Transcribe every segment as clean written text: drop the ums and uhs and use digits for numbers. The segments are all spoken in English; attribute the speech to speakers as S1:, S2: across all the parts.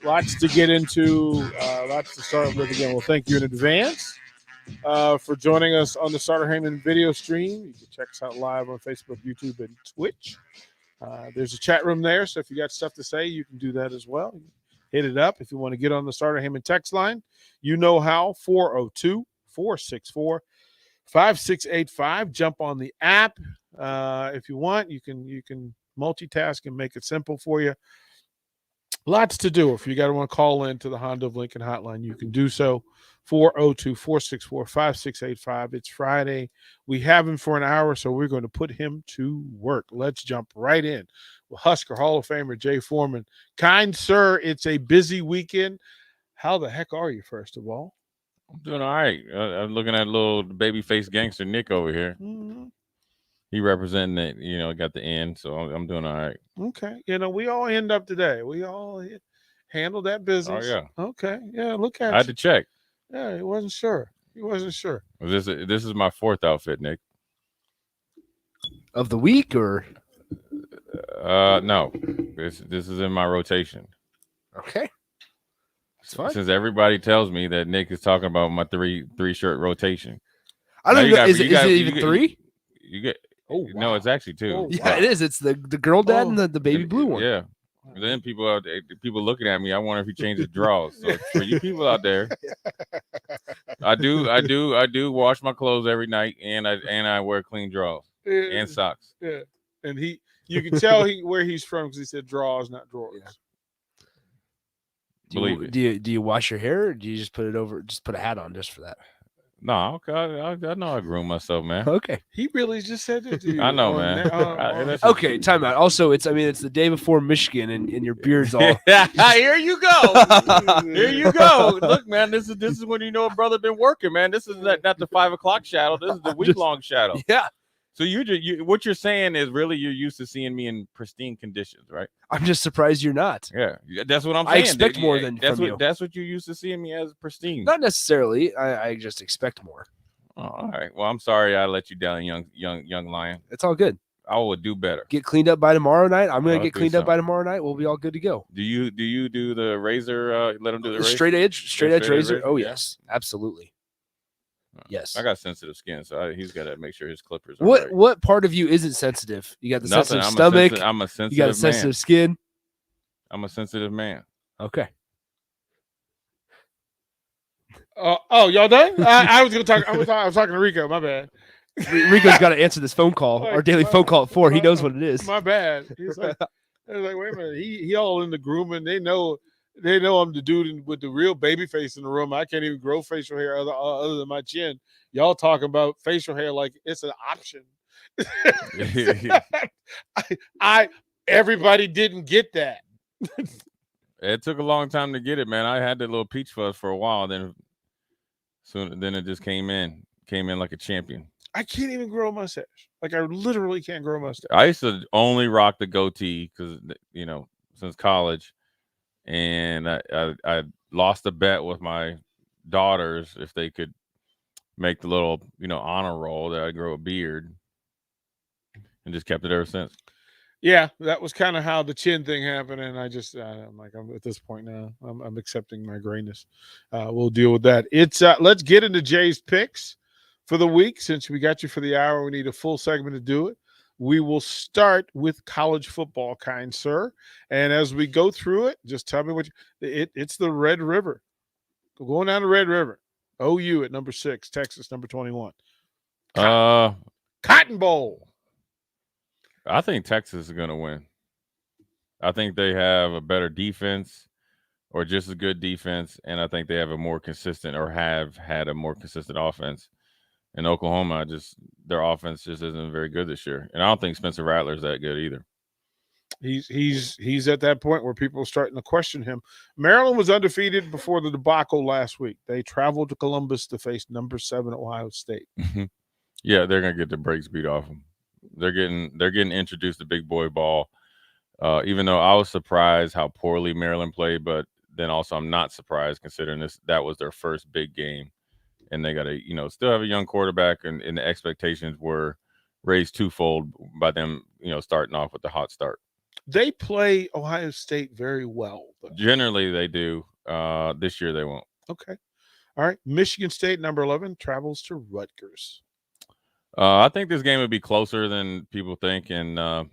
S1: Lots to get into, lots to start with again. Well, thank you in advance for joining us on the Starter Heyman video stream. You can check us out live on Facebook, YouTube, and Twitch. There's a chat room there, so if you got stuff to say, you can do that as well. Hit it up. If you want to get on the Starter Heyman text line, you know how, 402-464-5685. Jump on the app. If you want, you can multitask and make it simple for you. Lots to do. If you got to want to call in to the Honda of Lincoln hotline, you can do so. 402-464-5685. It's Friday. We have him for an hour, so we're going to put him to work. Let's jump right in. Well, Husker Hall of Famer Jay Foreman. Kind sir, it's a busy weekend. How the heck are you, first of all?
S2: I'm doing all right. I'm looking at little baby-faced gangster Nick over here.
S1: Mm-hmm.
S2: He representing it, got the end, so I'm doing all right.
S1: Okay. We all end up today. We all handle that business.
S2: Oh, yeah.
S1: Okay. Yeah, look at
S2: I had to check.
S1: Yeah, he wasn't sure.
S2: This is my fourth outfit, Nick.
S3: Of the week, or?
S2: No. This is in my rotation.
S3: Okay. That's fine.
S2: Since everybody tells me that Nick is talking about my three shirt rotation.
S3: I don't know. Is it even three?
S2: You get.
S1: Oh, wow.
S2: No, it's actually two.
S1: Oh,
S3: yeah, wow. It is. It's the girl dad and the baby blue one.
S2: Yeah. And then people looking at me, I wonder if he changed his draws. So for you people out there, I do wash my clothes every night, and I wear clean draws and socks.
S1: Yeah, and you can tell where he's from because he said draws, not drawers.
S3: Yeah. Do you wash your hair, or do you just put a hat on just for that?
S2: No, I know I groom myself, man.
S3: Okay.
S1: He really just said it to you.
S2: I know, man.
S3: Okay, time out. Also, it's the day before Michigan, and your beard's all.
S2: Here you go. Here you go. Look, man, this is when you know a brother been working, man. This is not the 5 o'clock shadow. This is the week-long shadow.
S3: Yeah.
S2: So what you're saying is really you're used to seeing me in pristine conditions, right?
S3: I'm just surprised you're not.
S2: Yeah, that's what I'm saying.
S3: I expect more than
S2: that's
S3: from you.
S2: That's what you're used to seeing me as pristine.
S3: Not necessarily. I just expect more.
S2: Oh, all right. Well, I'm sorry I let you down, young lion.
S3: It's all good.
S2: I will do better.
S3: Get cleaned up by tomorrow night. I'm gonna get cleaned up by tomorrow night. We'll be all good to go.
S2: Do you do the razor? Let him do the razor?
S3: straight edge razor. Oh yes, absolutely. Yes,
S2: I got sensitive skin, so he's got to make sure his clippers.
S3: What part of you isn't sensitive? You got the sensitive stomach.
S2: I'm a sensitive.
S3: You got a sensitive skin.
S2: I'm a sensitive man.
S3: Okay.
S1: Y'all done? I was gonna talk. I was talking to Rico. My bad.
S3: Rico's got to answer this phone call. Our daily phone call at 4. He knows what it is.
S1: My bad. He's like, wait a minute. He all in the grooming. They know I'm the dude with the real baby face in the room. I can't even grow facial hair other than my chin. Y'all talking about facial hair like it's an option. Everybody didn't get that.
S2: It took a long time to get it, man. I had the little peach fuzz for a while, then it just came in like a champion.
S1: I can't even grow a mustache. Like I literally can't grow a mustache.
S2: I used to only rock the goatee because since college. And I lost a bet with my daughters if they could make the little, honor roll that I grow a beard, and just kept it ever since.
S1: Yeah, that was kind of how the chin thing happened, and I just I'm at this point now. I'm accepting my grayness. We'll deal with that. It's let's get into Jay's picks for the week. Since we got you for the hour, we need a full segment to do it. We will start with college football, kind sir. And as we go through it, just tell me it's the Red River. Going down the Red River. OU at number 6, Texas number 21. Cotton Bowl.
S2: I think Texas is going to win. I think they have a better defense or just as good defense, and I think they have a more consistent or have had a more consistent offense. In Oklahoma, their offense just isn't very good this year, and I don't think Spencer Rattler's that good either.
S1: He's at that point where people are starting to question him. Maryland was undefeated before the debacle last week. They traveled to Columbus to face number 7 Ohio State.
S2: Yeah, they're gonna get the brakes beat off them. They're getting introduced to big boy ball. Even though I was surprised how poorly Maryland played, but then also I'm not surprised considering that was their first big game. And they got to, still have a young quarterback, and the expectations were raised twofold by them, starting off with the hot start.
S1: They play Ohio State very well, though.
S2: Generally, they do. This year they won't.
S1: Okay. All right. Michigan State, number 11, travels to Rutgers.
S2: I think this game would be closer than people think, and I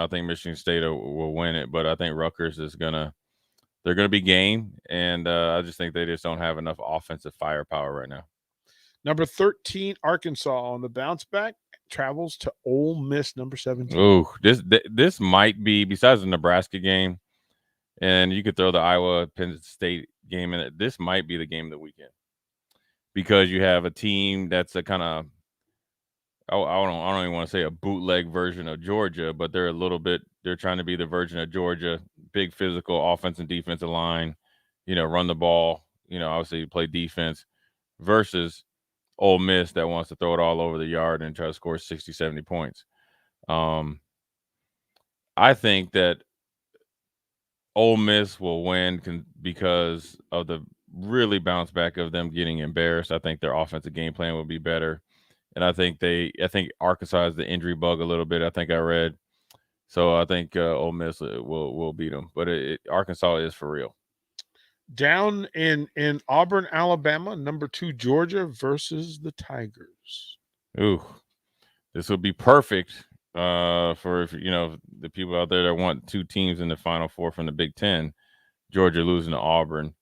S2: think Michigan State will win it. But I think Rutgers is they're gonna be game, and I just think they just don't have enough offensive firepower right now.
S1: Number 13, Arkansas on the bounce back travels to Ole Miss, number 17.
S2: Ooh, this might be, besides the Nebraska game, and you could throw the Iowa Penn State game in it. This might be the game of the weekend because you have a team that's a kind of, I don't even want to say a bootleg version of Georgia, but they're trying to be the version of Georgia, big physical offense and defensive line, run the ball, obviously play defense versus Ole Miss that wants to throw it all over the yard and try to score 60, 70 points. I think that Ole Miss will win because of the really bounce back of them getting embarrassed. I think their offensive game plan will be better. And I think Arkansas has the injury bug a little bit. I think I read, so I think Ole Miss will beat them. But Arkansas is for real.
S1: Down in Auburn, Alabama, number 2, Georgia versus the Tigers.
S2: Ooh, this would be perfect for the people out there that want two teams in the Final Four from the Big Ten. Georgia losing to Auburn.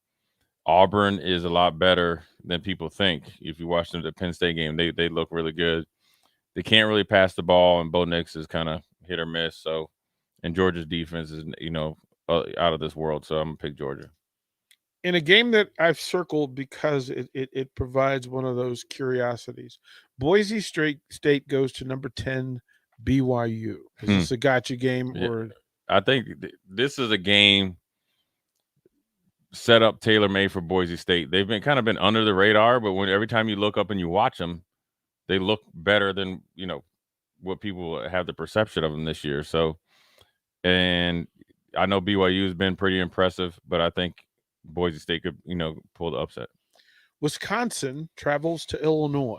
S2: Auburn is a lot better than people think. If you watch them at the Penn State game, they look really good. They can't really pass the ball, and Bo Nix is kind of hit or miss. So, and Georgia's defense is out of this world. So I'm gonna pick Georgia.
S1: In a game that I've circled because it provides one of those curiosities, Boise State goes to number 10 BYU. Is this a gotcha game or?
S2: I think this is a game set up tailor-made for Boise State. They've been under the radar, but every time you look up and you watch them, they look better than what people have the perception of them this year. So, and I know BYU has been pretty impressive, but I think Boise State could pull the upset.
S1: Wisconsin travels to Illinois.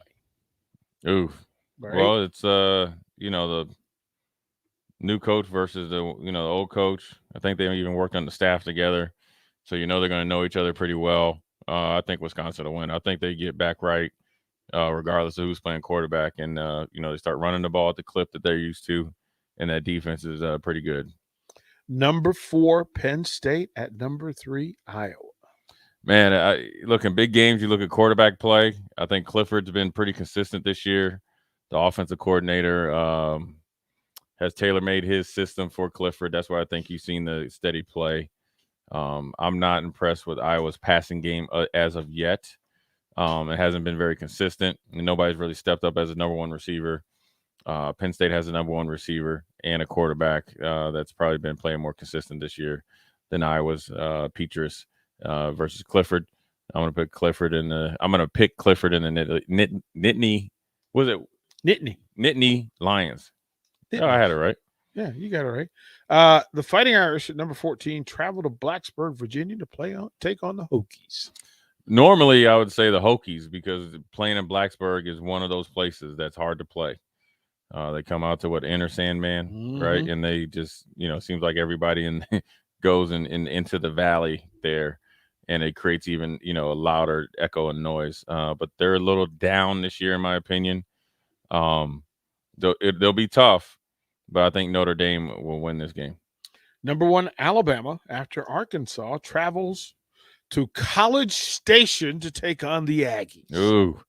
S2: Ooh,
S1: right?
S2: Well, it's the new coach versus the old coach. I think they even worked on the staff together. So, they're going to know each other pretty well. I think Wisconsin will win. I think they get back right, regardless of who's playing quarterback. And, they start running the ball at the clip that they're used to. And that defense is pretty good.
S1: Number 4, Penn State at number 3, Iowa.
S2: Man, look, in big games, you look at quarterback play. I think Clifford's been pretty consistent this year. The offensive coordinator has tailor-made his system for Clifford. That's why I think you've seen the steady play. I'm not impressed with Iowa's passing game as of yet. It hasn't been very consistent. Nobody's really stepped up as a number one receiver. Penn State has a number one receiver and a quarterback that's probably been playing more consistent this year than Iowa's Petrus versus Clifford. I'm going to pick Clifford in the Nittany. Was it Nittany Lions? Nittany. Oh, I had it right.
S1: Yeah, you got it right. The Fighting Irish at number 14 travel to Blacksburg, Virginia to take on the Hokies.
S2: Normally, I would say the Hokies because playing in Blacksburg is one of those places that's hard to play. They come out to Enter Sandman, right? And they just, seems like everybody goes into the valley there, and it creates even, a louder echo and noise. But they're a little down this year, in my opinion. They'll be tough, but I think Notre Dame will win this game.
S1: Number 1, Alabama, after Arkansas, travels to College Station to take on the Aggies.
S2: Ooh.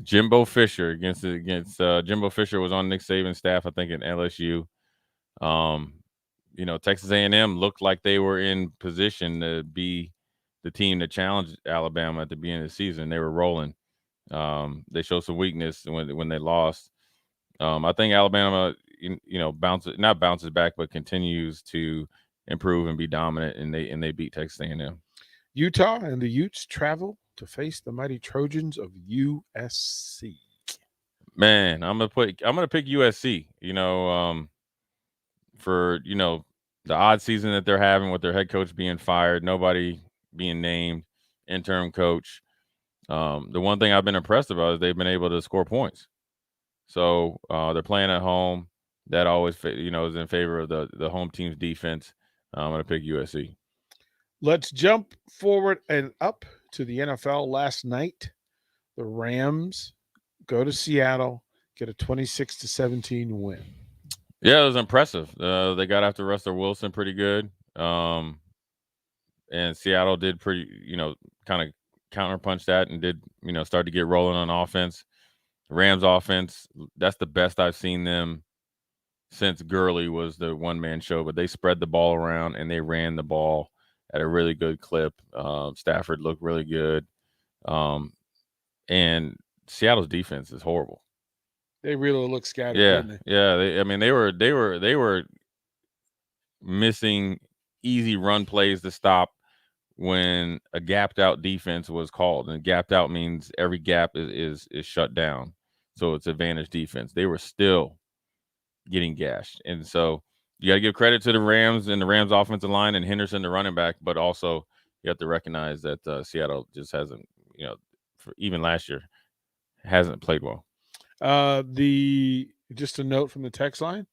S2: Jimbo Fisher against Jimbo Fisher was on Nick Saban's staff, I think, at LSU. Texas A&M looked like they were in position to be the team that challenged Alabama at the beginning of the season. They were rolling. They showed some weakness when they lost. I think Alabama, bounces back, but continues to improve and be dominant, and they beat Texas A&M.
S1: Utah and the Utes travel to face the mighty Trojans of USC.
S2: Man, I'm gonna pick USC. For the odd season that they're having with their head coach being fired, nobody being named, interim coach. The one thing I've been impressed about is they've been able to score points. So they're playing at home. that always is in favor of the home team's defense. I'm going to pick USC.
S1: Let's jump forward and up to the NFL. Last night, the Rams go to Seattle, get a 26-17 win.
S2: Yeah, it was impressive. They got after Russell Wilson pretty good. And Seattle did pretty, kind of counterpunch that and did, start to get rolling on offense. Rams offense, that's the best I've seen them since Gurley was the one-man show, but they spread the ball around and they ran the ball at a really good clip. Stafford looked really good. And Seattle's defense is horrible.
S1: They really look scattered,
S2: Yeah.
S1: didn't they?
S2: Yeah. They were missing easy run plays to stop when a gapped out defense was called. And gapped out means every gap is shut down. So it's advantage defense. They were still getting gashed. And so you got to give credit to the Rams and the Rams offensive line and Henderson, the running back, but also you have to recognize that Seattle just hasn't, even last year, hasn't played well.
S1: Just a note from the text line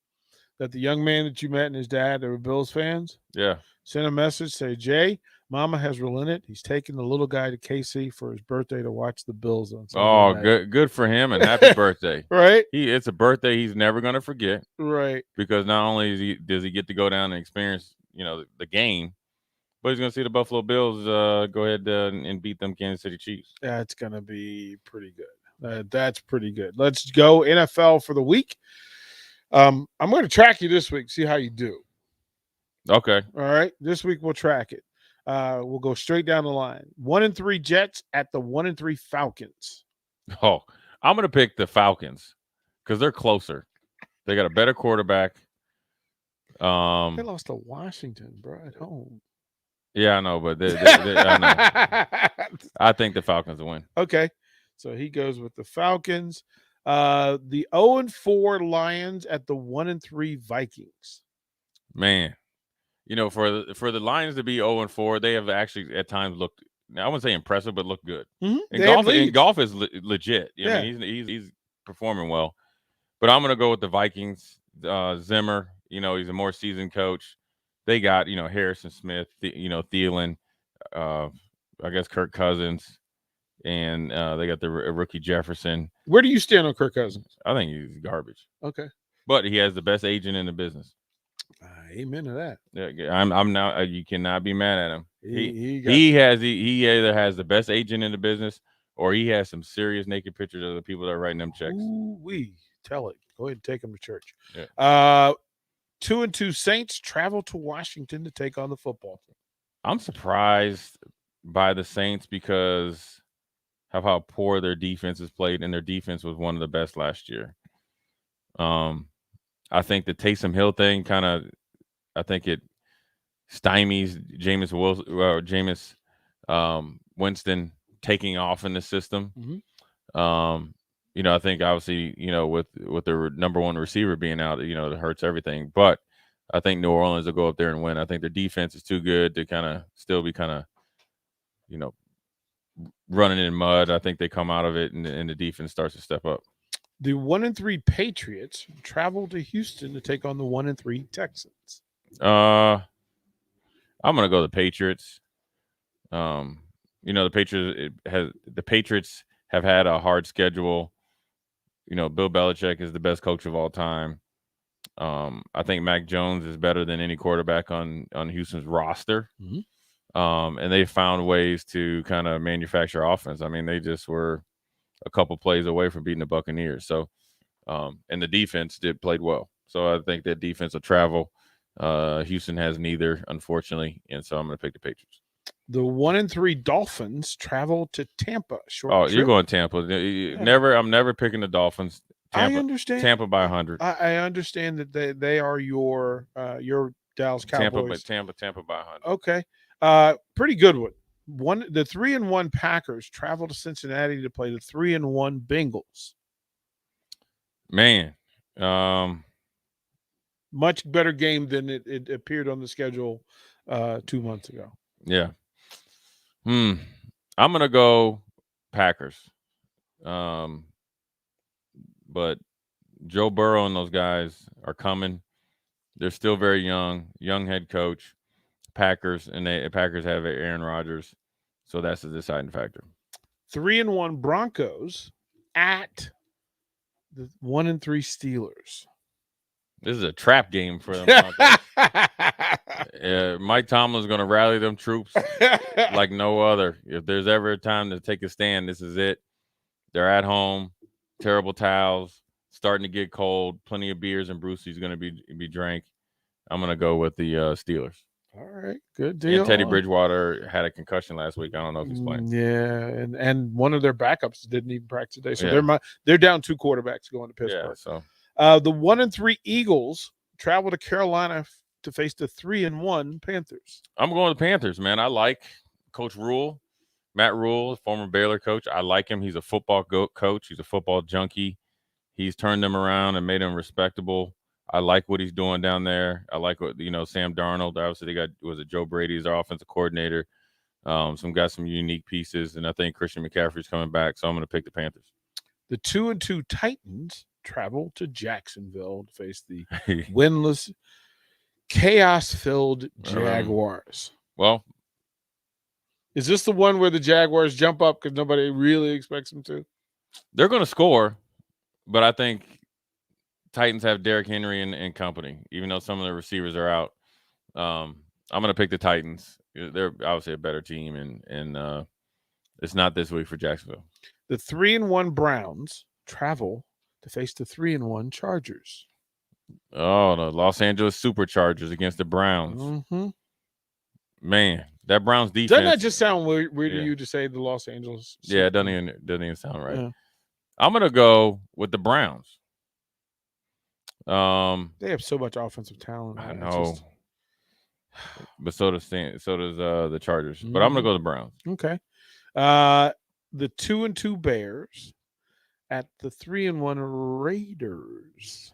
S1: that the young man that you met and his dad, they were Bills fans.
S2: Yeah.
S1: Sent a message, say, Jay, Mama has relented. He's taking the little guy to KC for his birthday to watch the Bills on Sunday night.
S2: Good for him and happy birthday.
S1: Right?
S2: It's a birthday he's never going to forget.
S1: Right.
S2: Because not only does he get to go down and experience, the game, but he's going to see the Buffalo Bills go ahead and beat them Kansas City Chiefs.
S1: That's going to be pretty good. That's pretty good. Let's go NFL for the week. I'm going to track you this week, see how you do.
S2: Okay.
S1: All right. This week we'll track it. We'll go straight down the line. 1-3 Jets at the 1-3 Falcons.
S2: Oh, I'm going to pick the Falcons because they're closer. They got a better quarterback.
S1: They lost to Washington, bro, at home.
S2: Yeah, I know, but I know. I think the Falcons will win.
S1: Okay. So he goes with the Falcons. The 0-4 Lions at the 1-3 Vikings.
S2: Man, for the Lions to be 0-4, they have actually at times looked. I wouldn't say impressive, but looked good.
S1: Mm-hmm.
S2: And golf is legit. I mean, he's performing well. But I'm going to go with the Vikings. Zimmer, he's a more seasoned coach. They got Harrison Smith, Thielen, I guess Kirk Cousins, and they got the rookie Jefferson.
S1: Where do you stand on Kirk Cousins?
S2: I think he's garbage.
S1: Okay,
S2: but he has the best agent in the business.
S1: Amen to that.
S2: Yeah, I'm now. You cannot be mad at him. He either has the best agent in the business, or he has some serious naked pictures of the people that are writing them checks.
S1: We tell it. Go ahead and take them to church.
S2: Yeah.
S1: 2-2 Saints travel to Washington to take on the football team.
S2: I'm surprised by the Saints because of how poor their defense has played, and their defense was one of the best last year. I think the Taysom Hill thing I think it stymies Jameis Winston taking off in the system.
S1: Mm-hmm.
S2: I think obviously, with the number one receiver being out, it hurts everything. But I think New Orleans will go up there and win. I think their defense is too good to kind of still be running in mud. I think they come out of it and the defense starts to step up.
S1: The 1-3 Patriots travel to Houston to take on the 1-3 Texans.
S2: I'm gonna go the Patriots. The Patriots have had a hard schedule. Bill Belichick is the best coach of all time. I think Mac Jones is better than any quarterback on Houston's roster.
S1: Mm-hmm.
S2: And they found ways to kind of manufacture offense. I mean, they just were a couple plays away from beating the Buccaneers. So, and the defense played well. So I think that defense will travel. Houston has neither, unfortunately, and so I'm going to pick the Patriots.
S1: The 1-3 Dolphins travel to Tampa.
S2: You're going Tampa. Yeah. I'm never picking the Dolphins. Tampa,
S1: I understand.
S2: Tampa by 100.
S1: I understand that they are your Dallas Cowboys.
S2: Tampa by 100.
S1: Okay. Pretty good one. The 3-1 Packers travel to Cincinnati to play the 3-1 Bengals.
S2: Man,
S1: much better game than it appeared on the schedule 2 months ago.
S2: Yeah. I'm gonna go Packers. But Joe Burrow and those guys are coming. They're still very young head coach. Packers and the Packers have Aaron Rodgers, so that's the deciding factor.
S1: 3-1 Broncos at the 1-3 Steelers.
S2: This is a trap game for them Broncos. Mike Tomlin's going to rally them troops like no other. If there's ever a time to take a stand, this is it. They're at home, terrible towels, starting to get cold, plenty of beers and Brucey's going to be drank. I'm going to go with the Steelers.
S1: All right, good deal.
S2: And Teddy Bridgewater had a concussion last week. I don't know if he's playing.
S1: Yeah, and one of their backups didn't even practice today, so
S2: Yeah.
S1: they're down 2 quarterbacks going to Pittsburgh.
S2: Yeah, so
S1: the 1-3 Eagles travel to Carolina to face the 3-1 Panthers.
S2: I'm going with the Panthers, man. I like Coach Rule, Matt Rule, former Baylor coach. I like him. He's a football coach. He's a football junkie. He's turned them around and made them respectable. I like what he's doing down there. I like what Sam Darnold. Obviously, they got Joe Brady as our offensive coordinator. Some unique pieces, and I think Christian McCaffrey's coming back. So I'm going to pick the Panthers.
S1: The 2-2 Titans travel to Jacksonville to face the winless, chaos-filled Jaguars.
S2: Well,
S1: is this the one where the Jaguars jump up because nobody really expects them to?
S2: They're going to score, but I think Titans have Derrick Henry and company, even though some of the receivers are out. I'm going to pick the Titans. They're obviously a better team, and it's not this week for Jacksonville.
S1: The 3-1 Browns travel to face the 3-1 Chargers.
S2: Oh, the Los Angeles Superchargers against the Browns.
S1: Mm-hmm.
S2: Man, that Browns defense.
S1: Doesn't that just sound weird to you to say the Los Angeles?
S2: Yeah, it doesn't even sound right.
S1: Yeah.
S2: I'm going to go with the Browns.
S1: They have so much offensive talent.
S2: I know. But so does the Chargers. Mm-hmm. But I'm going to go with the Browns.
S1: Okay. The 2-2 Bears at the 3-1 Raiders.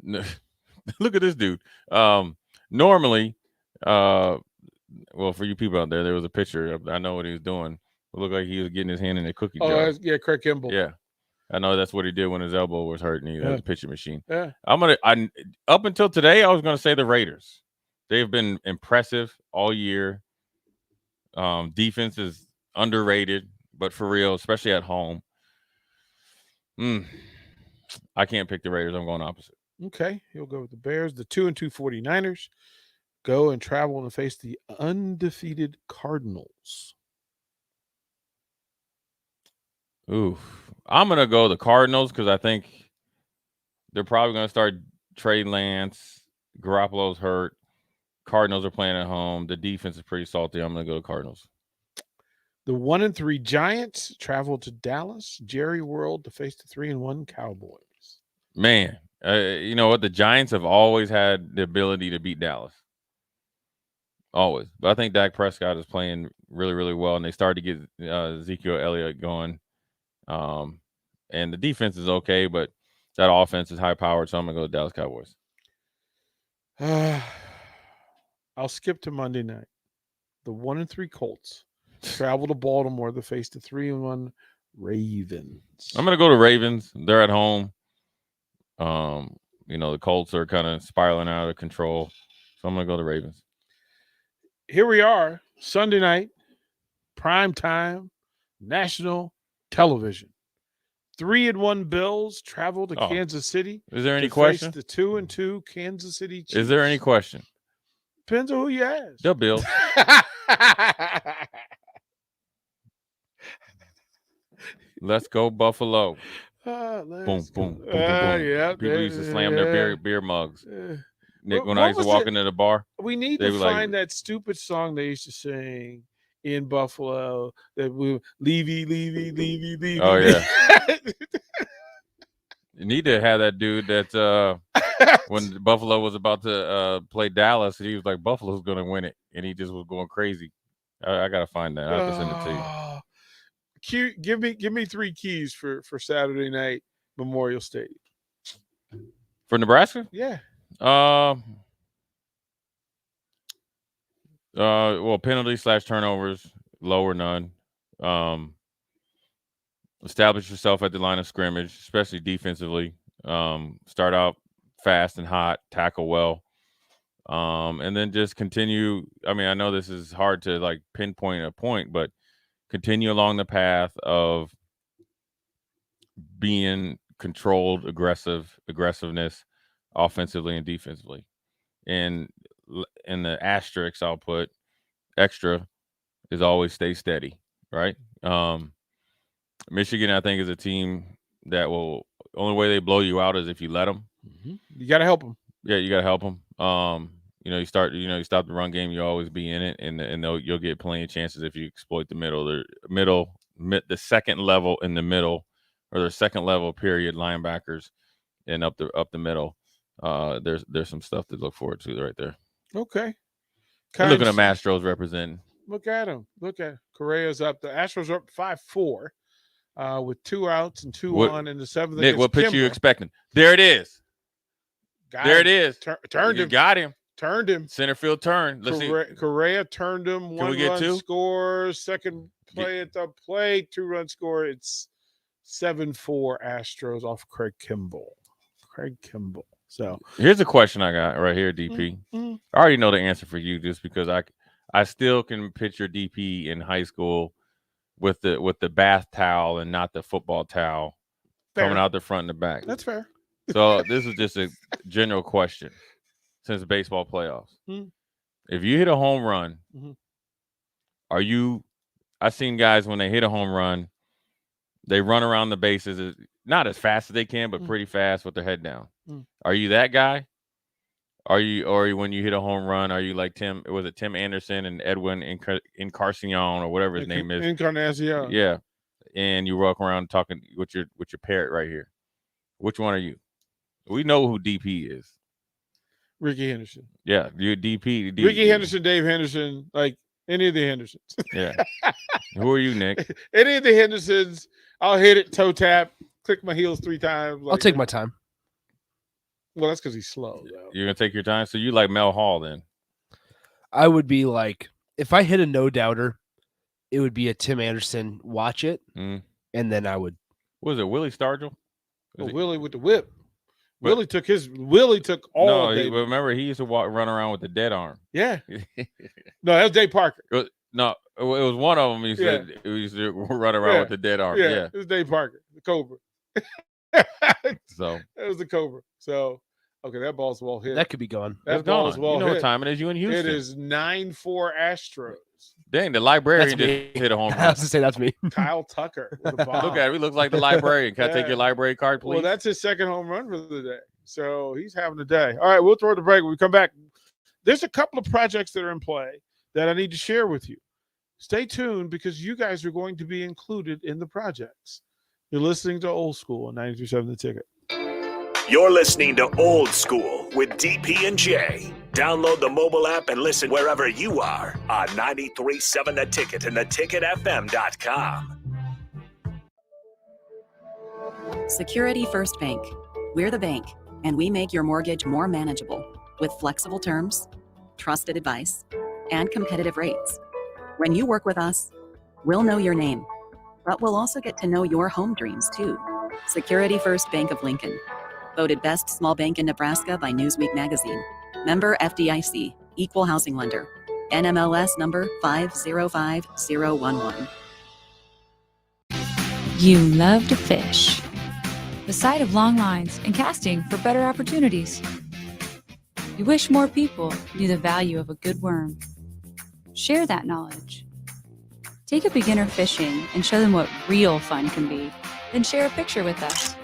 S2: Look at this dude. Normally, well, for you people out there, there was a picture. I know what he was doing. It looked like he was getting his hand in a cookie jar.
S1: Yeah, Craig Kimball.
S2: Yeah. I know that's what he did when his elbow was hurt and he had a pitching machine.
S1: Yeah.
S2: Up until today, I was gonna say the Raiders. They've been impressive all year. Defense is underrated, but for real, especially at home. I can't pick the Raiders. I'm going opposite.
S1: Okay, he'll go with the Bears. The 2-2 49ers go and travel and face the undefeated Cardinals.
S2: Ooh, I'm going to go the Cardinals because I think they're probably going to start Trey Lance. Garoppolo's hurt. Cardinals are playing at home. The defense is pretty salty. I'm going to go to Cardinals.
S1: The 1-3 Giants travel to Dallas, Jerry World, to face the 3-1 Cowboys.
S2: Man, you know what? The Giants have always had the ability to beat Dallas. Always. But I think Dak Prescott is playing really, really well, and they started to get Ezekiel Elliott going. And the defense is okay, but that offense is high-powered, so I'm going to go to Dallas Cowboys.
S1: I'll skip to Monday night. The 1-3 Colts travel to Baltimore to face the 3-1 Ravens.
S2: I'm going to go to Ravens. They're at home. The Colts are kind of spiraling out of control, so I'm going to go to Ravens.
S1: Here we are, Sunday night, prime time, national television. 3-1 Bills travel to Kansas City.
S2: Is there any question?
S1: The 2-2 Kansas City Chiefs.
S2: Is there any question?
S1: Depends on who you ask.
S2: The Bills. Let's go Buffalo. Boom, boom.
S1: Yeah.
S2: People used to slam their beer mugs. Nick, when I used to walk into the bar,
S1: we need to find that stupid song they used to sing in Buffalo that we Levy.
S2: Oh yeah. You need to have that dude that when Buffalo was about to play Dallas, he was like, Buffalo's going to win it, and he just was going crazy. I got to find that. I have to send it to you.
S1: Give me 3 keys for Saturday night Memorial Stadium.
S2: For Nebraska?
S1: Yeah.
S2: Well, penalty / turnovers, low or none. establish yourself at the line of scrimmage, especially defensively. Start out fast and hot, tackle well, and then just continue. I mean, I know this is hard to like pinpoint a point, but continue along the path of being controlled, aggressiveness, offensively and defensively. And in the asterisk, I'll put extra is always stay steady, right? Michigan, I think, is a team that will only way they blow you out is if you let them.
S1: Mm-hmm. You got to help them.
S2: Yeah, you got to help them. You stop the run game, you always be in it, and you'll get plenty of chances if you exploit the the second level in the middle, or the second level period linebackers, and up the middle. There's some stuff to look forward to right there.
S1: Okay.
S2: Looking at Astros representing.
S1: Look at him. Correa's up. The Astros are up 5-4 with 2 outs and 2 on in the 7th.
S2: Nick, what pitch are you expecting? There it is. It is.
S1: Turned him.
S2: Got him.
S1: Turned him.
S2: Center field turn. Let's see.
S1: Correa turned him.
S2: Can
S1: 1
S2: we get
S1: run
S2: 2?
S1: Score. Second play at the plate. 2-run score. It's 7-4 Astros off Craig Kimbrell. So
S2: here's a question I got right here, DP.
S1: Mm-hmm.
S2: I already know the answer for you just because I still can picture DP in high school with the bath towel and not the football towel coming out the front and the back.
S1: That's fair.
S2: So this is just a general question since baseball playoffs.
S1: Mm-hmm.
S2: If you hit a home run,
S1: mm-hmm.
S2: I've seen guys when they hit a home run, they run around the bases not as fast as they can, but pretty fast with their head down. Are you that guy? Are you when you hit a home run? Are you like Tim? Was it Tim Anderson and Edwin Encarnacion or whatever his name is?
S1: Encarnacion.
S2: Yeah, and you walk around talking with your parrot right here. Which one are you? We know who DP is.
S1: Ricky Henderson.
S2: Yeah, you DP.
S1: Ricky Henderson, Dave Henderson, like any of the Hendersons.
S2: Yeah. Who are you, Nick?
S1: Any of the Hendersons. I'll hit it, toe tap, click my heels 3 times.
S3: I'll take my time.
S1: Well, that's because he's slow, though.
S2: You're going to take your time? So you like Mel Hall, then?
S3: I would be like, if I hit a no-doubter, it would be a Tim Anderson watch it, and then I would.
S2: What was it, Willie Stargell?
S1: Willie with the whip. Willie took all
S2: No, remember, he used to run around with the dead arm.
S1: Yeah. No, that was Dave Parker.
S2: No, it was one of them. He said he used to run around with the dead arm. Yeah.
S1: It was Dave Parker, the Cobra.
S2: So
S1: it was the Cobra. So okay, that ball's well hit.
S3: That could be gone.
S1: That ball's well hit.
S2: You know what time it is? You in Houston?
S1: It is 9-4 Astros.
S2: Dang, the librarian just hit a home run.
S3: I was to say that's me.
S1: Kyle Tucker with a bomb.
S2: Look at him. He looks like the librarian. Can I take your library card, please?
S1: Well, that's his second home run for the day. So he's having a day. All right, we'll throw the break. When we come back, there's a couple of projects that are in play that I need to share with you. Stay tuned because you guys are going to be included in the projects. You're listening to Old School on 93.7 The Ticket.
S4: You're listening to Old School with DP and J. Download the mobile app and listen wherever you are on 93.7 The Ticket and theticketfm.com.
S5: Security First Bank. We're the bank, and we make your mortgage more manageable with flexible terms, trusted advice, and competitive rates. When you work with us, we'll know your name, but we'll also get to know your home dreams too. Security First Bank of Lincoln. Voted best small bank in Nebraska by Newsweek magazine. Member FDIC, equal housing lender. NMLS number 505011.
S6: You love to fish. The sight of long lines and casting for better opportunities. You wish more people knew the value of a good worm. Share that knowledge. Take a beginner fishing and show them what real fun can be. Then share a picture with us.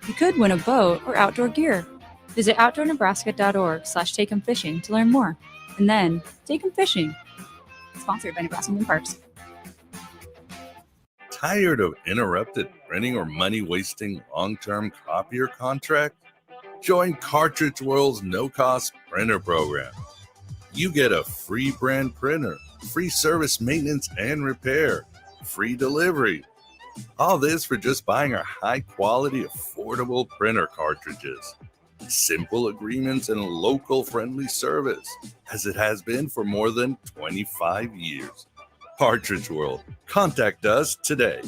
S6: You could win a boat or outdoor gear. Visit outdoornebraska.org/takeemfishing to learn more. And then take 'em fishing. Sponsored by Nebraska Marine Parks.
S7: Tired of interrupted printing or money-wasting long-term copier contract? Join Cartridge World's no-cost printer program. You get a free brand printer, free service maintenance and repair, free delivery. All this for just buying our high-quality, affordable printer cartridges. Simple agreements and local-friendly service, as it has been for more than 25 years. Cartridge World. Contact us today.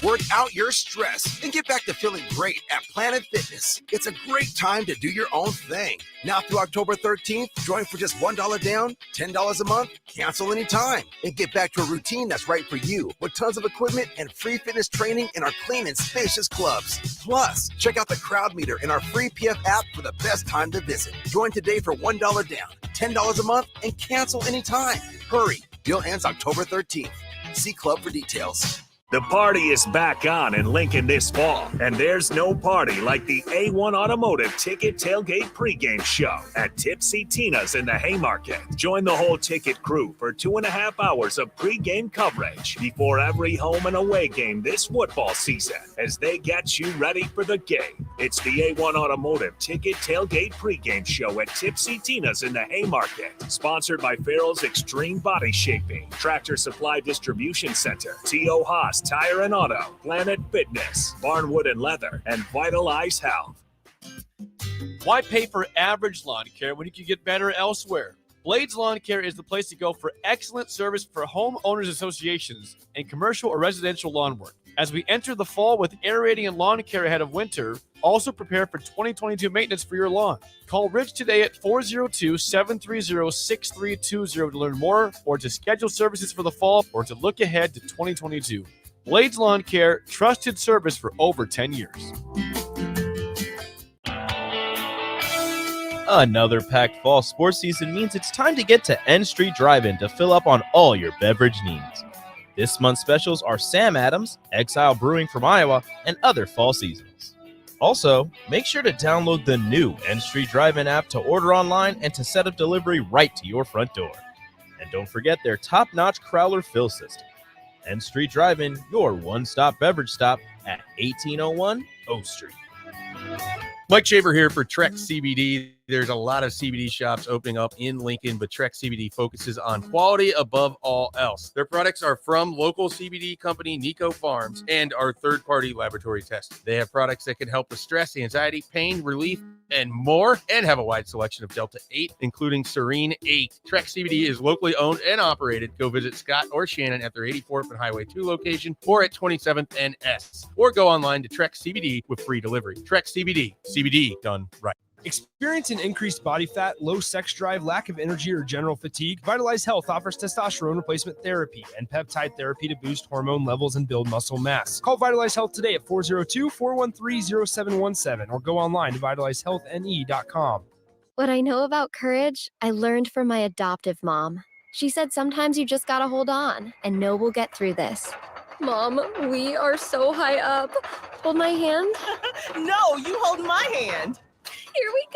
S8: Work out your stress and get back to feeling great at Planet Fitness. It's a great time to do your own thing. Now through October 13th, join for just $1 down, $10 a month, cancel anytime, and get back to a routine that's right for you with tons of equipment and free fitness training in our clean and spacious clubs. Plus, check out the crowd meter in our free PF app for the best time to visit. Join today for $1 down, $10 a month, and cancel anytime. Hurry, deal ends October 13th. See club for details.
S4: The party is back on in Lincoln this fall, and there's no party like the A1 Automotive Ticket Tailgate pregame show at Tipsy Tina's in the Haymarket. Join the whole ticket crew for 2.5 hours of pregame coverage before every home and away game this football season as they get you ready for the game. It's the A1 Automotive Ticket Tailgate pregame show at Tipsy Tina's in the Haymarket, sponsored by Farrell's Extreme Body Shaping, Tractor Supply Distribution Center, T.O. Haas Tire and Auto, Planet Fitness, Barnwood and Leather, and Vitalize Health.
S9: Why pay for average lawn care when you can get better elsewhere? Blades Lawn Care is the place to go for excellent service for homeowners associations and commercial or residential lawn work. As we enter the fall with aerating and lawn care ahead of winter, also prepare for 2022 maintenance for your lawn. Call Rich today at 402-730-6320 to learn more or to schedule services for the fall or to look ahead to 2022. Blades Lawn Care, trusted service for over 10 years.
S10: Another packed fall sports season means it's time to get to N Street Drive-In to fill up on all your beverage needs. This month's specials are Sam Adams, Exile Brewing from Iowa, and other fall seasons. Also, make sure to download the new N Street Drive-In app to order online and to set up delivery right to your front door. And don't forget their top-notch Crowler fill system. N Street Drive-In, your one-stop beverage stop at 1801 O Street.
S11: Mike Shaver here for Trek CBD. There's a lot of CBD shops opening up in Lincoln, but Trek CBD focuses on quality above all else. Their products are from local CBD company Nico Farms and are third-party laboratory tested. They have products that can help with stress, anxiety, pain, relief, and more, and have a wide selection of Delta 8, including Serene 8. Trek CBD is locally owned and operated. Go visit Scott or Shannon at their 84th and Highway 2 location or at 27th and S, or go online to Trek CBD with free delivery. Trek CBD, CBD done right.
S3: Experiencing increased body fat, low sex drive, lack of energy, or general fatigue? Vitalize Health offers testosterone replacement therapy and peptide therapy to boost hormone levels and build muscle mass. Call Vitalize Health today at 402-413-0717 or go online to vitalizehealthne.com.
S12: What I know about courage, I learned from my adoptive mom. She said sometimes you just gotta hold on and know we'll get through this. Mom, we are so high up. Hold my hand.
S13: No, you hold my hand.
S12: Here we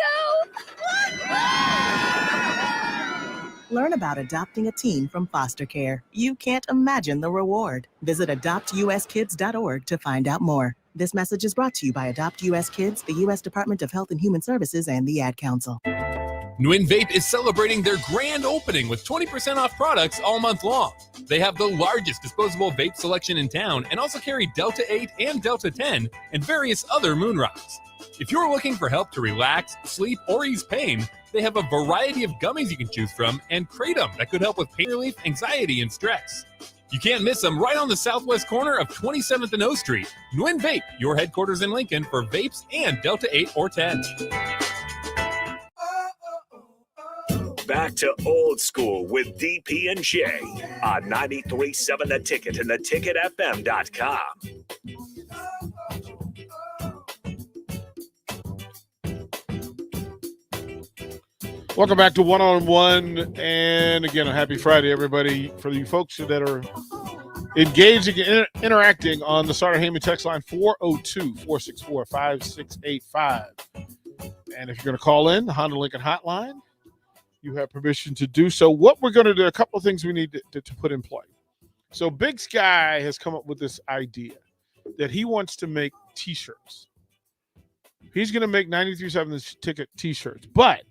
S12: go.
S13: Learn about adopting a teen from foster care. You can't imagine the reward. Visit adoptuskids.org to find out more. This message is brought to you by Adopt US Kids, the U.S. Department of Health and Human Services, and the Ad Council.
S14: Nguyen Vape is celebrating their grand opening with 20% off products all month long. They have the largest disposable vape selection in town and also carry Delta 8 and Delta 10 and various other moon rocks. If you're looking for help to relax, sleep, or ease pain, they have a variety of gummies you can choose from and Kratom that could help with pain relief, anxiety, and stress. You can't miss them right on the southwest corner of 27th and O Street. Nguyen Vape, your headquarters in Lincoln for vapes and Delta 8 or 10.
S4: Back to old school with DP and J on 93.7 The Ticket and theticketfm.com.
S1: Welcome back to One on One, and again, a happy Friday, everybody. For you folks that are engaging and interacting on the Sartor Heyman text line 402-464-5685. And if you're going to call in the Honda Lincoln hotline, you have permission to do so. What we're going to do, a couple of things we need to put in play. So Big Sky has come up with this idea that he wants to make T-shirts. He's going to make 93.7 Ticket T-shirts, but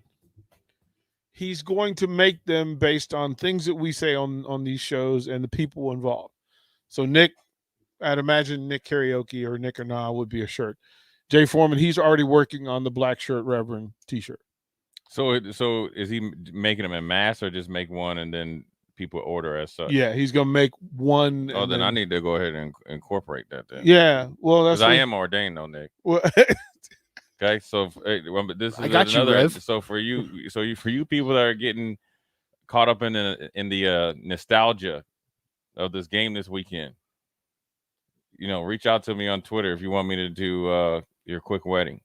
S1: he's going to make them based on things that we say on these shows and the people involved. So Nick, I'd imagine Nick Karaoke or Nick or Nah would be a shirt. Jay Foreman, he's already working on the Black Shirt Reverend T-shirt.
S2: So is he making them en masse or just make one and then people order as such.
S1: Yeah, he's gonna make one.
S2: Oh,
S1: and
S2: then I need to go ahead and incorporate that then.
S1: Yeah, well, that's
S2: because I
S1: what-
S2: am ordained though, Nick.
S1: Well,
S2: Okay, so but this is
S15: I got you,
S2: another.
S15: Rev.
S2: So for you, for you people that are getting caught up in the nostalgia of this game this weekend, reach out to me on Twitter if you want me to do your quick wedding.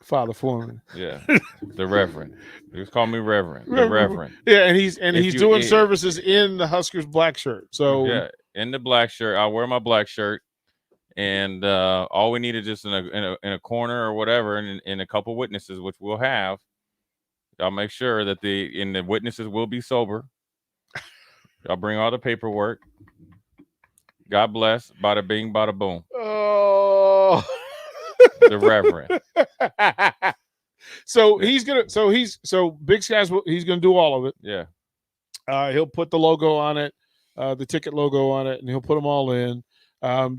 S1: Father Foreman.
S2: Yeah, the Reverend. Just call me Reverend. The Reverend.
S1: Yeah, and he's
S2: If
S1: doing services in the Huskers black shirt. So
S2: yeah, in the black shirt. I'll wear my black shirt, and all we need is just in a corner or whatever, and a couple witnesses, which we'll have. I'll make sure that the witnesses will be sober. I'll bring all the paperwork. God bless. Bada bing, bada boom.
S1: Oh.
S2: The Reverend.
S1: So Big Sky's he's gonna do all of it.
S2: Yeah.
S1: He'll put the logo on it, the ticket logo on it, and he'll put them all in.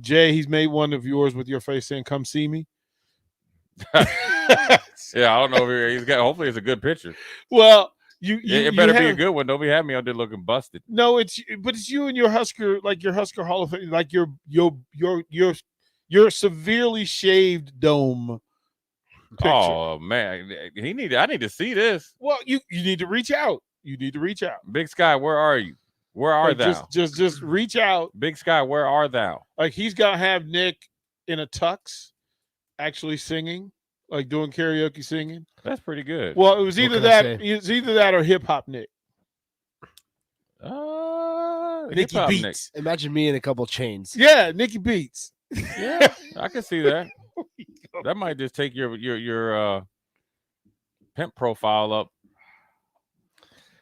S1: Jay, he's made one of yours with your face saying, "Come see me."
S2: Yeah, I don't know if he's got. Hopefully, it's a good picture.
S1: Well,
S2: it better be a good one. Don't be having me out there looking busted.
S1: No, it's you and your Husker, like your Husker Hall of Fame, like your severely shaved dome picture.
S2: Oh man, I need to see this.
S1: Well, you need to reach out. You need to reach out.
S2: Big Sky, where are you? Where are thou?
S1: Just reach out.
S2: Big Sky, where are thou?
S1: Like he's got to have Nick in a tux, actually singing, like doing karaoke singing.
S2: That's pretty good.
S1: Well, it was either that. It's either that or hip hop Nick.
S15: Nicky
S2: hip-hop
S15: Beats.
S2: Nick.
S15: Imagine me in a couple chains.
S1: Yeah, Nicky Beats.
S2: Yeah, I can see that. That might just take your pimp profile up.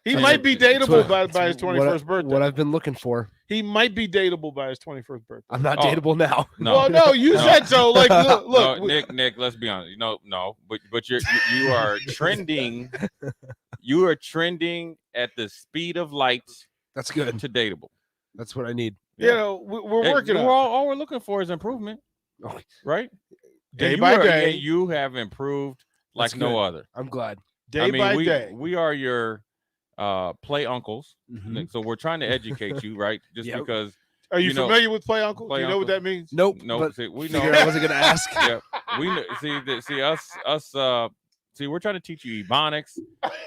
S1: He might be dateable by his 21st birthday.
S15: What I've been looking for.
S1: He might be dateable by his 21st birthday.
S15: I'm not dateable now.
S2: No,
S1: well, no, you said so. Like, look,
S2: no, Nick. Let's be honest. No, but you are trending. You are trending at the speed of light.
S15: That's good.
S2: To dateable.
S15: That's what I need.
S1: You know, we're working on.
S2: All we're looking for is improvement, right?
S1: Day by day,
S2: you have improved like no other.
S15: I'm glad.
S1: Day by day,
S2: we are your play uncles. Mm-hmm. So we're trying to educate you, right? Just because.
S1: Are you familiar with play uncle? Do you know what that means?
S15: Nope.
S2: No, we know.
S15: I wasn't gonna ask.
S2: Yeah, we know. See us. We're trying to teach you ebonics,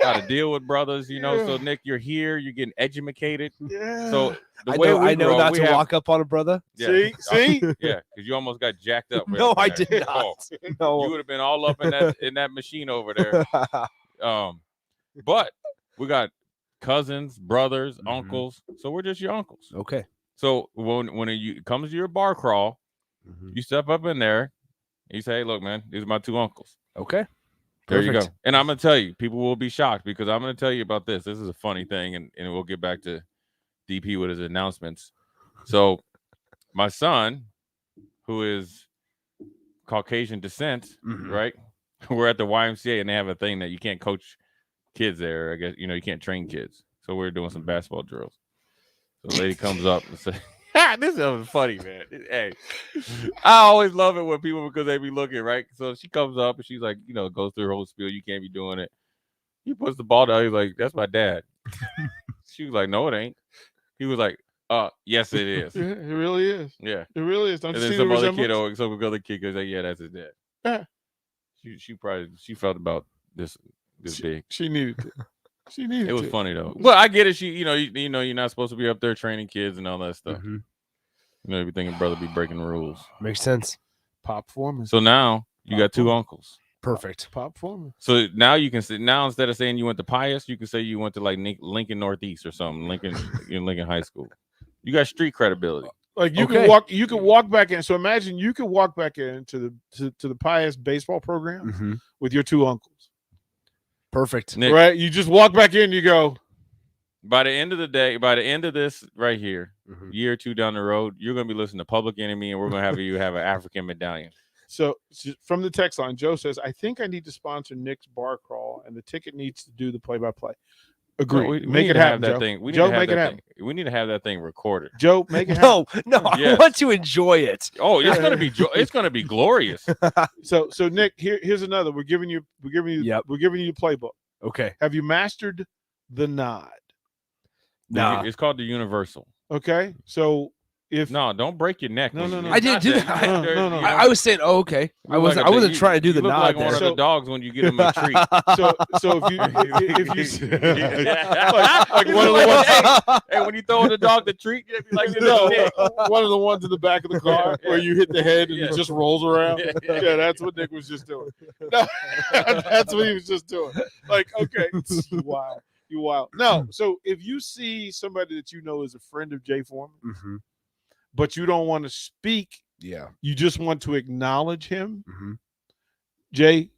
S2: how to deal with brothers. So Nick, you're here. You're getting educated.
S1: Yeah.
S2: So the
S15: I
S2: way
S15: know, I know not to walk up on a brother.
S2: Yeah.
S1: See?
S2: Yeah, because you almost got jacked up.
S15: No, I did not. No,
S2: you would have been all up in that machine over there. But we got cousins, brothers, uncles. So we're just your uncles.
S15: Okay.
S2: So when it comes to your bar crawl, you step up in there and you say, "Hey, look, man, these are my two uncles."
S15: Okay.
S2: There you go. And I'm going to tell you, people will be shocked because I'm going to tell you about this. This is a funny thing, and we'll get back to DP with his announcements. So my son, who is Caucasian descent, right? We're at the YMCA, and they have a thing that you can't coach kids there. I guess, you can't train kids. So we're doing some basketball drills. So the lady comes up and says, this is funny, man. Hey, I always love it when people, because they be looking, right? So she comes up and she's like, goes through her whole spiel. You can't be doing it. He puts the ball down. He's like, that's my dad. She was like, no, it ain't. He was like, yes, it is.
S1: Yeah, it really is.
S2: Yeah.
S1: It really is. Don't
S2: and
S1: you
S2: then
S1: see
S2: some
S1: the
S2: other
S1: resemblance?
S2: some other kid goes like, yeah, that's his dad.
S1: Yeah.
S2: She felt about this big.
S1: She needed it. She needed it.
S2: It was funny though. Well, I get it. She, you're not supposed to be up there training kids and all that stuff. You be thinking brother be breaking the rules.
S15: Makes sense.
S1: Pop Foreman.
S2: So now you got two uncles.
S15: Perfect.
S1: Pop Foreman.
S2: So now you can say, instead of saying you went to Pius, you can say you went to like Lincoln Northeast or something, Lincoln High School. You got street credibility.
S1: Like you can walk back in. So imagine you could walk back into the Pius baseball program with your two uncles.
S15: Perfect.
S2: Nick,
S1: right? You just walk back in, you go.
S2: By the end of the day, by the end of this right here, year or two down the road, you're going to be listening to Public Enemy, and we're going to have you have an African medallion.
S1: So from the text line, Joe says, I think I need to sponsor Nick's bar crawl, and the ticket needs to do the play-by-play. Agree.
S2: No, we
S1: make
S2: need
S1: it
S2: to
S1: happen,
S2: have that
S1: Joe.
S2: thing. We need
S1: Joe,
S2: to have
S1: make it
S2: that
S1: happen.
S2: thing. We need to have that thing recorded.
S1: Joe, make it happen.
S15: No,
S2: Yes.
S15: I want to enjoy it.
S2: Oh, it's going to be it's going to be glorious.
S1: So Nick, here's another. We're giving you the playbook.
S15: Okay.
S1: Have you mastered the nod?
S15: Nah.
S2: It's called the Universal.
S1: Okay, so if
S2: don't break your neck.
S1: No, no, no.
S15: I didn't do that.
S1: No.
S15: I was saying, oh, okay. I wasn't trying to do the
S2: you look
S15: nod
S2: like
S15: there.
S2: one of the dogs when you get them a treat.
S1: So if you like
S2: You
S1: one of
S2: look
S1: the ones,
S2: like, hey, when you throw the dog the treat, you be like,
S1: one of the ones in the back of the car where you hit the head and it just rolls around. Yeah, that's what Nick was just doing. No, that's what he was just doing. Like, okay, wow, you wild. No, so if you see somebody that you know is a friend of Jay Foreman, but you don't want to speak, you just want to acknowledge him, Jay.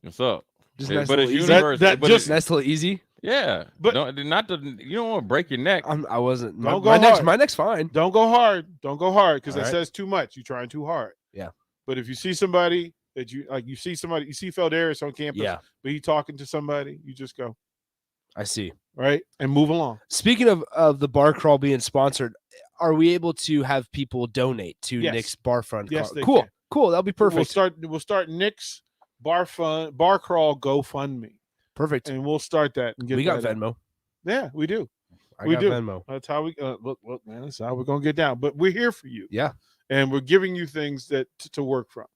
S2: What's up?
S15: Just
S2: Yeah,
S15: nice
S2: but it's
S15: little easy.
S2: universal. But
S15: Just nice little easy.
S2: Yeah,
S1: but
S2: you don't want to break your neck.
S15: I wasn't.
S1: Don't go hard.
S15: My neck's fine.
S1: Don't go hard. Don't go hard because
S15: All
S1: that
S15: right.
S1: says too much. You're trying too hard.
S15: Yeah.
S1: But if you see somebody that you see Feldarius on campus, but he talking to somebody, you just go,
S15: I see.
S1: Right, and move along.
S15: Speaking of the bar crawl being sponsored, are we able to have people donate to Nick's bar fund?
S1: Yes, they
S15: cool.
S1: can.
S15: Cool. That'll be perfect.
S1: We'll start Nick's bar crawl GoFundMe.
S15: Perfect.
S1: And we'll start that and get.
S15: We got
S1: that
S15: Venmo.
S1: Yeah, we do.
S15: I got Venmo.
S1: That's how we look, man. That's how we're gonna get down. But we're here for you.
S15: Yeah.
S1: And we're giving you things that to work from.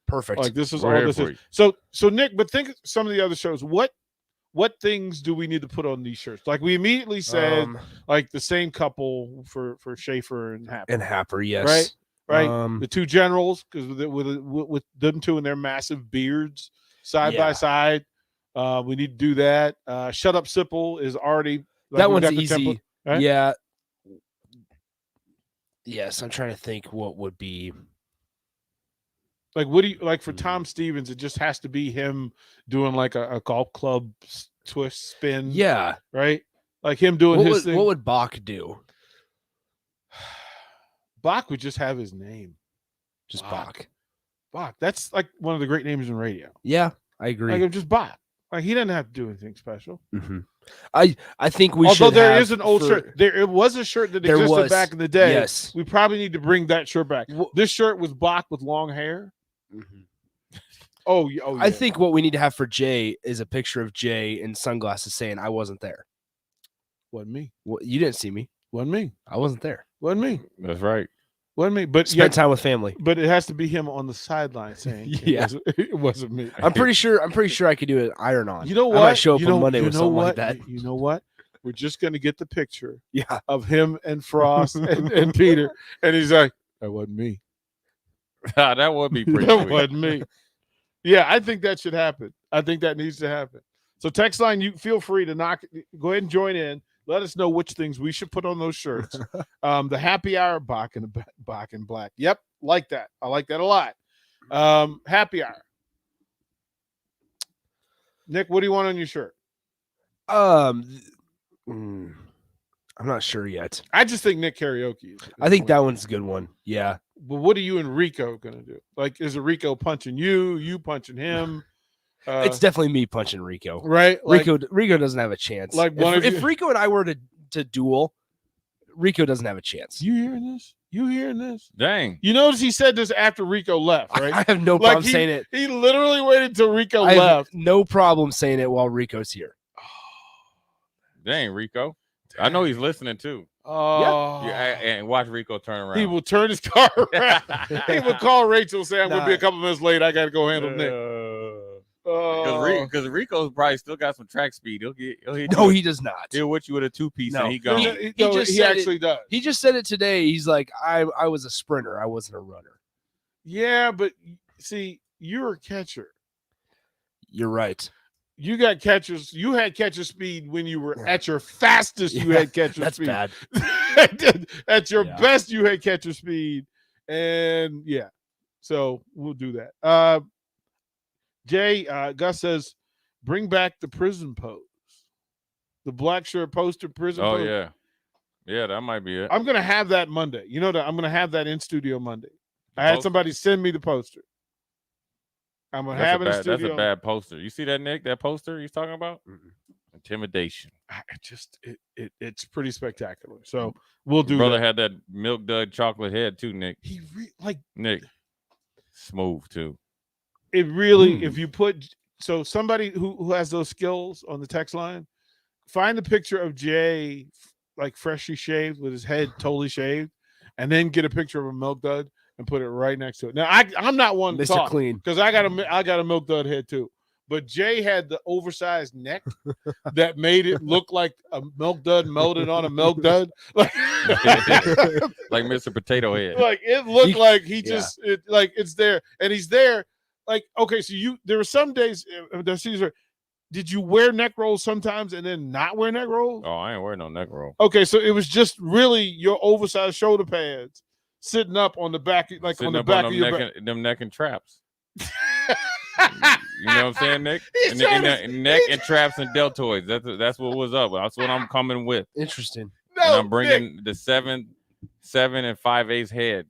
S15: Perfect.
S1: Like this is
S2: We're
S1: all
S2: here
S1: this
S2: for
S1: is.
S2: you.
S1: So Nick, but think of some of the other shows. What things do we need to put on these shirts? Like we immediately said, like the same couple for Schaefer and Happer.
S15: And Happer, yes.
S1: Right. The two generals, because with them two and their massive beards side by side. We need to do that. Shut Up Sipple is already
S15: that one's easy.
S1: Template, right?
S15: Yeah. Yes, I'm trying to think what would be.
S1: Like, what do you like for Tom Stevens? It just has to be him doing like a golf club twist spin.
S15: Yeah.
S1: Right. Like him doing his thing.
S15: What would Bach do?
S1: Bach would just have his name.
S15: Just Bach.
S1: Bach. That's like one of the great names in radio.
S15: Yeah, I agree.
S1: Like just Bach. Like he doesn't have to do anything special.
S15: I think we should.
S1: Although there is an old shirt. It was a shirt that existed back in the day.
S15: Yes.
S1: We probably need to bring that shirt back. This shirt was Bach with long hair. Oh, yeah.
S15: I think what we need to have for Jay is a picture of Jay in sunglasses saying, "I wasn't there."
S1: Wasn't me.
S15: You didn't see me.
S1: Wasn't me.
S15: I wasn't there.
S1: Wasn't me.
S2: That's right.
S1: Wasn't me. But
S15: spend time with family.
S1: But it has to be him on the sideline saying, it wasn't me."
S15: I'm pretty sure I could do an iron on.
S1: You know what?
S15: I might show up on Monday with something like that.
S1: You know what? We're just gonna get the picture of him and Frost and Peter. And he's like, "That wasn't me."
S2: That would be pretty
S1: That
S2: sweet.
S1: wasn't me. Yeah, I think that should happen. I think that needs to happen. So text line, you feel free to go ahead and join in. Let us know which things we should put on those shirts. The happy hour, Bach and black. Yep, like that. I like that a lot. Happy hour. Nick, what do you want on your shirt?
S15: I'm not sure yet.
S1: I just think Nick Karaoke.
S15: I think that one's a good one. Yeah.
S1: But what are you and Rico gonna do? Like, is it Rico punching you? You punching him?
S15: It's definitely me punching Rico.
S1: Right?
S15: Like, Rico doesn't have a chance.
S1: Like
S15: if Rico and I were to duel, Rico doesn't have a chance.
S1: You hearing this? You hearing this?
S2: Dang.
S1: You notice he said this after Rico left, right?
S15: I have no problem saying it.
S1: He literally waited till Rico
S15: I
S1: left.
S15: have no problem saying it while Rico's here.
S2: Dang, Rico. I know he's listening too.
S1: Oh,
S2: and watch Rico turn around.
S1: He will turn his car around. He will call Rachel and say, "I'm going to be a couple minutes late. I got to go handle Nick."
S2: Because Rico's probably still got some track speed.
S15: No, he does not.
S2: He'll with you with a 2-piece
S15: No.
S2: and he gone.
S1: He actually does.
S15: He just said it today. He's like, I was a sprinter. I wasn't a runner.
S1: Yeah, but see, you're a catcher.
S15: You're right.
S1: You got catchers. You had catcher speed when you were at your fastest. You had catcher speed.
S15: That's
S1: bad. At your best, you had catcher speed, and so we'll do that. Jay, Gus says, bring back the prison pose, the black shirt poster prison.
S2: Oh
S1: pose.
S2: yeah, that might be it.
S1: I'm gonna have that Monday. You know that I'm gonna have that in studio Monday. I had somebody send me the poster. I'm gonna have it in studio.
S2: That's a bad poster. You see that, Nick? That poster he's talking about? Intimidation.
S1: It's pretty spectacular. So we'll do.
S2: Brother had that milk dud chocolate head too, Nick. Nick, smooth too.
S1: It really, if you put somebody who has those skills on the text line, find a picture of Jay like freshly shaved with his head totally shaved, and then get a picture of a milk dud and put it right next to it. Now I'm not one to
S15: Mr.
S1: talk
S15: Clean.
S1: because I got a milk dud head too. But Jay had the oversized neck that made it look like a milk dud melted on a milk dud. Like
S2: Mr. Potato Head.
S1: Like it looked like he just like it's there and he's there. Like, okay, so there were some days that Caesar, did you wear neck rolls sometimes and then not wear neck rolls?
S2: Oh, I ain't wearing no neck roll.
S1: Okay, so it was just really your oversized shoulder pads sitting up on the back, like
S2: Sitting
S1: on the
S2: up
S1: back
S2: on
S1: of
S2: them
S1: your
S2: neck
S1: back.
S2: them neck and traps. You know what I'm saying, Nick? Neck and traps and deltoids. That's what was up. That's what I'm coming with.
S15: Interesting.
S1: No,
S2: and I'm bringing the 7 and 5/8 head,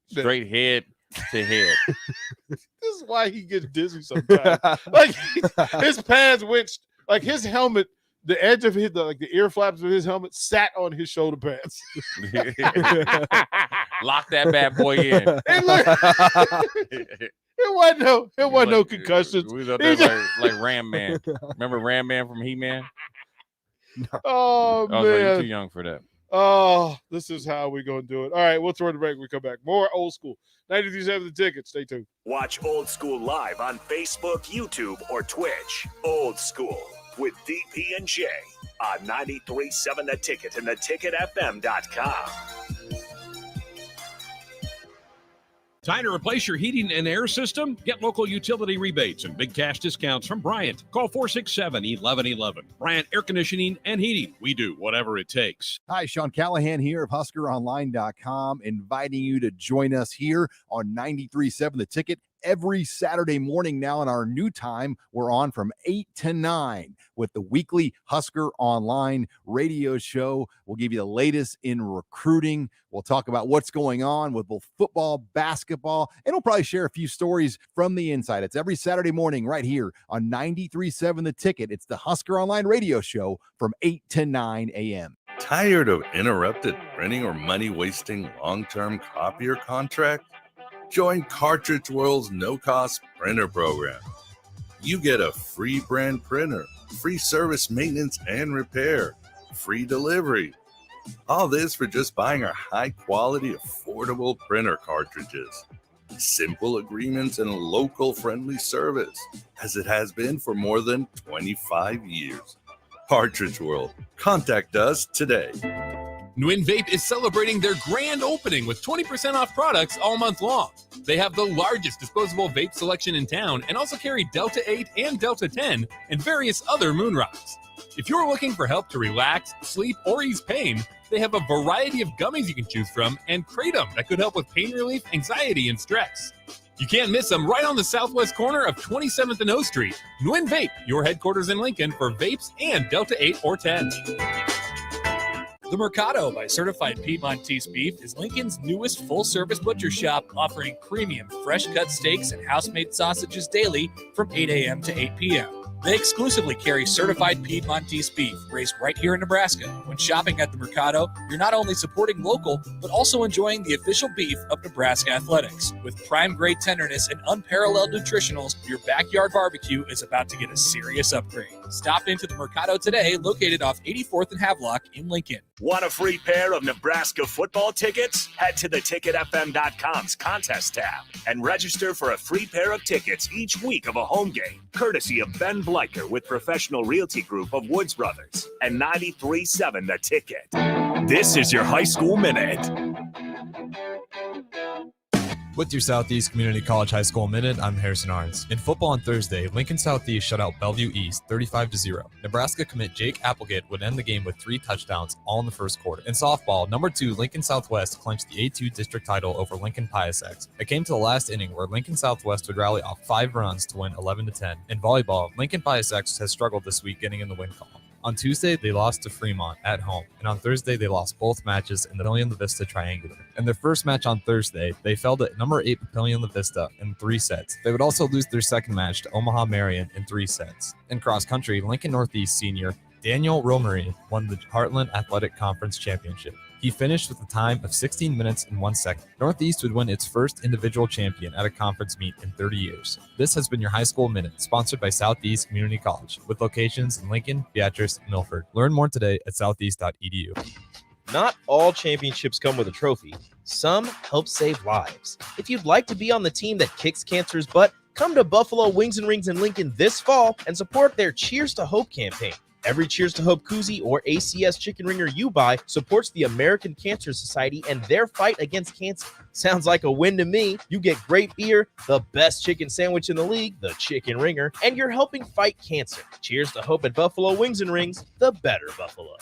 S2: straight head to head.
S1: This is why he gets dizzy sometimes. Like his pads went, like his helmet, the edge of the ear flaps of his helmet sat on his shoulder pads.
S2: Lock that bad boy in.
S1: It wasn't no concussions.
S2: We was up there like Ram Man. Remember Ram Man from He-Man?
S1: Oh,
S2: I was
S1: man.
S2: like, you're too young for that.
S1: Oh, this is how we going to do it. All right, we'll throw the break when we come back. More old school. 93.7 The Ticket. Stay tuned.
S4: Watch Old School live on Facebook, YouTube, or Twitch. Old School with DP and J on 93.7 The Ticket and theticketfm.com.
S16: Time to replace your heating and air system? Get local utility rebates and big cash discounts from Bryant. Call 467-1111. Bryant Air Conditioning and Heating. We do whatever it takes.
S17: Hi, Sean Callahan here of HuskerOnline.com, inviting you to join us here on 93.7 The Ticket every Saturday morning now. In our new time, we're on from 8 to 9 with the weekly Husker Online radio show. We'll give you the latest in recruiting. We'll talk about what's going on with both football, basketball, and we'll probably share a few stories from the inside. It's every Saturday morning right here on 93.7 The Ticket. It's the Husker Online radio show from 8 to 9 a.m.
S7: Tired of interrupted printing or money-wasting long-term copier contract? Join Cartridge World's no-cost printer program. You get a free brand printer, free service maintenance and repair, free delivery. All this for just buying our high-quality, affordable printer cartridges. Simple agreements and a local-friendly service, as it has been for more than 25 years. Cartridge World. Contact us today.
S14: Nguyen Vape is celebrating their grand opening with 20% off products all month long. They have the largest disposable vape selection in town and also carry Delta 8 and Delta 10 and various other moon rocks. If you're looking for help to relax, sleep, or ease pain, they have a variety of gummies you can choose from and Kratom that could help with pain relief, anxiety, and stress. You can't miss them right on the southwest corner of 27th and O Street. Nguyen Vape, your headquarters in Lincoln for vapes and Delta 8 or 10.
S18: The Mercado by Certified Piedmontese Beef is Lincoln's newest full-service butcher shop, offering premium fresh-cut steaks and house-made sausages daily from 8 a.m. to 8 p.m. They exclusively carry certified Piedmontese beef raised right here in Nebraska. When shopping at the Mercado, you're not only supporting local, but also enjoying the official beef of Nebraska Athletics. With prime-grade tenderness and unparalleled nutritionals, your backyard barbecue is about to get a serious upgrade. Stop into the Mercado today, located off 84th and Havelock in Lincoln.
S4: Want a free pair of Nebraska football tickets? Head to theticketfm.com's contest tab and register for a free pair of tickets each week of a home game, courtesy of Ben Bleicher with Professional Realty Group of Woods Brothers and 93.7 The Ticket. This is your High School Minute.
S19: With your Southeast Community College High School Minute, I'm Harrison Arns. In football on Thursday, Lincoln Southeast shut out Bellevue East 35-0. Nebraska commit Jake Applegate would end the game with 3 touchdowns, all in the first quarter. In softball, number 2 Lincoln Southwest clinched the A2 district title over Lincoln Pius X. It came to the last inning where Lincoln Southwest would rally off 5 runs to win 11-10. In volleyball, Lincoln Pius X has struggled this week getting in the win column. On Tuesday, they lost to Fremont at home, and on Thursday, they lost both matches in the Papillion La Vista Triangular. In their first match on Thursday, they fell to number 8 Papillion La Vista in 3 sets. They would also lose their second match to Omaha Marion in 3 sets. In cross country, Lincoln Northeast senior Daniel Romery won the Heartland Athletic Conference Championship. He finished with a time of 16 minutes and 1 second. Northeast would win its first individual champion at a conference meet in 30 years. This has been your High School Minute, sponsored by Southeast Community College, with locations in Lincoln, Beatrice, and Milford. Learn more today at southeast.edu.
S10: Not all championships come with a trophy. Some help save lives. If you'd like to be on the team that kicks cancer's butt, come to Buffalo Wings and Rings in Lincoln this fall and support their Cheers to Hope campaign. Every Cheers to Hope koozie or ACS chicken ringer you buy supports the American Cancer Society and their fight against cancer. Sounds like a win to me. You get great beer, the best chicken sandwich in the league, the chicken ringer, and you're helping fight cancer. Cheers to Hope at Buffalo Wings and Rings, the better Buffalo.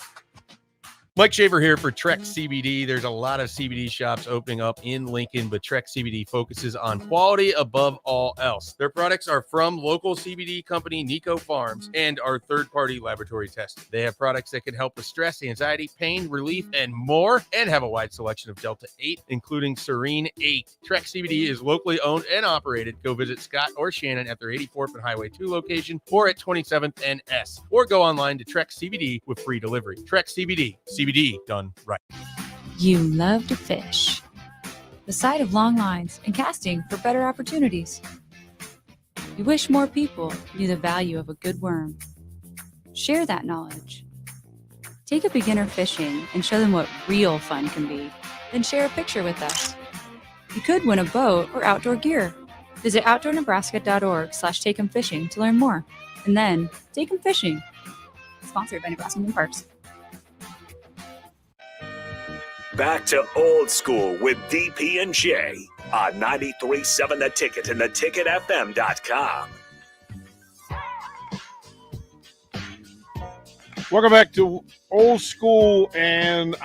S11: Mike Shaver here for Trek CBD. There's a lot of CBD shops opening up in Lincoln, but Trek CBD focuses on quality above all else. Their products are from local CBD company Nico Farms and are third-party laboratory tested. They have products that can help with stress, anxiety, pain, relief, and more, and have a wide selection of Delta 8, including Serene 8. Trek CBD is locally owned and operated. Go visit Scott or Shannon at their 84th and Highway 2 location or at 27th and S, or go online to Trek CBD with free delivery. Trek CBD. CBD done right.
S6: You love to fish. The sight of long lines and casting for better opportunities. You wish more people knew the value of a good worm. Share that knowledge. Take a beginner fishing and show them what real fun can be. Then share a picture with us. You could win a boat or outdoor gear. Visit outdoornebraska.org/takeemfishing to learn more. And then take 'em fishing. Sponsored by Nebraska Marine Parks.
S4: Back to old school with DP and J on 93.7 The Ticket and theticketfm.com.
S1: Welcome back to old school, and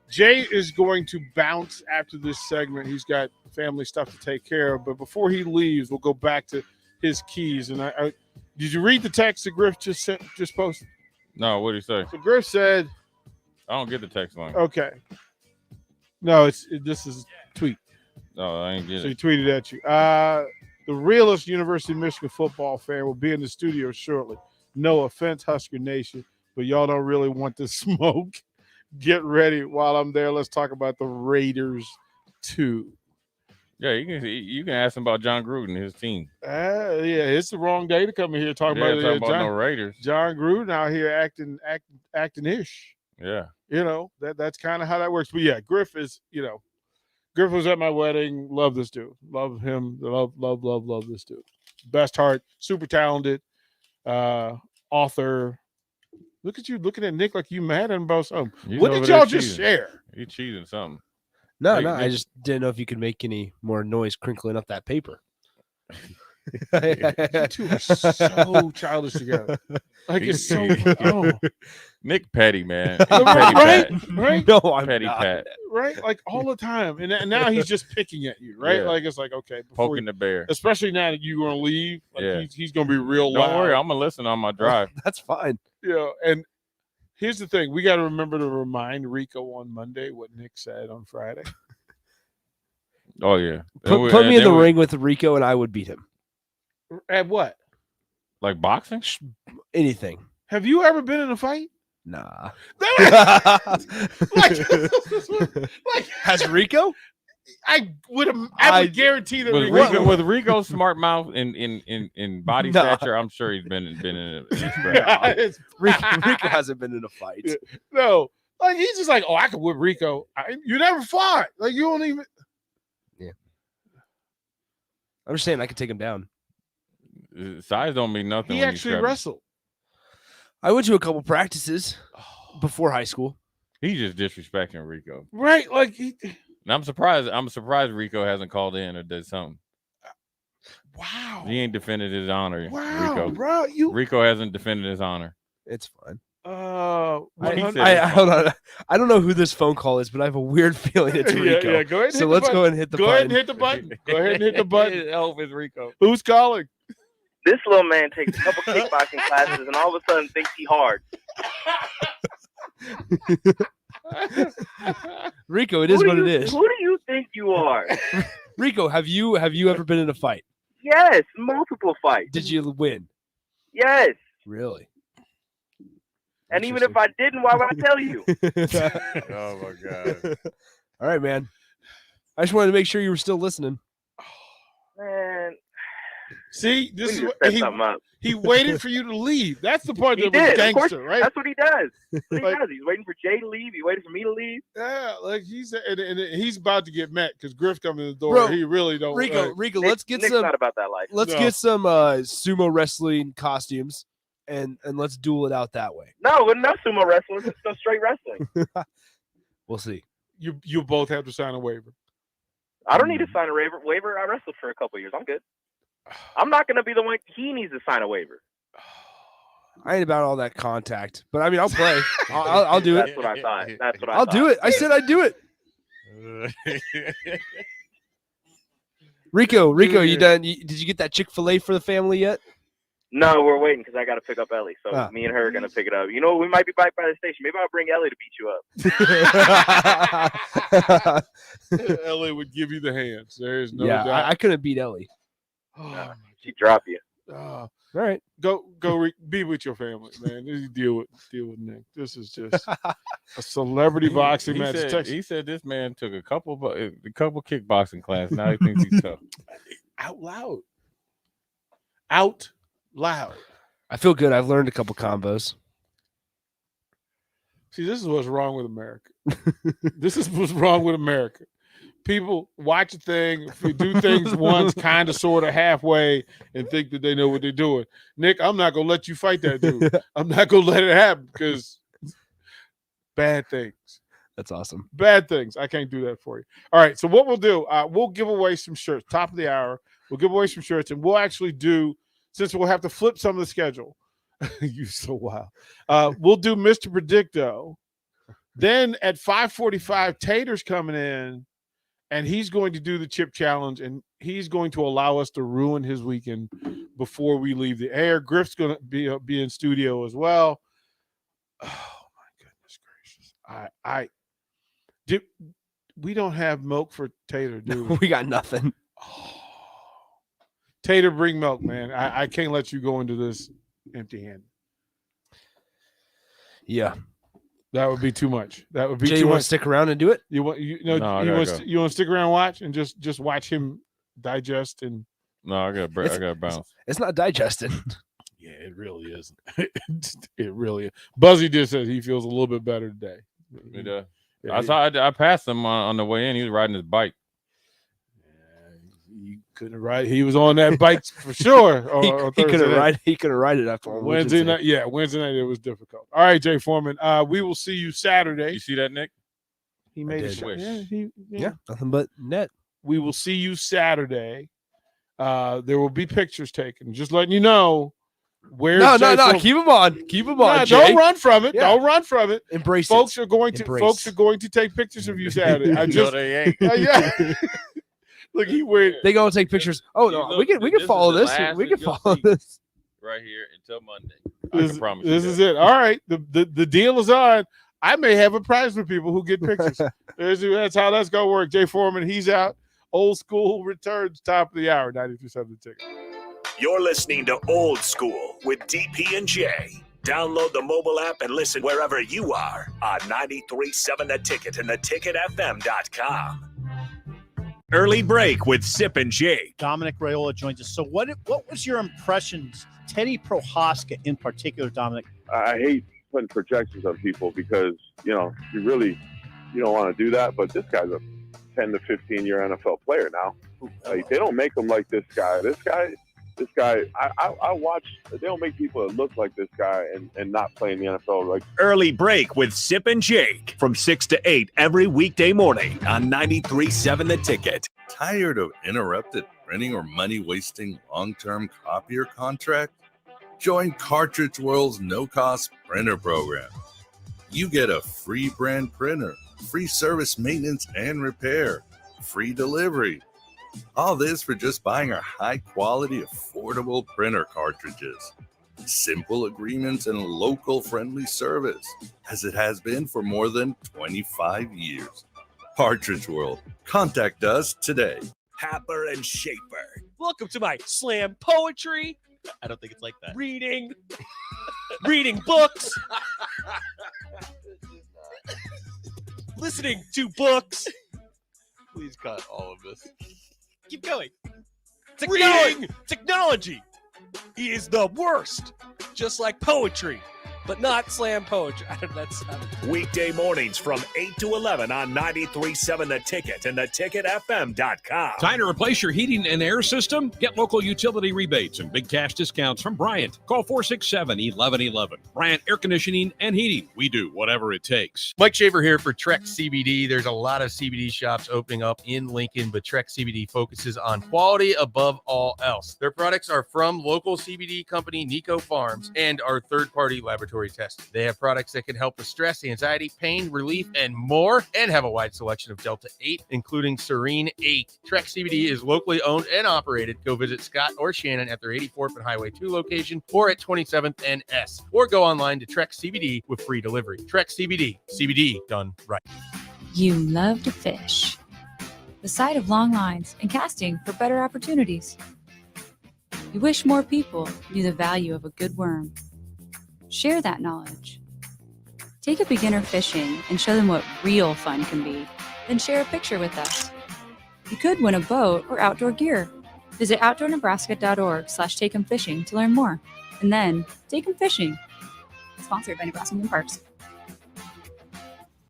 S1: Jay is going to bounce after this segment. He's got family stuff to take care of, but before he leaves, we'll go back to his keys. And I did you read the text that Griff just posted?
S2: No, what did he say?
S1: So Griff said,
S2: I don't get the text line.
S1: okay. No, this is a tweet.
S2: No, I ain't get
S1: So he
S2: it.
S1: tweeted at you. The realest University of Michigan football fan will be in the studio shortly. No offense, Husker Nation, but y'all don't really want the smoke. Get ready while I'm there. Let's talk about the Raiders too.
S2: Yeah, you can ask him about John Gruden and his team.
S1: Yeah, it's the wrong day to come in here talking about
S2: no Raiders.
S1: John Gruden out here acting ish.
S2: Yeah.
S1: That's kind of how that works. But yeah, Griff was at my wedding. Love this dude. Love him. Love this dude. Best heart, super talented, author. Look at you looking at Nick like you mad at him about something. What did y'all just share?
S2: He cheating something.
S15: No, I just didn't know if you could make any more noise crinkling up that paper.
S1: You two are so childish together. Like it's so
S2: Nick Petty, man.
S1: Right?
S15: No, I'm
S2: Petty
S15: not.
S2: Pat.
S1: Right? Like all the time. And now he's just picking at you, right?
S2: Yeah.
S1: Like it's like, okay,
S2: Poking the bear.
S1: Especially now that you're gonna leave. Like
S2: Yeah.
S1: he's gonna be real loud.
S2: Don't worry, I'm gonna listen on my drive.
S15: That's fine.
S1: And here's the thing: we got to remember to remind Rico on Monday what Nick said on Friday.
S2: Oh yeah.
S15: Put me in the ring with Rico, and I would beat him.
S1: At what?
S2: Like boxing?
S15: Anything.
S1: Have you ever been in a fight?
S15: Nah.
S1: like,
S15: Has Rico?
S1: I would guarantee that
S2: with Rico's smart mouth in body stature, I'm sure he's been in a scrap.
S15: Rico hasn't been in a fight.
S1: Yeah. No, like he's just like, oh, I could whip Rico. You never fought. Like you don't even.
S15: Yeah. I'm just saying I could take him down.
S2: Size don't mean nothing.
S1: He
S2: when
S1: actually wrestled.
S15: I went to a couple practices before high school.
S2: He's just disrespecting Rico.
S1: Right, like
S2: And I'm surprised Rico hasn't called in or did something.
S1: Wow.
S2: He ain't defended his honor.
S1: Wow,
S2: Rico.
S1: bro,
S2: Rico hasn't defended his honor.
S15: It's fine.
S1: Hold
S15: on. I don't know who this phone call is, but I have a weird feeling it's Rico.
S1: Yeah, go ahead.
S15: So let's go ahead and hit the button.
S1: Go ahead and hit the button. Go ahead and hit the button.
S2: Help is Rico.
S1: Who's calling?
S20: This little man takes a couple kickboxing classes and all of a sudden thinks he hard.
S15: Rico, it is what it is.
S20: Who do you think you are?
S15: Rico, have you ever been in a fight?
S20: Yes, multiple fights.
S15: Did you win?
S20: Yes.
S15: Really?
S20: And even if I didn't, why would I tell you?
S2: Oh my God.
S15: All right, man. I just wanted to make sure you were still listening.
S20: Man,
S1: See,
S20: we
S1: this
S20: need
S1: is
S20: to
S1: what
S20: set something up.
S1: he waited for you to leave. That's the part
S20: He
S1: that was
S20: did. Of course,
S1: gangster, right?
S20: that's what he does. That's what he
S1: Like-
S20: does. He's waiting for Jay to leave. He's waiting for me to leave.
S1: Yeah, like and he's about to get met because Griff coming to the door.
S15: Bro,
S1: He really don't.
S15: Rico, let's get
S20: Nick's
S15: some.
S20: not about that life.
S15: Let's
S1: No.
S15: get some sumo wrestling costumes, and let's duel it out that way.
S20: No, enough sumo wrestling. Just go straight wrestling.
S15: We'll see.
S1: You both have to sign a waiver.
S20: I don't need to sign a waiver. I wrestled for a couple years. I'm good. I'm not going to be the one. He needs to sign a waiver.
S15: I ain't about all that contact, but I mean, I'll play. I'll do it.
S20: That's what I thought. That's what I
S15: I'll
S20: thought.
S15: do it. I said I'd do it. Rico, you done? Did you get that Chick-fil-A for the family yet?
S20: No, we're waiting because I got to pick up Ellie. So
S15: Ah.
S20: me and her are going to pick it up. You know, we might be back by the station. Maybe I'll bring Ellie to beat you up.
S1: Ellie would give you the hands. There's no
S15: Yeah,
S1: doubt.
S15: I couldn't beat Ellie.
S20: She'd drop you.
S1: All
S15: right,
S1: go be with your family, man. Just deal with Nick. This is just a celebrity boxing match.
S2: He said this man took a couple kickboxing class. Now he thinks he's tough.
S1: Out loud.
S15: I feel good. I've learned a couple combos.
S1: See, this is what's wrong with America. This is what's wrong with America. People watch a thing, do things once, kind of, sort of, halfway, and think that they know what they're doing. Nick, I'm not going to let you fight that dude. I'm not going to let it happen because bad things.
S15: That's awesome.
S1: Bad things. I can't do that for you. All right, so what we'll do, we'll give away some shirts. Top of the hour, we'll give away some shirts, and we'll actually do, since we'll have to flip some of the schedule. You're so wild. We'll do Mr. Predicto. Then at 5:45, Tater's coming in. And he's going to do the chip challenge, and he's going to allow us to ruin his weekend before we leave the air. Griff's going to be in studio as well. Oh my goodness gracious! We don't have milk for Tater, do we?
S15: We got nothing.
S1: Tater, bring milk, man. I can't let you go into this empty-handed.
S15: Yeah.
S1: That would be too much. That would be
S15: Jay,
S1: too
S15: you want
S1: much.
S15: to stick around and do it?
S1: You want you want to stick around and watch and just watch him digest and
S2: No, I got to bounce.
S15: It's not digested.
S1: Yeah, it really isn't. It really is. Buzzy just says he feels a little bit better today.
S2: Yeah,
S1: Yeah,
S2: I passed him on the way in. He was riding his bike.
S1: he couldn't ride. He was on that bike for sure.
S15: He couldn't ride. He couldn't ride it after
S1: Wednesday night. Yeah, Wednesday night it was difficult. All right, Jay Foreman. We will see you Saturday.
S2: You see that, Nick?
S1: He made a
S15: did.
S1: shot.
S15: Yeah, nothing but net.
S1: We will see you Saturday. There will be pictures taken. Just letting you know where.
S15: No. Keep them on. Keep them on.
S1: No,
S15: Jay.
S1: don't run from it.
S15: Yeah.
S1: Don't run from it.
S15: Embrace
S1: folks
S15: it.
S1: Are going to
S15: Embrace.
S1: folks are going to take pictures of you Saturday. I
S2: No,
S1: just
S2: they ain't.
S1: yeah. Look, he went.
S15: They gonna take pictures. Oh no,
S2: Look,
S15: we can
S2: this
S15: follow
S2: is the
S15: this.
S2: last
S15: We can
S2: that you'll
S15: follow
S2: see.
S15: this.
S2: Right here until Monday. I can promise you
S1: This
S2: that.
S1: is it. All right. The deal is on. I may have a prize for people who get pictures. That's how that's gonna work. Jay Foreman, he's out. Old School returns top of the hour. 93.7 The Ticket.
S4: You're listening to Old School with DP and J. Download the mobile app and listen wherever you are on 93.7 The Ticket and theticketfm.com. Early break with Sip and Jake.
S21: Dominic Raiola joins us. So what was your impressions, Teddy Prohaska in particular, Dominic?
S22: I hate putting projections on people because, you don't want to do that. But this guy's a 10 to 15 year NFL player now. Like, they don't make him like this guy. This guy, I watch, they don't make people that look like this guy and not play in the NFL. Like,
S4: Early break with Sip and Jake from 6 to 8 every weekday morning on 93.7 The Ticket.
S7: Tired of interrupted printing or money-wasting long-term copier contract? Join Cartridge World's no-cost printer program. You get a free brand printer, free service maintenance and repair, free delivery. All this for just buying our high-quality, affordable printer cartridges. Simple agreements and local friendly service, as it has been for more than 25 years. Cartridge World. Contact us today.
S4: Happer and Shaper.
S23: Welcome to my slam poetry,
S10: I don't think it's like that.
S9: Reading books, listening to books.
S10: Please cut all of this.
S9: Keep going. Technology is the worst, just like poetry, but not slam poetry. That's
S4: Weekday mornings from 8 to 11 on 93.7 The Ticket and theticketfm.com.
S16: Time to replace your heating and air system? Get local utility rebates and big cash discounts from Bryant. Call 467-1111. Bryant Air Conditioning and Heating. We do whatever it takes.
S11: Mike Shaver here for Trek CBD. There's a lot of CBD shops opening up in Lincoln, but Trek CBD focuses on quality above all else. Their products are from local CBD company Nico Farms and are third-party laboratory tested. They have products that can help with stress, anxiety, pain, relief, and more, and have a wide selection of Delta 8, including Serene 8. Trek CBD is locally owned and operated. Go visit Scott or Shannon at their 84th and Highway 2 location or at 27th and S, or go online to Trek CBD with free delivery. Trek CBD, CBD done right.
S6: You love to fish. The sight of long lines and casting for better opportunities. You wish more people knew the value of a good worm. Share that knowledge. Take a beginner fishing and show them what real fun can be. Then share a picture with us. You could win a boat or outdoor gear. Visit outdoornebraska.org/takeemfishing to learn more. And then take 'em fishing. Sponsored by Nebraska Marine Parks.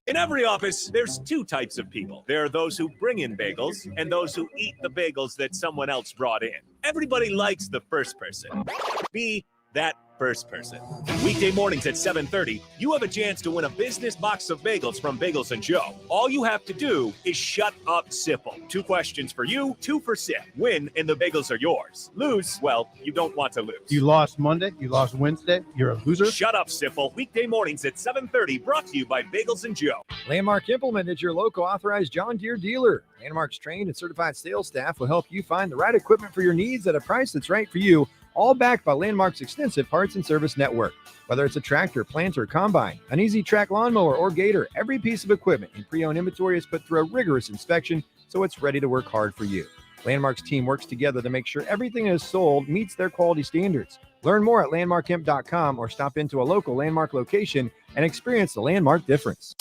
S4: In every office, there's two types of people. There are those who bring in bagels and those who eat the bagels that someone else brought in. Everybody likes the first person. Be that first person. Weekday mornings at 7:30, you have a chance to win a business box of bagels from Bagels & Joe. All you have to do is shut up, Sipple. 2 questions for you, 2 for Sip. Win, and the bagels are yours. Lose, well, you don't want to lose.
S21: You lost Monday. You lost Wednesday. You're a loser.
S4: Shut up, Sipple. Weekday mornings at 7:30, brought to you by Bagels & Joe.
S5: Landmark Implement is your local authorized John Deere dealer. Landmark's trained and certified sales staff will help you find the right equipment for your needs at a price that's right for you, all backed by Landmark's extensive parts and service network. Whether it's a tractor, planter, combine, an easy track lawnmower, or gator, every piece of equipment in pre-owned inventory is put through a rigorous inspection so it's ready to work hard for you. Landmark's team works together to make sure everything is sold meets their quality standards. Learn more at landmarkimp.com or stop into a local Landmark location and experience the Landmark difference.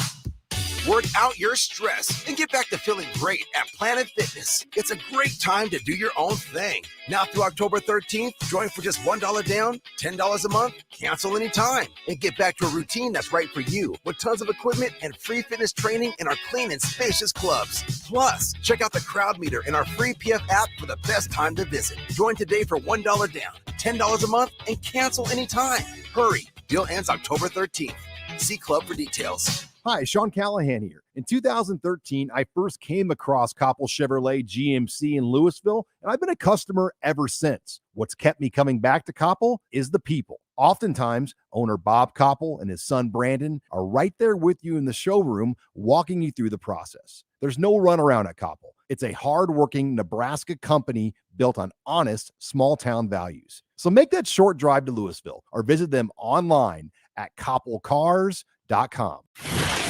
S8: Work out your stress and get back to feeling great at Planet Fitness. It's a great time to do your own thing. Now through October 13th, join for just $1 down, $10 a month, cancel anytime, and get back to a routine that's right for you with tons of equipment and free fitness training in our clean and spacious clubs. Plus, check out the crowd meter in our free PF app for the best time to visit. Join today for $1 down, $10 a month, and cancel anytime. Hurry, deal ends October 13th. See club for details.
S17: Hi, Sean Callahan here. In 2013, I first came across Koppel Chevrolet GMC in Louisville, and I've been a customer ever since. What's kept me coming back to Koppel is the people. Oftentimes, owner Bob Koppel and his son Brandon are right there with you in the showroom, walking you through the process. There's no runaround at Koppel. It's a hardworking Nebraska company built on honest, small-town values. So make that short drive to Louisville or visit them online at koppelcars.com.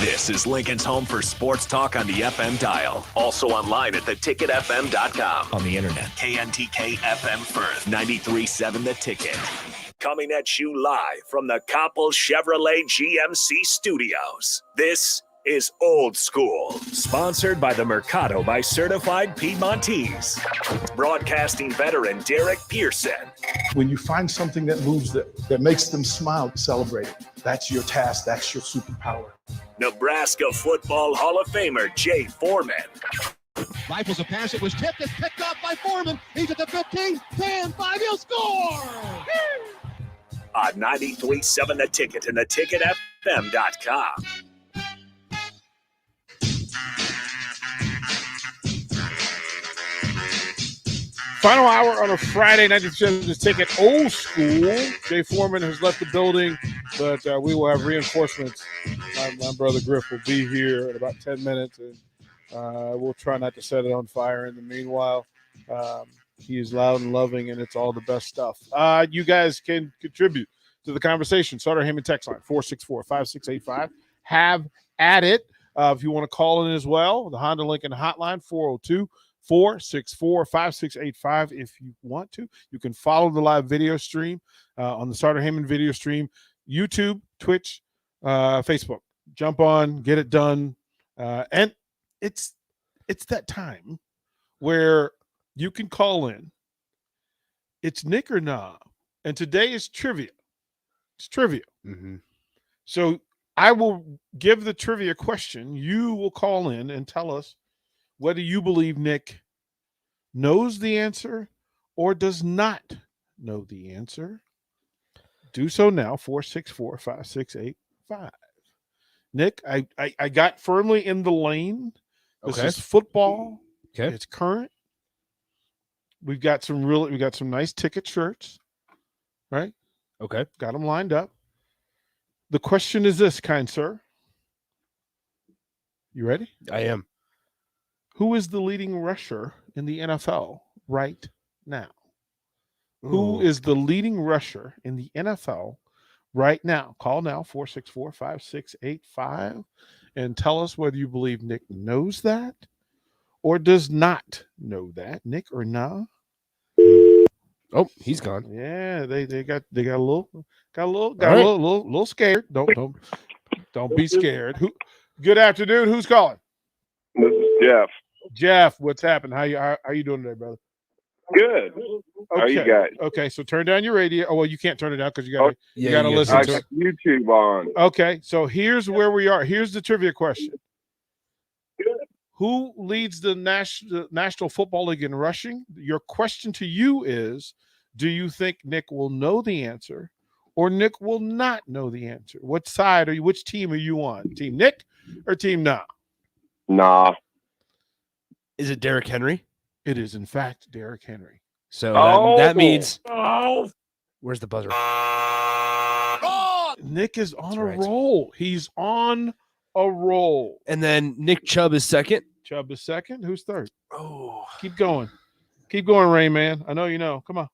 S4: This is Lincoln's home for sports talk on the FM dial. Also online at theticketfm.com. On the internet. KNTK FM Firth, 93.7 The Ticket. Coming at you live from the Koppel Chevrolet GMC studios. This is Old School. Sponsored by the Mercado by Certified Piedmontese. Broadcasting veteran Derek Pearson.
S23: When you find something that moves that makes them smile, celebrate it. That's your task. That's your superpower.
S4: Nebraska Football Hall of Famer Jay Foreman.
S24: Rifles a pass. It was tipped. It's picked up by Foreman. He's at the 15, 10, 5. He'll score.
S4: On 93.7 The Ticket and theticketfm.com.
S1: Final hour on a Friday, 97 The Ticket, Old School. Jay Foreman has left the building, but we will have reinforcements. My brother Griff will be here in about 10 minutes, and we'll try not to set it on fire in the meanwhile. He is loud and loving, and it's all the best stuff. You guys can contribute to the conversation. Sutter Heyman text line, 464-5685. Have at it. If you want to call in as well, the Honda Lincoln hotline, 464-5685 if you want to. You can follow the live video stream on the Starter Heyman video stream, YouTube, Twitch, Facebook. Jump on, get it done. And it's that time where you can call in. It's Nick or Nah. And today is trivia. It's trivia.
S15: Mm-hmm.
S1: So I will give the trivia question. You will call in and tell us whether you believe Nick knows the answer or does not know the answer. Do so now, 464-5685. Nick, I got firmly in the lane. This is football.
S15: Okay.
S1: It's current. We got some nice ticket shirts, right?
S15: Okay.
S1: Got them lined up. The question is this, kind sir. You ready?
S15: I am.
S1: Who is the leading rusher in the NFL right now? Who is the leading rusher in the NFL right now? Call now, 464-5685, and tell us whether you believe Nick knows that or does not know that. Nick or nah?
S15: Oh, he's gone.
S1: Yeah, they got a little scared. Don't be scared. Good afternoon. Who's calling?
S22: This is Jeff.
S1: Jeff, what's happened? How you doing today, brother?
S22: Good. How are you guys?
S1: Okay, so turn down your radio. Oh, well, you can't turn it down because you gotta listen
S22: I
S1: to
S22: got
S1: it.
S22: YouTube on.
S1: Okay, so here's where we are. Here's the trivia question. Who leads the National Football League in rushing? Your question to you is, do you think Nick will know the answer or Nick will not know the answer? What side are you? Which team are you on? Team Nick or Team Nah?
S22: Nah.
S15: Is it Derrick Henry?
S1: It is, in fact, Derrick Henry.
S15: So that means where's the buzzer?
S1: Nick is on a roll. He's on a roll.
S15: And then Nick Chubb is second.
S1: Chubb is second. Who's third? Oh, keep going. Keep going, Rain Man. I know you know. Come on.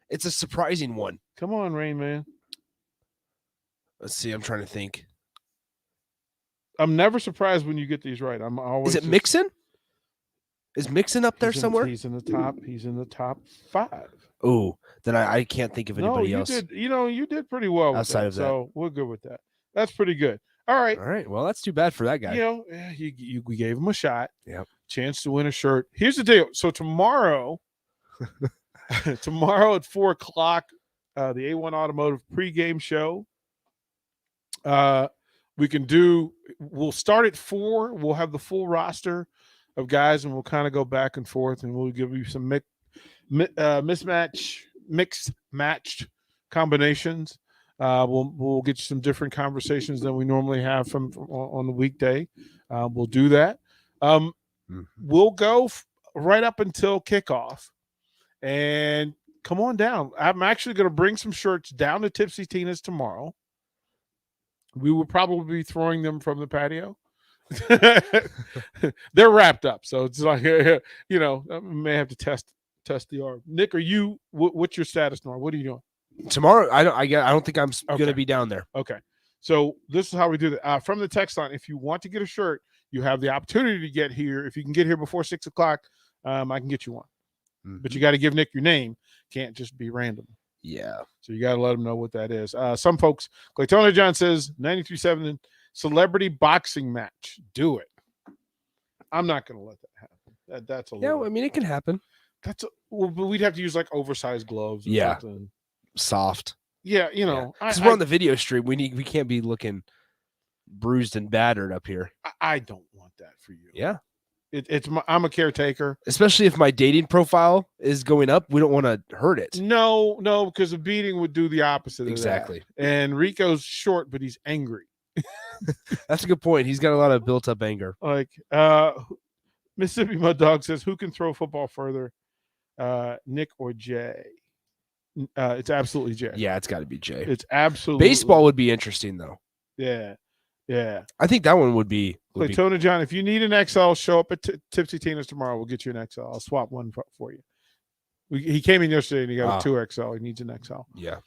S15: It's a surprising one.
S1: Come on, Rain Man.
S15: Let's see. I'm trying to think.
S1: I'm never surprised when you get these right. I'm always.
S15: Is it Mixon? Is Mixon up there somewhere?
S1: He's in the top. He's in the top 5.
S15: Oh, then I can't think of anybody else.
S1: You did pretty well
S15: outside of that.
S1: So we're good with that. That's pretty good. All right.
S15: All right. Well, that's too bad for that guy.
S1: We gave him a shot.
S15: Yep.
S1: Chance to win a shirt. Here's the deal. So tomorrow at 4:00, the A1 Automotive pregame show. We'll start at 4. We'll have the full roster of guys, and we'll kind of go back and forth, and we'll give you some mixed matched combinations. We'll get you some different conversations than we normally have from on the weekday. We'll do that. We'll go right up until kickoff, and come on down. I'm actually going to bring some shirts down to Tipsy Tina's tomorrow. We will probably be throwing them from the patio. They're wrapped up, so it's like I may have to test the arm. Nick, are you? What's your status tomorrow? What are you doing
S15: tomorrow? I don't think I'm going to be down there.
S1: Okay, so this is how we do that. From the text line, if you want to get a shirt, you have the opportunity to get here. If you can get here before 6:00, I can get you one. But you got to give Nick your name. Can't just be random.
S15: Yeah.
S1: So you got to let them know what that is. Some folks, Claytona John says 93.7 celebrity boxing match. Do it. I'm not going to let that happen. That's a little.
S15: Yeah, I mean, it can happen.
S1: But we'd have to use like oversized gloves. Or something.
S15: Soft.
S1: Yeah,
S15: because we're on the video stream. We can't be looking bruised and battered up here.
S1: I don't want that for you.
S15: Yeah.
S1: I'm a caretaker.
S15: Especially if my dating profile is going up, we don't want to hurt it.
S1: No, because a beating would do the opposite.
S15: Exactly.
S1: Of that. And Rico's short, but he's angry.
S15: That's a good point. He's got a lot of built-up anger.
S1: Like Mississippi Mud Dog says, who can throw football further, Nick or Jay? It's absolutely Jay.
S15: Yeah, it's got to be Jay.
S1: It's absolutely.
S15: Baseball would be interesting, though.
S1: Yeah.
S15: I think that one would be.
S1: Claytona John, if you need an XL, show up at Tipsy Tina's tomorrow. We'll get you an XL. I'll swap one for you. He came in yesterday and he got a 2XL. He needs an XL.
S15: Yeah.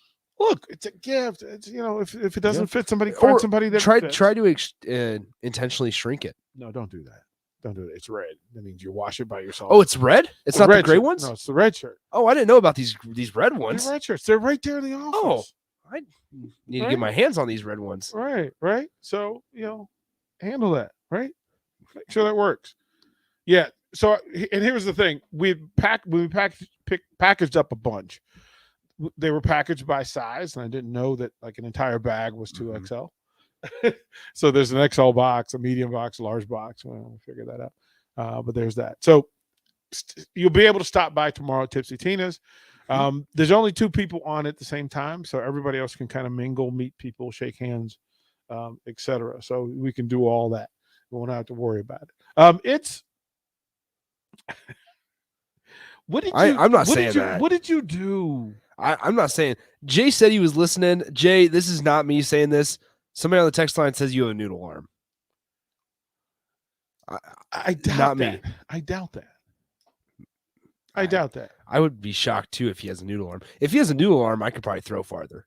S1: Look, it's a gift. It's if it doesn't fit somebody, find somebody that
S15: try
S1: fits.
S15: to intentionally shrink it.
S1: No, don't do that. Don't do it. It's red. That means you wash it by yourself.
S15: Oh, it's red? It's not the gray
S1: shirt.
S15: ones?
S1: No, it's the red shirt.
S15: Oh, I didn't know about these red ones.
S1: They're red shirts. They're right there in the office.
S15: Oh, I need to get my hands on these red ones.
S1: Right. So, handle that, right? Make sure that works. Yeah. So, and here's the thing. We packaged up a bunch. They were packaged by size, and I didn't know that like an entire bag was 2XL. So there's an XL box, a medium box, a large box. Well, we'll figure that out. But there's that. So you'll be able to stop by tomorrow at Tipsy Tina's. There's only 2 people on at the same time, so everybody else can kind of mingle, meet people, shake hands, etc. So we can do all that. We won't have to worry about it. It's what did you?
S15: I'm not saying that.
S1: What did you do?
S15: I'm not saying. Jay said he was listening. Jay, this is not me saying this. Somebody on the text line says you have a noodle arm.
S1: I doubt
S15: not
S1: that.
S15: me.
S1: I doubt that. I doubt that.
S15: I would be shocked too if he has a noodle arm. If he has a noodle arm, I could probably throw farther.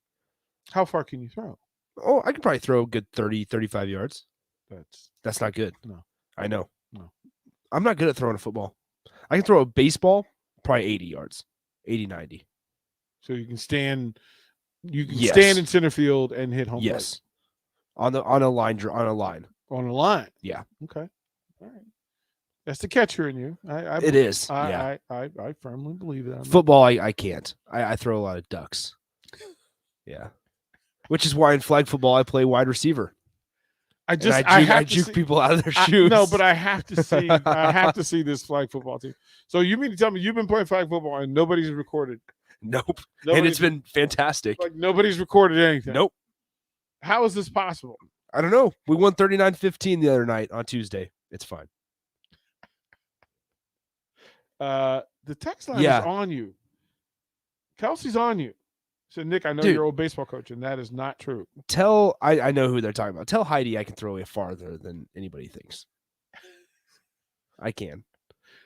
S1: How far can you throw?
S15: Oh, I could probably throw a good 30, 35 yards. That's not good.
S1: No.
S15: I know.
S1: No.
S15: I'm not good at throwing a football. I can throw a baseball probably 80 yards, 80, 90.
S1: So you can stand. You can
S15: Yes.
S1: stand in center field and hit home
S15: Yes. On a line.
S1: On a line.
S15: Yeah.
S1: Okay. All right. That's the catcher in you.
S15: It is.
S1: I firmly believe that.
S15: Football, I can't. I throw a lot of ducks. Yeah. Which is why in flag football I play wide receiver. I juke people out of their shoes.
S1: No, but I have to see. I have to see this flag football team. So you mean to tell me you've been playing flag football and nobody's recorded?
S15: Nope. And it's been fantastic.
S1: Like nobody's recorded anything.
S15: Nope.
S1: How is this possible?
S15: I don't know. We won 39-15 the other night on Tuesday. It's fine.
S1: The text line is on you. Kelsey's on you. So Nick, I know
S15: Dude.
S1: you're an old baseball coach, and that is not true.
S15: I know who they're talking about. Tell Heidi I can throw it farther than anybody thinks. I can.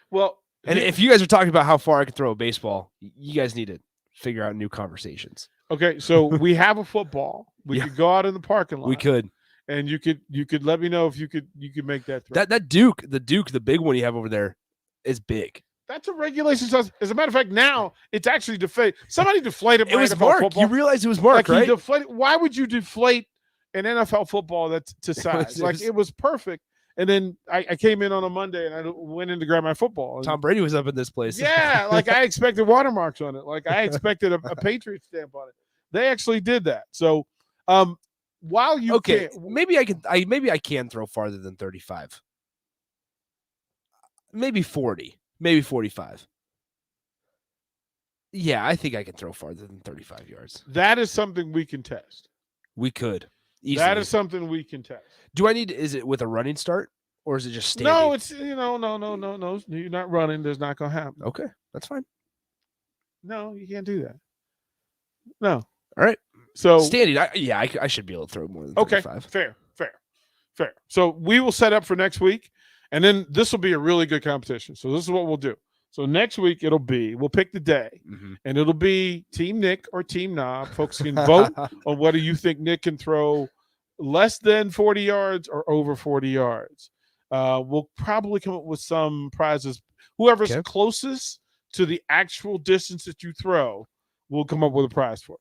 S1: Well,
S15: and if you guys are talking about how far I can throw a baseball, you guys need to figure out new conversations.
S1: Okay, so we have a football. We could go out in the parking lot.
S15: We could.
S1: And you could let me know if you could make that throw.
S15: That Duke, the big one you have over there, is big.
S1: That's a regulation. As a matter of fact, now it's actually deflated. Somebody deflated.
S15: It was Mark.
S1: Football.
S15: You realize it was Mark,
S1: like
S15: right?
S1: He deflated. Why would you deflate an NFL football that's to size? It was perfect. And then I came in on a Monday and I went in to grab my football. And
S15: Tom Brady was up in this place.
S1: yeah, like I expected watermarks on it. Like I expected a Patriot stamp on it. They actually did that. So, while you
S15: maybe I can throw farther than 35. Maybe 40. Maybe 45. Yeah, I think I can throw farther than 35 yards.
S1: That is something we can test.
S15: We could. Easily.
S1: That is something we can test.
S15: Is it with a running start or is it just standing?
S1: No, it's no. You're not running. There's not going to happen.
S15: Okay, that's fine.
S1: No, you can't do that. No.
S15: All right.
S1: So
S15: standing, I should be able to throw more than 35.
S1: Fair. So we will set up for next week, and then this will be a really good competition. So this is what we'll do. So next week we'll pick the day, and it'll be Team Nick or Team Knob. Folks can vote on whether you think Nick can throw less than 40 yards or over 40 yards. We'll probably come up with some prizes. Whoever's closest to the actual distance that you throw, we'll come up with a prize for.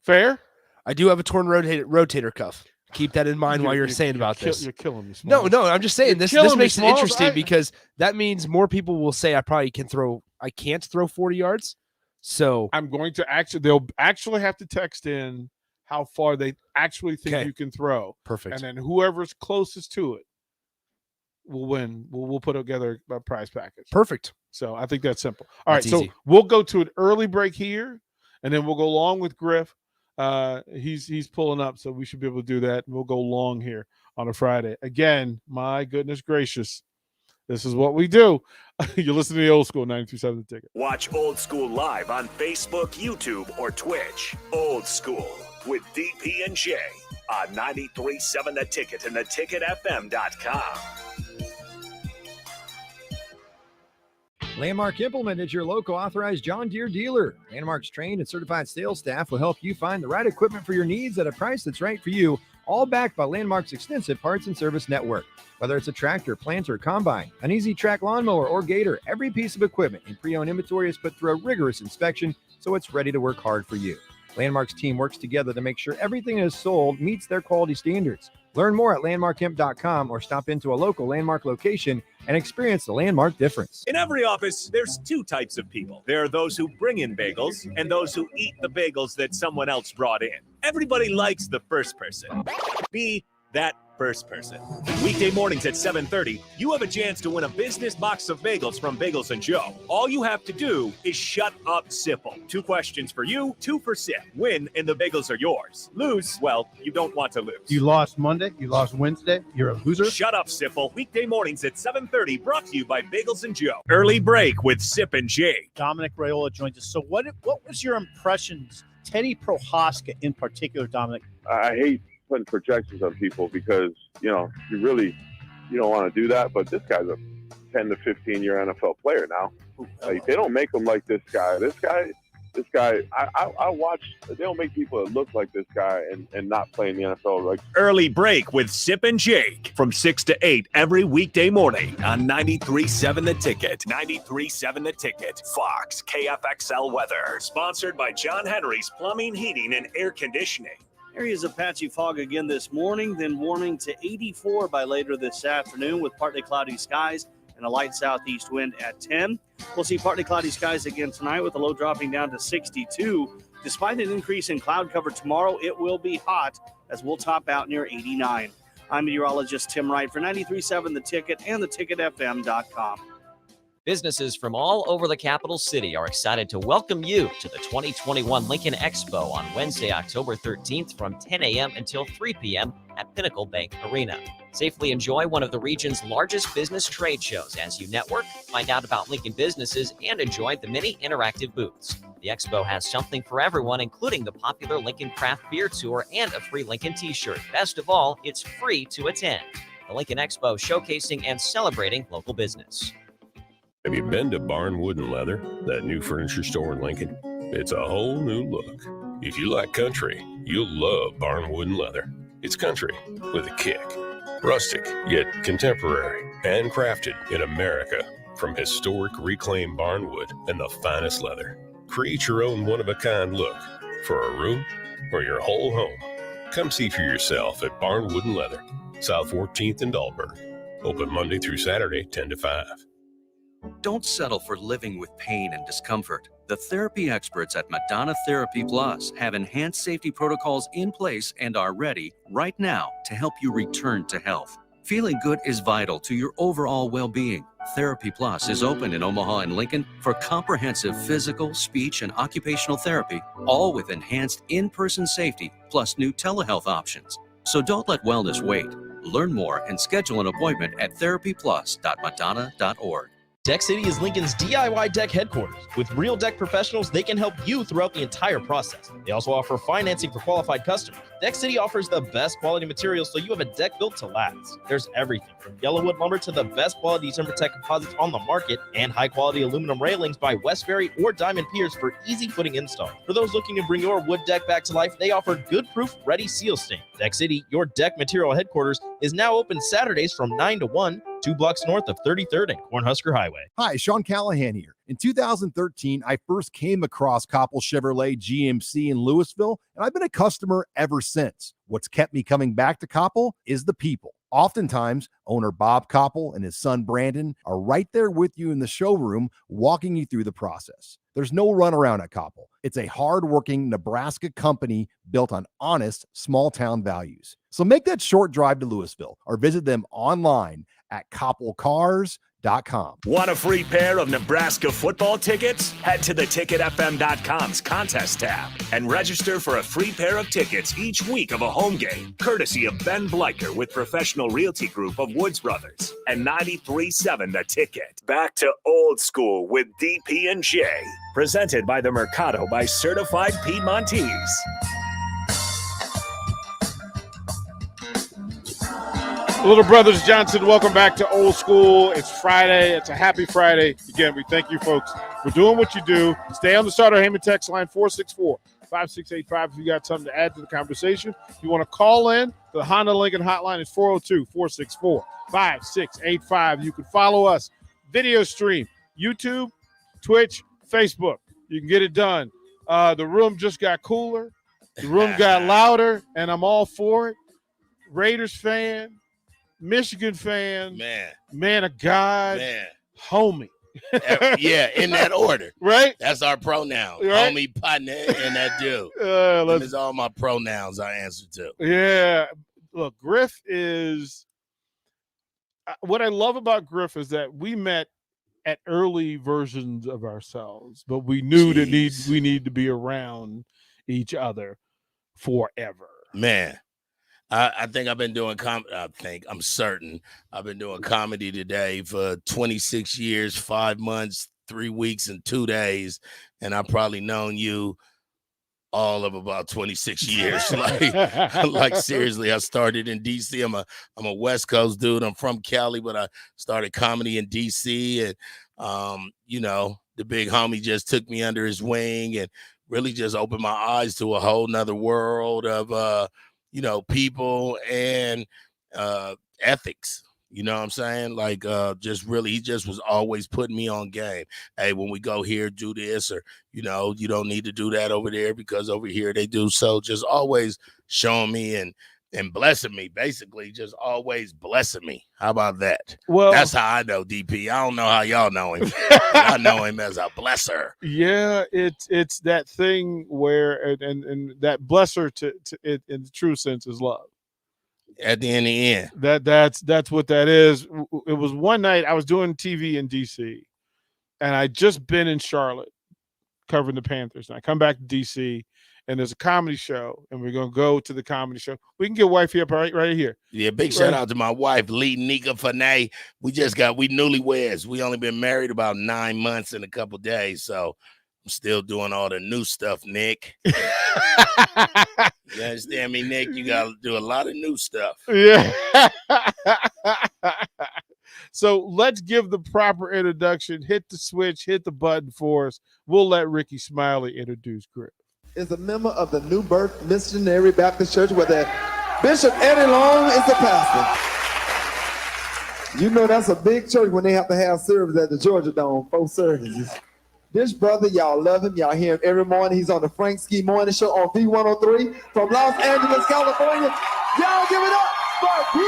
S1: Fair?
S15: I do have a torn rotator cuff. Keep that in mind while you're saying about this.
S1: You're killing me.
S15: No, I'm just saying this makes it interesting because that means more people will say I can't throw 40 yards. So
S1: I'm going to they'll actually have to text in how far they actually think you can throw.
S15: Perfect.
S1: And then whoever's closest to it will win. We'll put together a prize package.
S15: Perfect.
S1: So I think that's simple. All right,
S15: easy.
S1: so we'll go to an early break here, and then we'll go long with Griff. He's pulling up, so we should be able to do that. And we'll go long here on a Friday. Again, my goodness gracious, this is what we do. You listen to the Old School 93.7 The Ticket.
S4: Watch Old School live on Facebook, YouTube, or Twitch. Old School with DP and J on 93.7 The Ticket and theticketfm.com.
S5: Landmark Implement is your local authorized John Deere dealer. Landmark's trained and certified sales staff will help you find the right equipment for your needs at a price that's right for you. all backed by Landmark's extensive parts and service network. Whether it's a tractor, planter, combine, an easy track lawnmower, or gator, every piece of equipment in pre-owned inventory is put through a rigorous inspection so it's ready to work hard for you. Landmark's team works together to make sure everything is sold meets their quality standards. Learn more at landmarkhemp.com or stop into a local Landmark location and experience the Landmark difference.
S4: In every office, there's two types of people. There are those who bring in bagels and those who eat the bagels that someone else brought in. Everybody likes the first person. Be that first person. Weekday mornings at 7:30, you have a chance to win a business box of bagels from Bagels & Joe. All you have to do is shut up, Sipple. 2 questions for you, 2 for Sip. Win, and the bagels are yours. Lose, well, you don't want to lose.
S21: You lost Monday, you lost Wednesday, you're a loser.
S4: Shut up, Sipple. Weekday mornings at 7:30, brought to you by Bagels & Joe. Early break with Sip and Jake.
S21: Dominic Raiola joins us. So what was your impressions, Teddy Prohaska in particular, Dominic?
S22: I hate putting projections on people because, you don't want to do that. But this guy's a 10 to 15 year NFL player now. Like, they don't make him like this guy. This guy, I watch, they don't make people that look like this guy and not play in the NFL. Like,
S4: Early break with Sip and Jake from 6 to 8 every weekday morning on 93.7 The Ticket. 93.7 The Ticket. Fox KFXL weather. Sponsored by John Henry's Plumbing, Heating, and Air Conditioning.
S3: Areas of patchy fog again this morning, then warming to 84 by later this afternoon with partly cloudy skies and a light southeast wind at 10. We'll see partly cloudy skies again tonight with the low dropping down to 62. Despite an increase in cloud cover tomorrow, it will be hot as we'll top out near 89. I'm meteorologist Tim Wright for 93.7 The Ticket and theticketfm.com.
S12: Businesses from all over the capital city are excited to welcome you to the 2021 Lincoln Expo on Wednesday, October 13th from 10 a.m. until 3 p.m. at Pinnacle Bank Arena. Safely enjoy one of the region's largest business trade shows as you network, find out about Lincoln businesses, and enjoy the many interactive booths. The Expo has something for everyone, including the popular Lincoln Craft Beer Tour and a free Lincoln t-shirt. Best of all, it's free to attend. The Lincoln Expo, showcasing and celebrating local business.
S13: Have you been to Barn Wood and Leather, that new furniture store in Lincoln? It's a whole new look. If you like country, you'll love Barn Wood and Leather. It's country with a kick. Rustic, yet contemporary, handcrafted in America from historic reclaimed barnwood and the finest leather. Create your own one-of-a-kind look for a room or your whole home. Come see for yourself at Barn Wood and Leather, South 14th and Dahlberg. Open Monday through Saturday, 10 to 5.
S14: Don't settle for living with pain and discomfort. The therapy experts at Madonna Therapy Plus have enhanced safety protocols in place and are ready right now to help you return to health. Feeling good is vital to your overall well-being. Therapy Plus is open in Omaha and Lincoln for comprehensive physical, speech, and occupational therapy, all with enhanced in-person safety plus new telehealth options. So don't let wellness wait. Learn more and schedule an appointment at therapyplus.madonna.org.
S10: Deck City is Lincoln's DIY deck headquarters. With real deck professionals, they can help you throughout the entire process. They also offer financing for qualified customers. Deck City offers the best quality materials so you have a deck built to last. There's everything from yellowwood lumber to the best quality TimberTech composites on the market and high quality aluminum railings by Westbury or Diamond Piers for easy footing install. For those looking to bring your wood deck back to life, they offer good proof ready seal stain. Deck City, your deck material headquarters, is now open Saturdays from 9 to 1, 2 blocks north of 33rd and Cornhusker Highway.
S17: Hi, Sean Callahan here. In 2013, I first came across Koppel Chevrolet GMC in Louisville, and I've been a customer ever since. What's kept me coming back to Koppel is the people. Oftentimes, owner Bob Koppel and his son Brandon are right there with you in the showroom, walking you through the process. There's no runaround at Koppel. It's a hardworking Nebraska company built on honest, small-town values. So make that short drive to Louisville or visit them online at koppelcars.com.
S4: Want a free pair of Nebraska football tickets? Head to theticketfm.com's contest tab and register for a free pair of tickets each week of a home game, courtesy of Ben Bleicher with Professional Realty Group of Woods Brothers and 93.7 The Ticket. Back to old school with DP and J, presented by the Mercado by Certified Piedmontese.
S1: Little Brothers Johnson, welcome back to Old School. It's Friday. It's a happy Friday. Again, we thank you folks for doing what you do. Stay on the Starter Heyman text line 5685 if you got something to add to the conversation. If you want to call in, the Honda Lincoln hotline is 402-464-5685. You can follow us, video stream, YouTube, Twitch, Facebook. You can get it done. The room just got cooler. The room got louder, and I'm all for it. Raiders fan, Michigan fan, man of God, homie.
S2: Yeah, in that order.
S1: Right?
S2: That's our pronoun.
S1: Right?
S2: Homie, partner, and that dude. Them is all my pronouns I answer to.
S1: Yeah. Look, Griff is – what I love about Griff is that we met at early versions of ourselves, but we knew that we need to be around each other forever.
S2: Man. I think I've been doing I'm certain I've been doing comedy today for 26 years, 5 months, 3 weeks, and 2 days, and I've probably known you all of about 26 years. like seriously, I started in DC. I'm a West Coast dude. I'm from Cali, but I started comedy in DC, and the big homie just took me under his wing and really just opened my eyes to a whole nother world of people and ethics. You know what I'm saying? Like, he just was always putting me on game. Hey, when we go here, do this, or, you don't need to do that over there because over here they do. So just always showing me and blessing me, basically just always blessing me. How about that?
S1: Well,
S2: that's how I know DP. I don't know how y'all know him. I know him as a blesser.
S1: Yeah, it's that thing where and that blesser to it in the true sense is love.
S2: At the end.
S1: That's what that is. It was one night I was doing TV in DC, and I just been in Charlotte covering the Panthers, and I come back to DC, and there's a comedy show, and we're gonna go to the comedy show. We can get wifey up right here.
S2: Yeah, big shout out to my wife, Lee Nika Fanay. We newlyweds. We only been married about 9 months and a couple days, so I'm still doing all the new stuff, Nick. You understand me, Nick? You got to do a lot of new stuff.
S1: Yeah. So let's give the proper introduction. Hit the switch, hit the button for us. We'll let Ricky Smiley introduce Griff.
S18: Is a member of the New Birth Missionary Baptist Church where the Bishop Eddie Long is the pastor. You know that's a big church when they have to have service at the Georgia Dome, 4 services. This brother, y'all love him. Y'all hear him every morning. He's on the Frank Ski Morning Show on V103 from Los Angeles, California. Y'all give it up for Griff!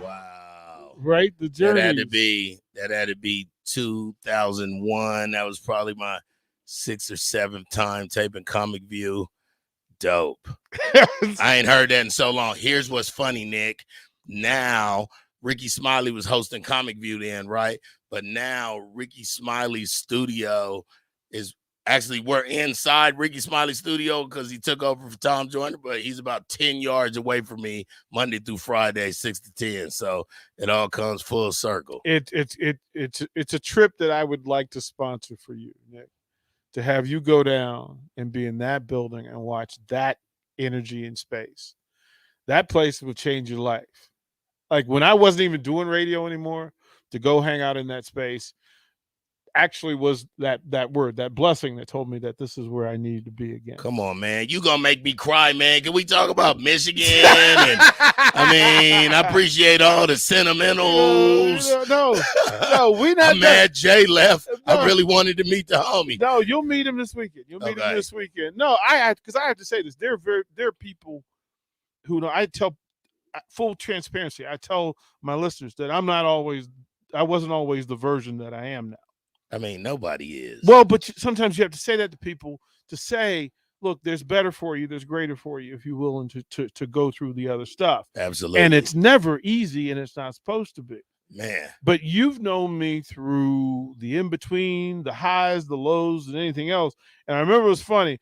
S2: Wow.
S1: Right? The journey.
S2: That had to be 2001. That was probably my 6th or 7th time taping Comic View. Dope. I ain't heard that in so long. Here's what's funny, Nick. Now, Ricky Smiley was hosting Comic View then, right? But now Ricky Smiley's studio is actually, we're inside Ricky Smiley's studio because he took over for Tom Joyner, but he's about 10 yards away from me Monday through Friday, 6 to 10. So it all comes full circle.
S1: It's a trip that I would like to sponsor for you, Nick, to have you go down and be in that building and watch that energy in space. That place will change your life. Like when I wasn't even doing radio anymore, to go hang out in that space actually was that word, that blessing that told me that this is where I needed to be again.
S2: Come on, man. You gonna make me cry, man. Can we talk about Michigan? And, I appreciate all the sentimentals.
S1: No, we not.
S2: I'm mad Jay left. No. I really wanted to meet the homie.
S1: No, you'll meet him this weekend. You'll meet him this weekend. No, because I have to say this. There are people who know. I tell full transparency. I tell my listeners that I wasn't always the version that I am now.
S2: I mean, nobody is.
S1: Well, but sometimes you have to say that to people to say, look, there's better for you, there's greater for you if you're willing to go through the other stuff.
S2: Absolutely.
S1: And it's never easy, and it's not supposed to be.
S2: Man.
S1: But you've known me through the in-between, the highs, the lows, and anything else. And I remember it was funny,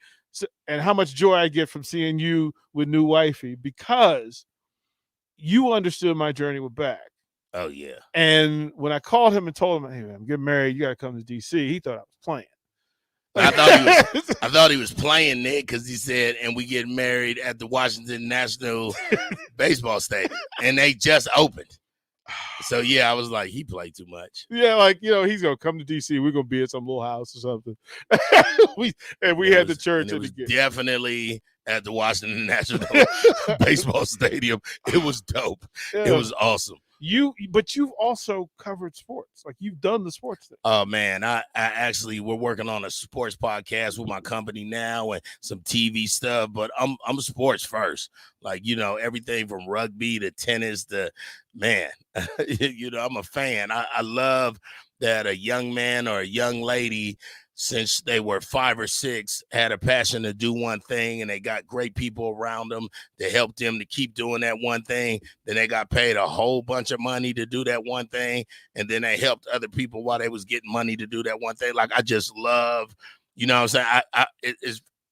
S1: and how much joy I get from seeing you with new wifey, because you understood my journey with Bag.
S2: Oh, yeah.
S1: And when I called him and told him, hey, man, I'm getting married, you got to come to D.C., he thought I was playing.
S2: I thought he was playing, Nick, because he said, and we get married at the Washington National Baseball Stadium. And they just opened. So yeah, I was like, he played too much.
S1: Yeah, like, he's gonna come to DC. We're gonna be at some little house or something. we had the church,
S2: and it was definitely at the Washington National Baseball Stadium. It was dope.
S1: Yeah.
S2: It was awesome.
S1: But you've also covered sports. Like, you've done the sports thing.
S2: Oh man, I actually, we're working on a sports podcast with my company now and some TV stuff, but I'm sports first. Like, everything from rugby to tennis to, man, I'm a fan. I love that a young man or a young lady, since they were 5 or 6, had a passion to do one thing, and they got great people around them to help them to keep doing that one thing. Then they got paid a whole bunch of money to do that one thing, and then they helped other people while they was getting money to do that one thing. Like, I just love, what I'm saying?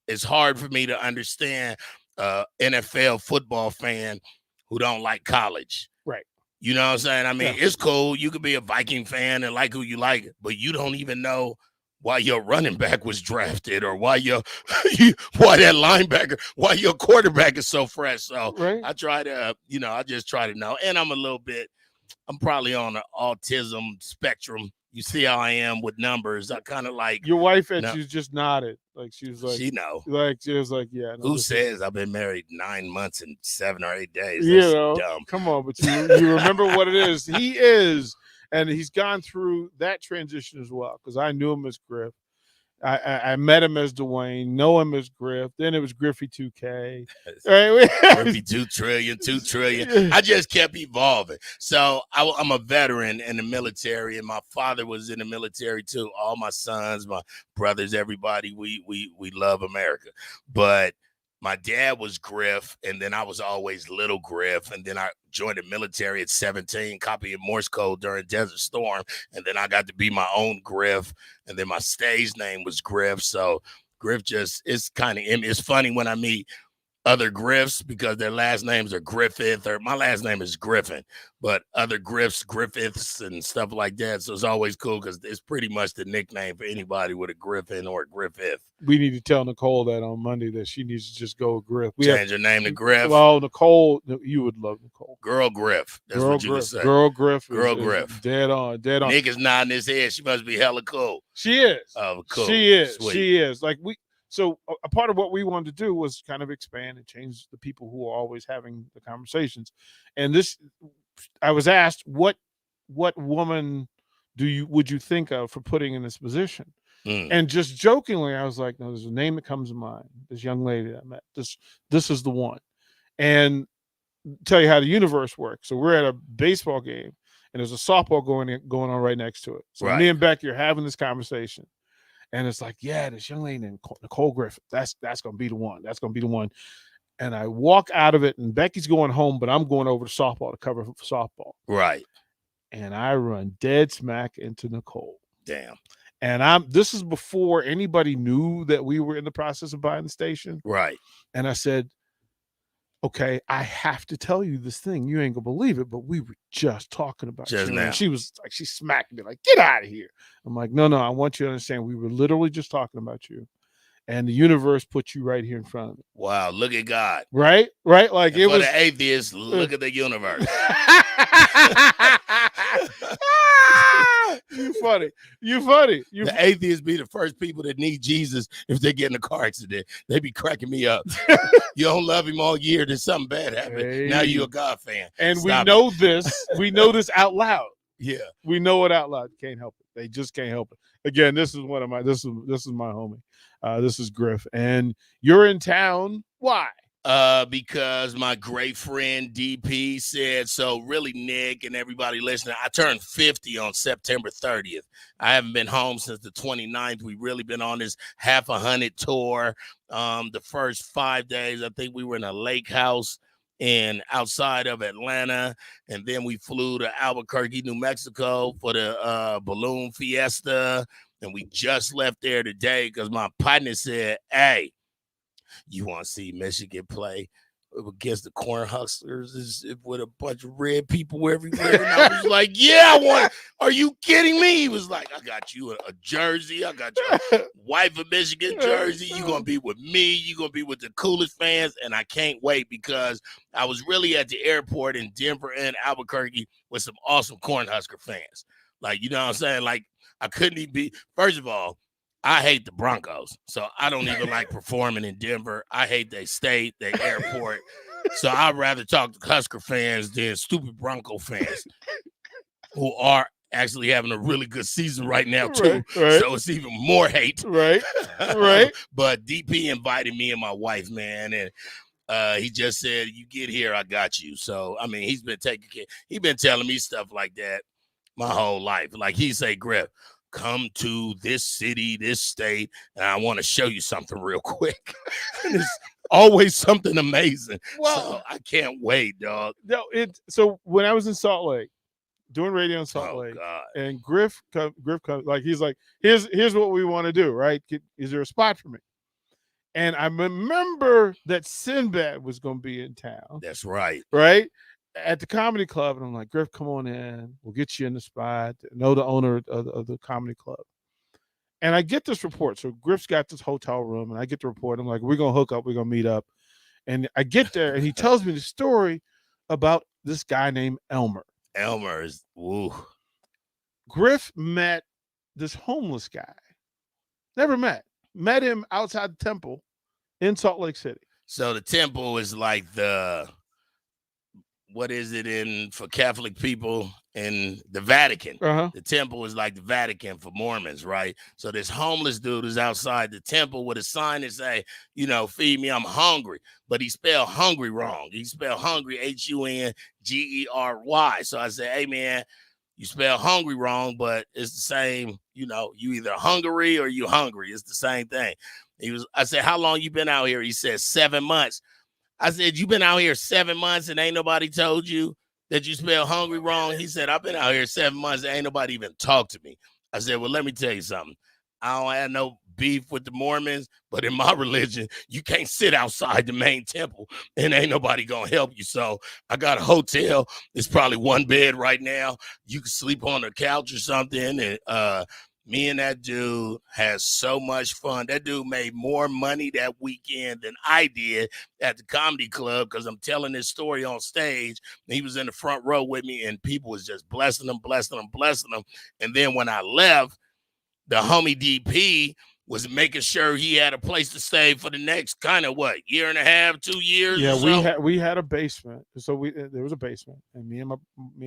S2: It's hard for me to understand NFL football fan who don't like college.
S1: Right.
S2: You know what I'm saying? I mean,
S1: Yeah.
S2: It's cool. You could be a Viking fan and like who you like, but you don't even know why your running back was drafted or why why that linebacker, why your quarterback is so fresh. So
S1: right.
S2: I try to, I just try to know. And I'm probably on the autism spectrum. You see how I am with numbers. I kind of like
S1: your wife, and she just nodded. Like, she was like,
S2: she know.
S1: Like, she was like, yeah.
S2: Who says I've been married 9 months and 7 or 8 days?
S1: You
S2: That's
S1: know,
S2: dumb.
S1: come on, but you remember what it is. He is, and he's gone through that transition as well, because I knew him as Griff. I met him as Dwayne, know him as Griff. Then it was Griffey 2K. Right?
S2: Griffey 2 trillion. I just kept evolving. So I'm a veteran in the military, and my father was in the military too. All my sons, my brothers, everybody, we love America. But my dad was Griff, and then I was always little Griff, and then I joined the military at 17, copying Morse code during Desert Storm, and then I got to be my own Griff, and then my stage name was Griff. So Griff it's kind of, it's funny when I meet other Griffs because their last names are Griffith, or my last name is Griffin, but other Griffs, Griffiths, and stuff like that. So it's always cool because it's pretty much the nickname for anybody with a Griffin or a Griffith.
S1: We need to tell Nicole that on Monday that she needs to just go with Griff.
S2: Change her name to Griff.
S1: Well, Nicole, you would love Nicole.
S2: Girl Griff. That's what you would say.
S1: Girl Griff.
S2: Girl Griff.
S1: Dead on.
S2: Nick is nodding his head. She must be hella cool.
S1: She is.
S2: Oh, cool.
S1: She is.
S2: Sweet.
S1: She is. Like, so a part of what we wanted to do was kind of expand and change the people who are always having the conversations. And I was asked, what woman would you think of for putting in this position? And just jokingly, I was like, no, there's a name that comes to mind. This young lady that I met. This is the one. And tell you how the universe works. So we're at a baseball game, and there's a softball going on right next to it. So me and Becky are having this conversation. And it's like, yeah, this young lady named Nicole Griffith. That's going to be the one. That's going to be the one. And I walk out of it, and Becky's going home, but I'm going over to softball to cover for softball.
S2: Right.
S1: And I run dead smack into Nicole.
S2: Damn.
S1: And this is before anybody knew that we were in the process of buying the station.
S2: Right.
S1: And I said, okay, I have to tell you this thing. You ain't gonna believe it, but we were just talking about
S2: just
S1: you.
S2: now.
S1: And she was like, she smacked me like, get out of here. I'm like, no, I want you to understand. We were literally just talking about you, and the universe put you right here in front of me.
S2: Wow, look at God.
S1: Right. Like,
S2: and
S1: it
S2: for
S1: was
S2: the atheists. Look at the universe.
S1: You funny.
S2: The atheists be the first people that need Jesus if they get in a car accident. They be cracking me up. You don't love him all year, then something bad happened.
S1: Hey.
S2: Now you a God fan.
S1: And
S2: Stop
S1: we know
S2: it.
S1: this. We know this out loud.
S2: Yeah.
S1: We know it out loud. Can't help it. They just can't help it. Again, this is one of my this is my homie. This is Griff. And you're in town. Why?
S2: Because my great friend DP said so. Really, Nick and everybody listening, I turned 50 on September 30th. I haven't been home since the 29th. We've really been on this half 100 tour. The first 5 days, I think we were in a lake house outside of Atlanta, and then we flew to Albuquerque, New Mexico for the balloon fiesta, and we just left there today because my partner said, hey, you want to see Michigan play? against the Corn Hustlers with a bunch of red people everywhere. And I was like, yeah, are you kidding me? He was like, I got you a jersey. I got you a Wife of Michigan jersey. You're going to be with me. You're going to be with the coolest fans. And I can't wait because I was really at the airport in Denver and Albuquerque with some awesome Cornhusker fans. Like, you know what I'm saying? Like, I couldn't even be, first of all, I hate the Broncos, so I don't even like performing in Denver. I hate their state, their airport. So I'd rather talk to Husker fans than stupid Bronco fans who are actually having a really good season right now, too.
S1: Right.
S2: So it's even more hate.
S1: Right.
S2: But DP invited me and my wife, man, and he just said, you get here, I got you. So, I mean, he's been taking care. He's been telling me stuff like that my whole life. Like he say, Griff, come to this city, this state, and I want to show you something real quick. And it's always something amazing.
S1: Well,
S2: so I can't wait, dog.
S1: No, so when I was in Salt Lake, doing radio in Salt Lake,
S2: God.
S1: and Griff comes, like he's like, here's what we want to do, right? Is there a spot for me? And I remember that Sinbad was going to be in town.
S2: That's right.
S1: Right? At the comedy club, and I'm like, Griff, come on in. We'll get you in the spot. Know the owner of the comedy club. And I get this report. So Griff's got this hotel room, and I get the report. I'm like, we're going to hook up. We're going to meet up. And I get there, and he tells me the story about this guy named Elmer.
S2: Elmer is, woo.
S1: Griff met this homeless guy. Never met. Met him outside the temple in Salt Lake City.
S2: So the temple is like what is it for Catholic people in the Vatican?
S1: Uh-huh.
S2: The temple is like the Vatican for Mormons, right? So this homeless dude is outside the temple with a sign that say, feed me, I'm hungry. But he spelled hungry wrong. He spelled hungry, Hungery. So I said, hey, man, you spell hungry wrong, but it's the same, you either hungry or you hungry. It's the same thing. I said, how long you been out here? He said, 7 months. I said, you been out here 7 months and ain't nobody told you that you spell hungry wrong? He said, I've been out here 7 months and ain't nobody even talked to me. I said, well, let me tell you something. I don't have no beef with the Mormons, but in my religion, you can't sit outside the main temple and ain't nobody gonna help you. So I got a hotel. It's probably one bed right now. You can sleep on the couch or something. And me and that dude has so much fun. That dude made more money that weekend than I did at the comedy club because I'm telling this story on stage. He was in the front row with me, and people was just blessing him. And then when I left, the homie DP was making sure he had a place to stay for the next year and a half, 2 years.
S1: Yeah, we had a basement. So there was a basement, and me and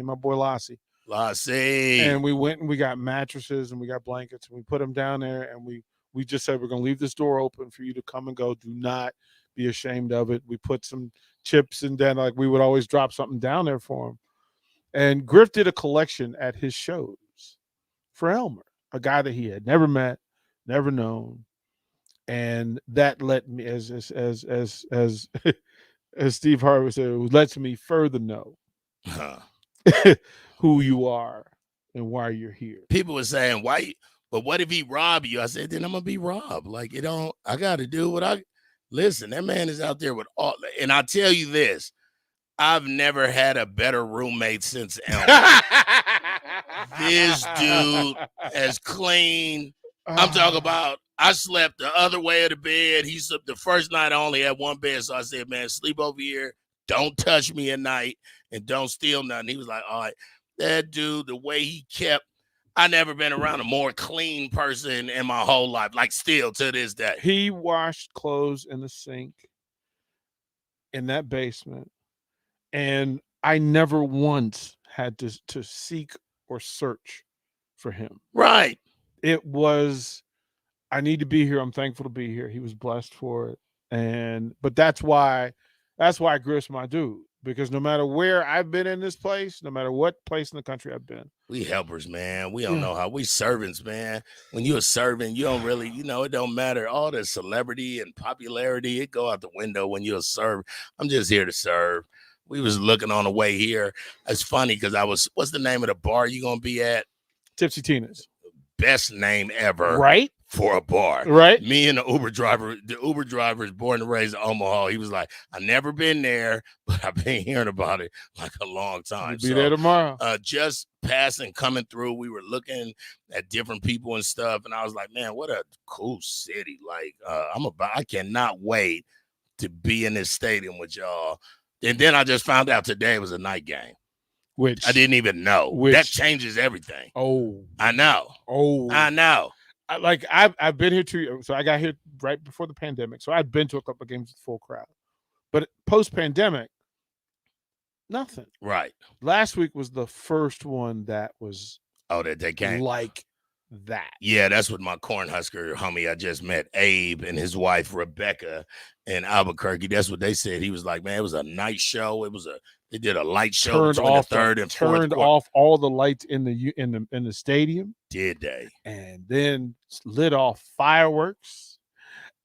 S1: my boy Lassie. And we went and we got mattresses and we got blankets and we put them down there, and we just said, we're going to leave this door open for you to come and go. Do not be ashamed of it. We put some chips, and then we would always drop something down there for him. And Griff did a collection at his shows for Elmer, a guy that he had never met, never known. And that let me, as Steve Harvey said, it lets me further know who you are and why you're here.
S2: People were saying, but what if he rob you? I said, then I'm going to be robbed. I got to do what listen, that man is out there with all, and I'll tell you this, I've never had a better roommate since Elmer. This dude as clean. I'm talking about, I slept the other way of the bed. He slept the first night. I only had one bed. So I said, man, sleep over here. Don't touch me at night and don't steal nothing. He was like, all right. That dude, the way he kept, I never been around a more clean person in my whole life, still to this day.
S1: He washed clothes in the sink in that basement, and I never once had to seek or search for him.
S2: Right.
S1: It was, I need to be here. I'm thankful to be here. He was blessed for it. But that's why Griff's my dude. Because no matter where I've been in this place, no matter what place in the country I've been,
S2: we helpers, man. We don't know how. We servants, man. When you're a servant, you don't really, it don't matter. All the celebrity and popularity, it go out the window when you're a servant. I'm just here to serve. We was looking on the way here. It's funny because what's the name of the bar you gonna be at?
S1: Tipsy Tina's.
S2: Best name ever.
S1: Right?
S2: for a bar.
S1: Right.
S2: Me and the Uber driver is born and raised in Omaha. He was like, I never been there, but I've been hearing about it like a long time.
S1: You'll be there tomorrow.
S2: Just passing, coming through, we were looking at different people and stuff. And I was like, man, what a cool city. Like, I cannot wait to be in this stadium with y'all. And then I just found out today it was a night game.
S1: Which
S2: I didn't even know. That changes everything.
S1: Oh.
S2: I know.
S1: Oh.
S2: I know.
S1: I've been here 2 years. So I got here right before the pandemic. So I've been to a couple of games with full crowd. But post-pandemic, nothing.
S2: Right.
S1: Last week was the first one that was
S2: that they came
S1: like that.
S2: Yeah, that's what my Cornhusker homie I just met, Abe, and his wife Rebecca in Albuquerque. That's what they said. He was like, man, it was a night show. They did a light show between the third and fourth
S1: turned
S2: quarter.
S1: off all the lights in the stadium.
S2: Did they?
S1: And then lit off fireworks,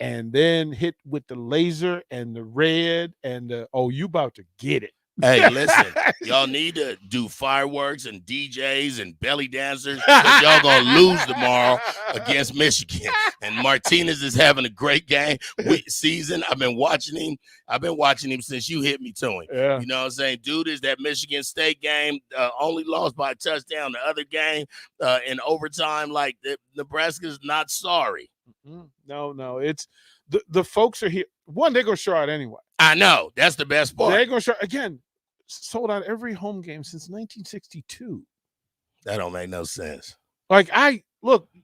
S1: and then hit with the laser and the red and you about to get it.
S2: Hey, listen, y'all need to do fireworks and DJs and belly dancers because y'all gonna lose tomorrow against Michigan. And Martinez is having a great season. I've been watching him since you hit me to him.
S1: Yeah.
S2: You know what I'm saying? Dude, is that Michigan State game only lost by a touchdown. The other game in overtime, like Nebraska's not sorry.
S1: No, it's the folks are here. One, they're gonna show out anyway.
S2: I know. That's the best part.
S1: They're gonna show again. Sold out every home game since 1962.
S2: That don't make no sense.
S1: Like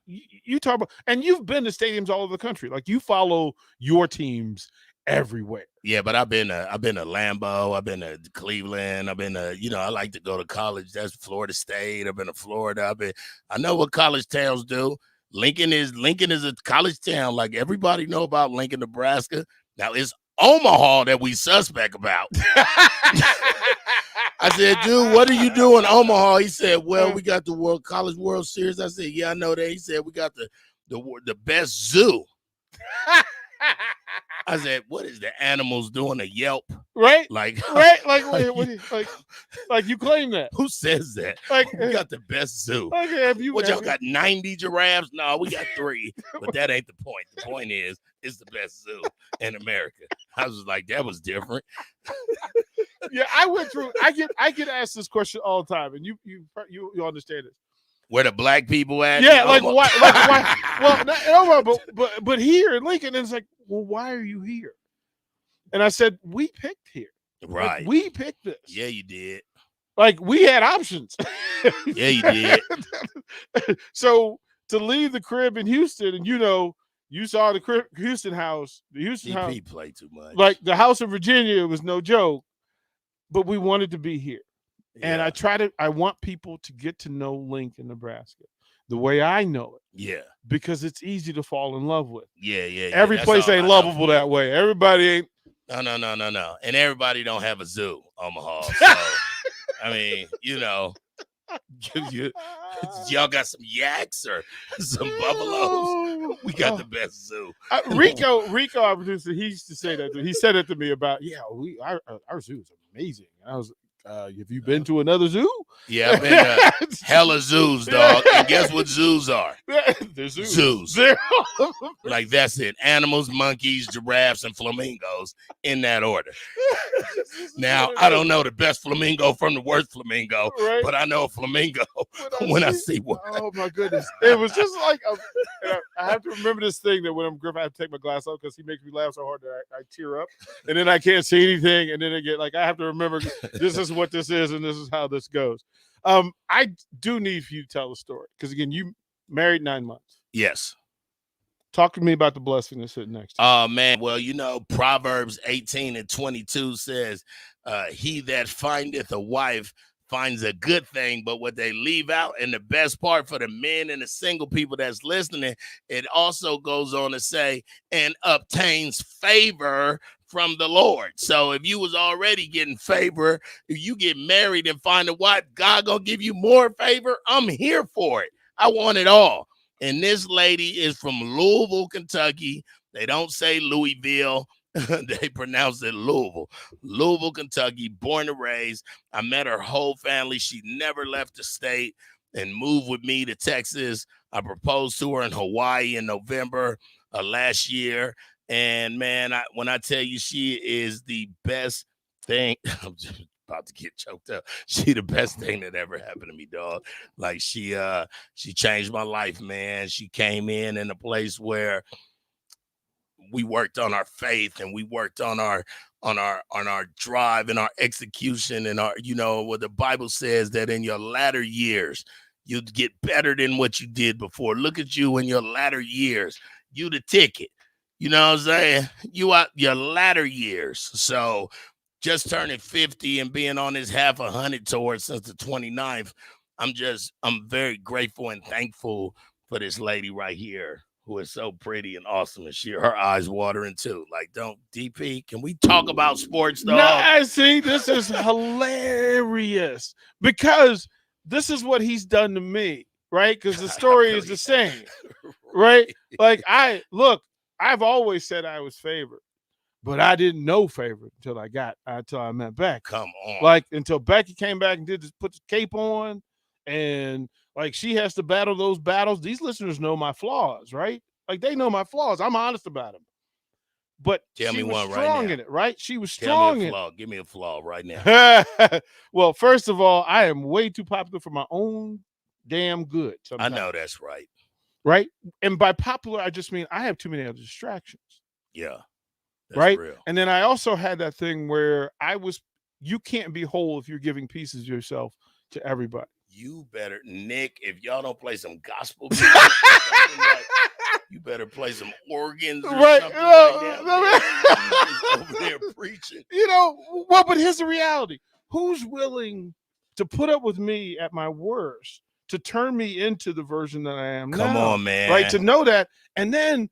S1: you talk about, and you've been to stadiums all over the country. Like you follow your teams everywhere.
S2: Yeah, but I've been to Lambeau, I've been to Cleveland, I've been to, I like to go to college. That's Florida State. I've been to Florida. I know what college towns do. Lincoln is a college town. Like everybody know about Lincoln, Nebraska. Now it's Omaha that we suspect about. I said, dude, what are you doing, Omaha? He said, well, we got the College World Series. I said, yeah, I know that. He said, we got the best zoo. I said, what is the animals doing a Yelp?
S1: Right?
S2: Right?
S1: Like you claim that.
S2: Who says that?
S1: Like
S2: we got the best zoo.
S1: Okay,
S2: y'all got 90 giraffes? No, we got 3. But that ain't the point. The point is, it's the best zoo in America. I was like, that was different.
S1: Yeah, I went through. I get asked this question all the time, and you understand it.
S2: Where the black people at?
S1: Yeah, like why? Well, but here in Lincoln, it's like, well, why are you here? And I said, we picked here.
S2: Right.
S1: Like, we picked this.
S2: Yeah, you did.
S1: Like we had options.
S2: Yeah, you did.
S1: So to leave the crib in Houston, and you saw the Houston house. The Houston house
S2: played too much.
S1: Like the house in Virginia was no joke, but we wanted to be here. And I want people to get to know Lincoln, Nebraska, the way I know it.
S2: Yeah.
S1: Because it's easy to fall in love with.
S2: Yeah.
S1: Every place ain't lovable that way. Everybody ain't.
S2: No. And everybody don't have a zoo, Omaha. So, I mean, y'all got some yaks or some buffaloes. We got the best zoo.
S1: Rico, our producer, he used to say that. He said it to me about, our zoo is amazing. And I was have you been to another zoo?
S2: Yeah, I've been to hella zoos, dog. And guess what zoos are?
S1: They're
S2: zoos. Like that's it. Animals, monkeys, giraffes, and flamingos in that order. Now, I don't know the best flamingo from the worst flamingo,
S1: right?
S2: But I know a flamingo when I see one.
S1: Oh, my goodness. It was just like, I have to remember this thing that when I'm Griff, I have to take my glass off because he makes me laugh so hard that I tear up. And then I can't see anything. And then I get I have to remember this is what this is and this is how this goes. I do need for you to tell the story because, again, you married 9 months.
S2: Yes.
S1: Talk to me about the blessing that's sitting next to you.
S2: Oh, man. Well, Proverbs 18:22 says, he that findeth a wife finds a good thing, but what they leave out, and the best part for the men and the single people that's listening, it also goes on to say, and obtains favor from the Lord. So if you was already getting favor, if you get married and find a wife, God gonna give you more favor. I'm here for it. I want it all. And this lady is from Louisville, Kentucky. They don't say Louisville. They pronounce it Louisville, Kentucky, born and raised. I met her whole family. She never left the state and moved with me to Texas I proposed to her in Hawaii in November last year. And man, when I tell you she is the best thing, I'm just about to get choked up. She the best thing that ever happened to me, dog. Like she changed my life, man. She came in a place where we worked on our faith and we worked on our drive and our execution and our, what the Bible says that in your latter years, you'd get better than what you did before. Look at you in your latter years. You the ticket. You know what I'm saying? You out your latter years. So just turning 50 and being on this half 100 tour since the 29th, I'm very grateful and thankful for this lady right here who is so pretty and awesome, and her eyes watering too. Like, don't DP, can we talk about sports, dog?
S1: No, I see. This is hilarious because this is what he's done to me, right? Because the story is the same, right? Like, I've always said I was favored, but I didn't know favored until I met Becky.
S2: Come on.
S1: Like, until Becky came back and put the cape on, and like she has to battle those battles. These listeners know my flaws, right? Like, they know my flaws. I'm honest about them. But
S2: Tell
S1: she
S2: me
S1: was
S2: one
S1: strong
S2: right now.
S1: in it, right? She was
S2: Tell
S1: strong
S2: me
S1: in
S2: a flaw.
S1: it.
S2: Give me a flaw right now.
S1: Well, first of all, I am way too popular for my own damn good. Sometimes.
S2: I know that's right.
S1: Right? And by popular, I just mean I have too many other distractions.
S2: Yeah. That's
S1: Right?
S2: real.
S1: And then I also had that thing where you can't be whole if you're giving pieces of yourself to everybody.
S2: You better, Nick, if y'all don't play some gospel, you better play some organs or
S1: Right.
S2: something like that. Over there preaching.
S1: But here's the reality. Who's willing to put up with me at my worst, to turn me into the version that I am
S2: Come
S1: now?
S2: on, man.
S1: Right? To know that. And then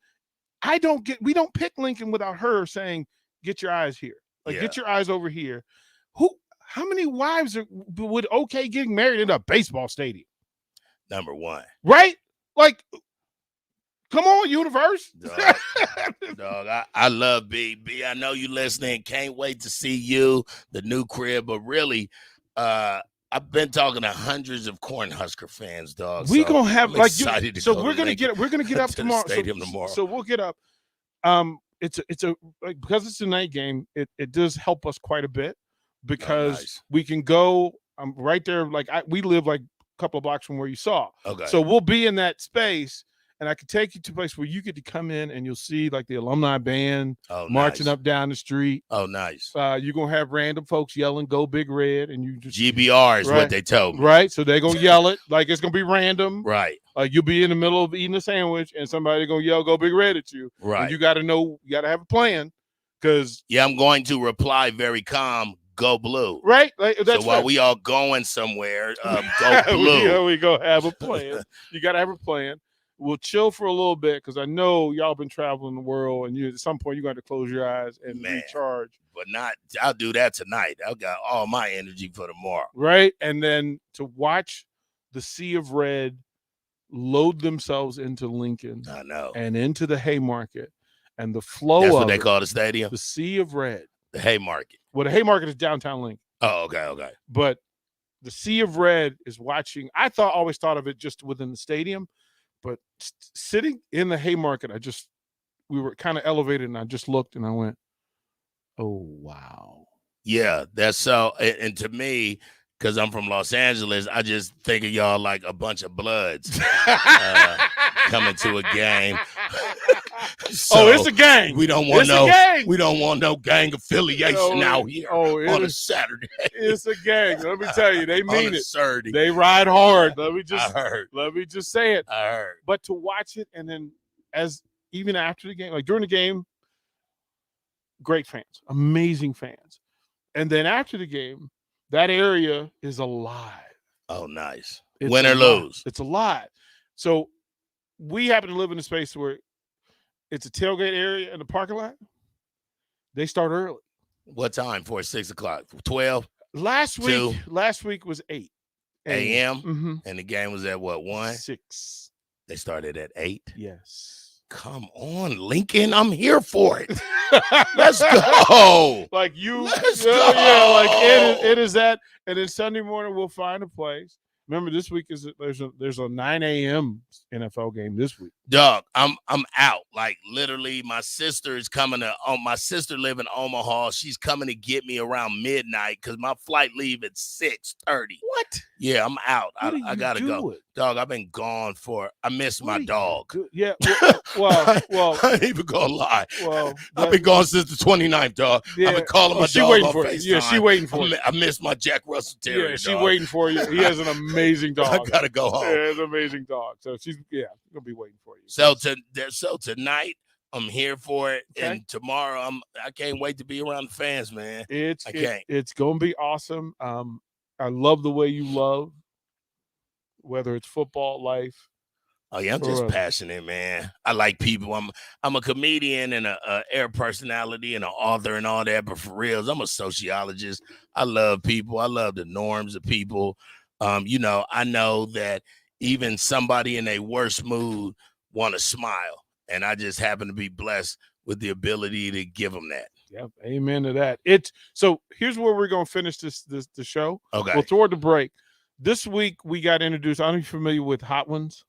S1: we don't pick Lincoln without her saying, get your eyes here. Like, get your eyes over here. How many wives would getting married in a baseball stadium?
S2: Number one.
S1: Right? Like, come on, universe.
S2: Dog, I love B. B, I know you listening. Can't wait to see you, the new crib. But really, I've been talking to hundreds of Cornhusker fans, dog.
S1: We gonna have
S2: I'm excited to go
S1: we're
S2: to
S1: gonna
S2: Lincoln,
S1: get up
S2: to the
S1: tomorrow.
S2: stadium tomorrow.
S1: So we'll get up. It's like, because it's a night game, it does help us quite a bit because we can go right there. Like, we live like a couple of blocks from where you saw.
S2: Okay.
S1: So we'll be in that space, and I can take you to a place where you get to come in and you'll see like the alumni band marching up down the street.
S2: Oh, nice.
S1: You're gonna have random folks yelling "Go Big Red," and you just
S2: GBR is what they told me.
S1: Right. So they're gonna yell it like it's gonna be random.
S2: Right.
S1: You'll be in the middle of eating a sandwich and somebody gonna yell "Go Big Red" at you.
S2: Right.
S1: And you gotta have a plan. Because
S2: I'm going to reply very calm, go blue.
S1: Right. Like, that's
S2: so while
S1: right.
S2: we all going somewhere, go blue.
S1: we go have a plan. You gotta have a plan. We'll chill for a little bit because I know y'all been traveling the world, and at some point you're going to close your eyes and recharge.
S2: But I'll do that tonight. I've got all my energy for tomorrow.
S1: Right. And then to watch the Sea of Red load themselves into Lincoln.
S2: I know.
S1: And into the Haymarket. And the flow
S2: That's
S1: of
S2: what they call the stadium?
S1: The Sea of Red.
S2: The Haymarket.
S1: Well, the Haymarket is downtown Lincoln.
S2: Oh, okay.
S1: But the Sea of Red is watching. I always thought of it just within the stadium. But sitting in the Haymarket, we were kind of elevated, and I just looked and I went, oh, wow.
S2: Yeah, that's so. And to me, because I'm from Los Angeles, I just think of y'all like a bunch of bloods coming to a game. So
S1: it's a gang.
S2: We don't want no gang affiliation out here on a Saturday.
S1: It's a gang. Let me tell you, they mean it.
S2: Saturday.
S1: They ride hard. Let me just say it.
S2: I heard.
S1: But to watch it, and then even after the game, like during the game, great fans, amazing fans, and then after the game, that area is alive.
S2: Oh, nice.
S1: It's
S2: Win or
S1: alive.
S2: lose.
S1: It's alive. So we happen to live in a space where it's a tailgate area in the parking lot. They start early.
S2: What time for 6 o'clock? 12?
S1: Last week was 8
S2: a.m.
S1: Mm-hmm.
S2: And the game was at what, 1?
S1: 6.
S2: They started at 8?
S1: Yes.
S2: Come on, Lincoln. I'm here for it. Let's go.
S1: Like you.
S2: Let's go.
S1: Yeah, like it is that. And then Sunday morning we'll find a place Remember, this week there's a 9 a.m. NFL game this week.
S2: Dog, I'm out. Like literally, my sister is coming to. My sister live in Omaha. She's coming to get me around midnight because my flight leave at 6:30.
S1: What?
S2: Yeah, I'm out. I gotta
S1: do
S2: go.
S1: it?
S2: Dog, I've been gone for. I miss my dog.
S1: Yeah. Well,
S2: I ain't even gonna lie.
S1: Well,
S2: I've been gone since the 29th, dog.
S1: Yeah.
S2: I've been calling my
S1: She
S2: dog
S1: waiting
S2: on
S1: for you.
S2: FaceTime.
S1: Yeah, she waiting for you.
S2: I miss my Jack Russell Terrier.
S1: Yeah, she
S2: dog.
S1: waiting for you. He has an amazing dog.
S2: I gotta go home.
S1: Yeah, it's an amazing dog. So she's gonna be waiting for you.
S2: So tonight I'm here for it,
S1: Okay.
S2: and tomorrow I can't wait to be around the fans, man.
S1: It's gonna be awesome. I love the way you love, whether it's football, life.
S2: Oh yeah, I'm just passionate, man. I like people. I'm a comedian and a air personality and an author and all that, but for reals, I'm a sociologist. I love people. I love the norms of people. I know that even somebody in a worse mood want to smile, and I just happen to be blessed with the ability to give them that.
S1: Yep, amen to that. So here's where we're gonna finish the show.
S2: Okay.
S1: We'll throw it to break. This week we got introduced. I don't know if you're familiar with Hot Ones.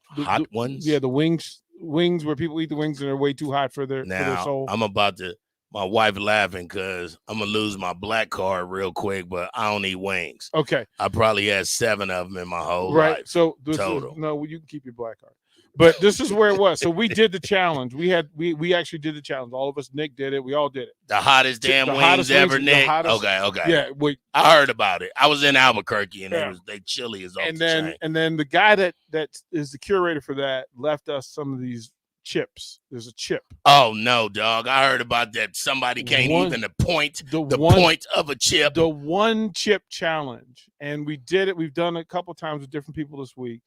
S2: Hot Ones?
S1: Yeah, the wings where people eat the wings and they're way too hot for their soul.
S2: I'm about to. My wife laughing because I'm gonna lose my black card real quick, but I don't eat wings.
S1: Okay.
S2: I probably had 7 of them in my whole
S1: Right.
S2: life.
S1: So
S2: total.
S1: You can keep your black card. But this is where it was. So we did the challenge. We actually did the challenge. All of us. Nick did it. We all did it.
S2: The hottest damn wings ever, Nick. Okay.
S1: Yeah.
S2: I heard about it. I was in Albuquerque and they chili is off the chain.
S1: And then the guy that is the curator for that left us some of these chips. There's a chip.
S2: Oh no, dog! I heard about that. Somebody can't even point of a chip.
S1: The one chip challenge, and we did it. We've done it a couple times with different people this week,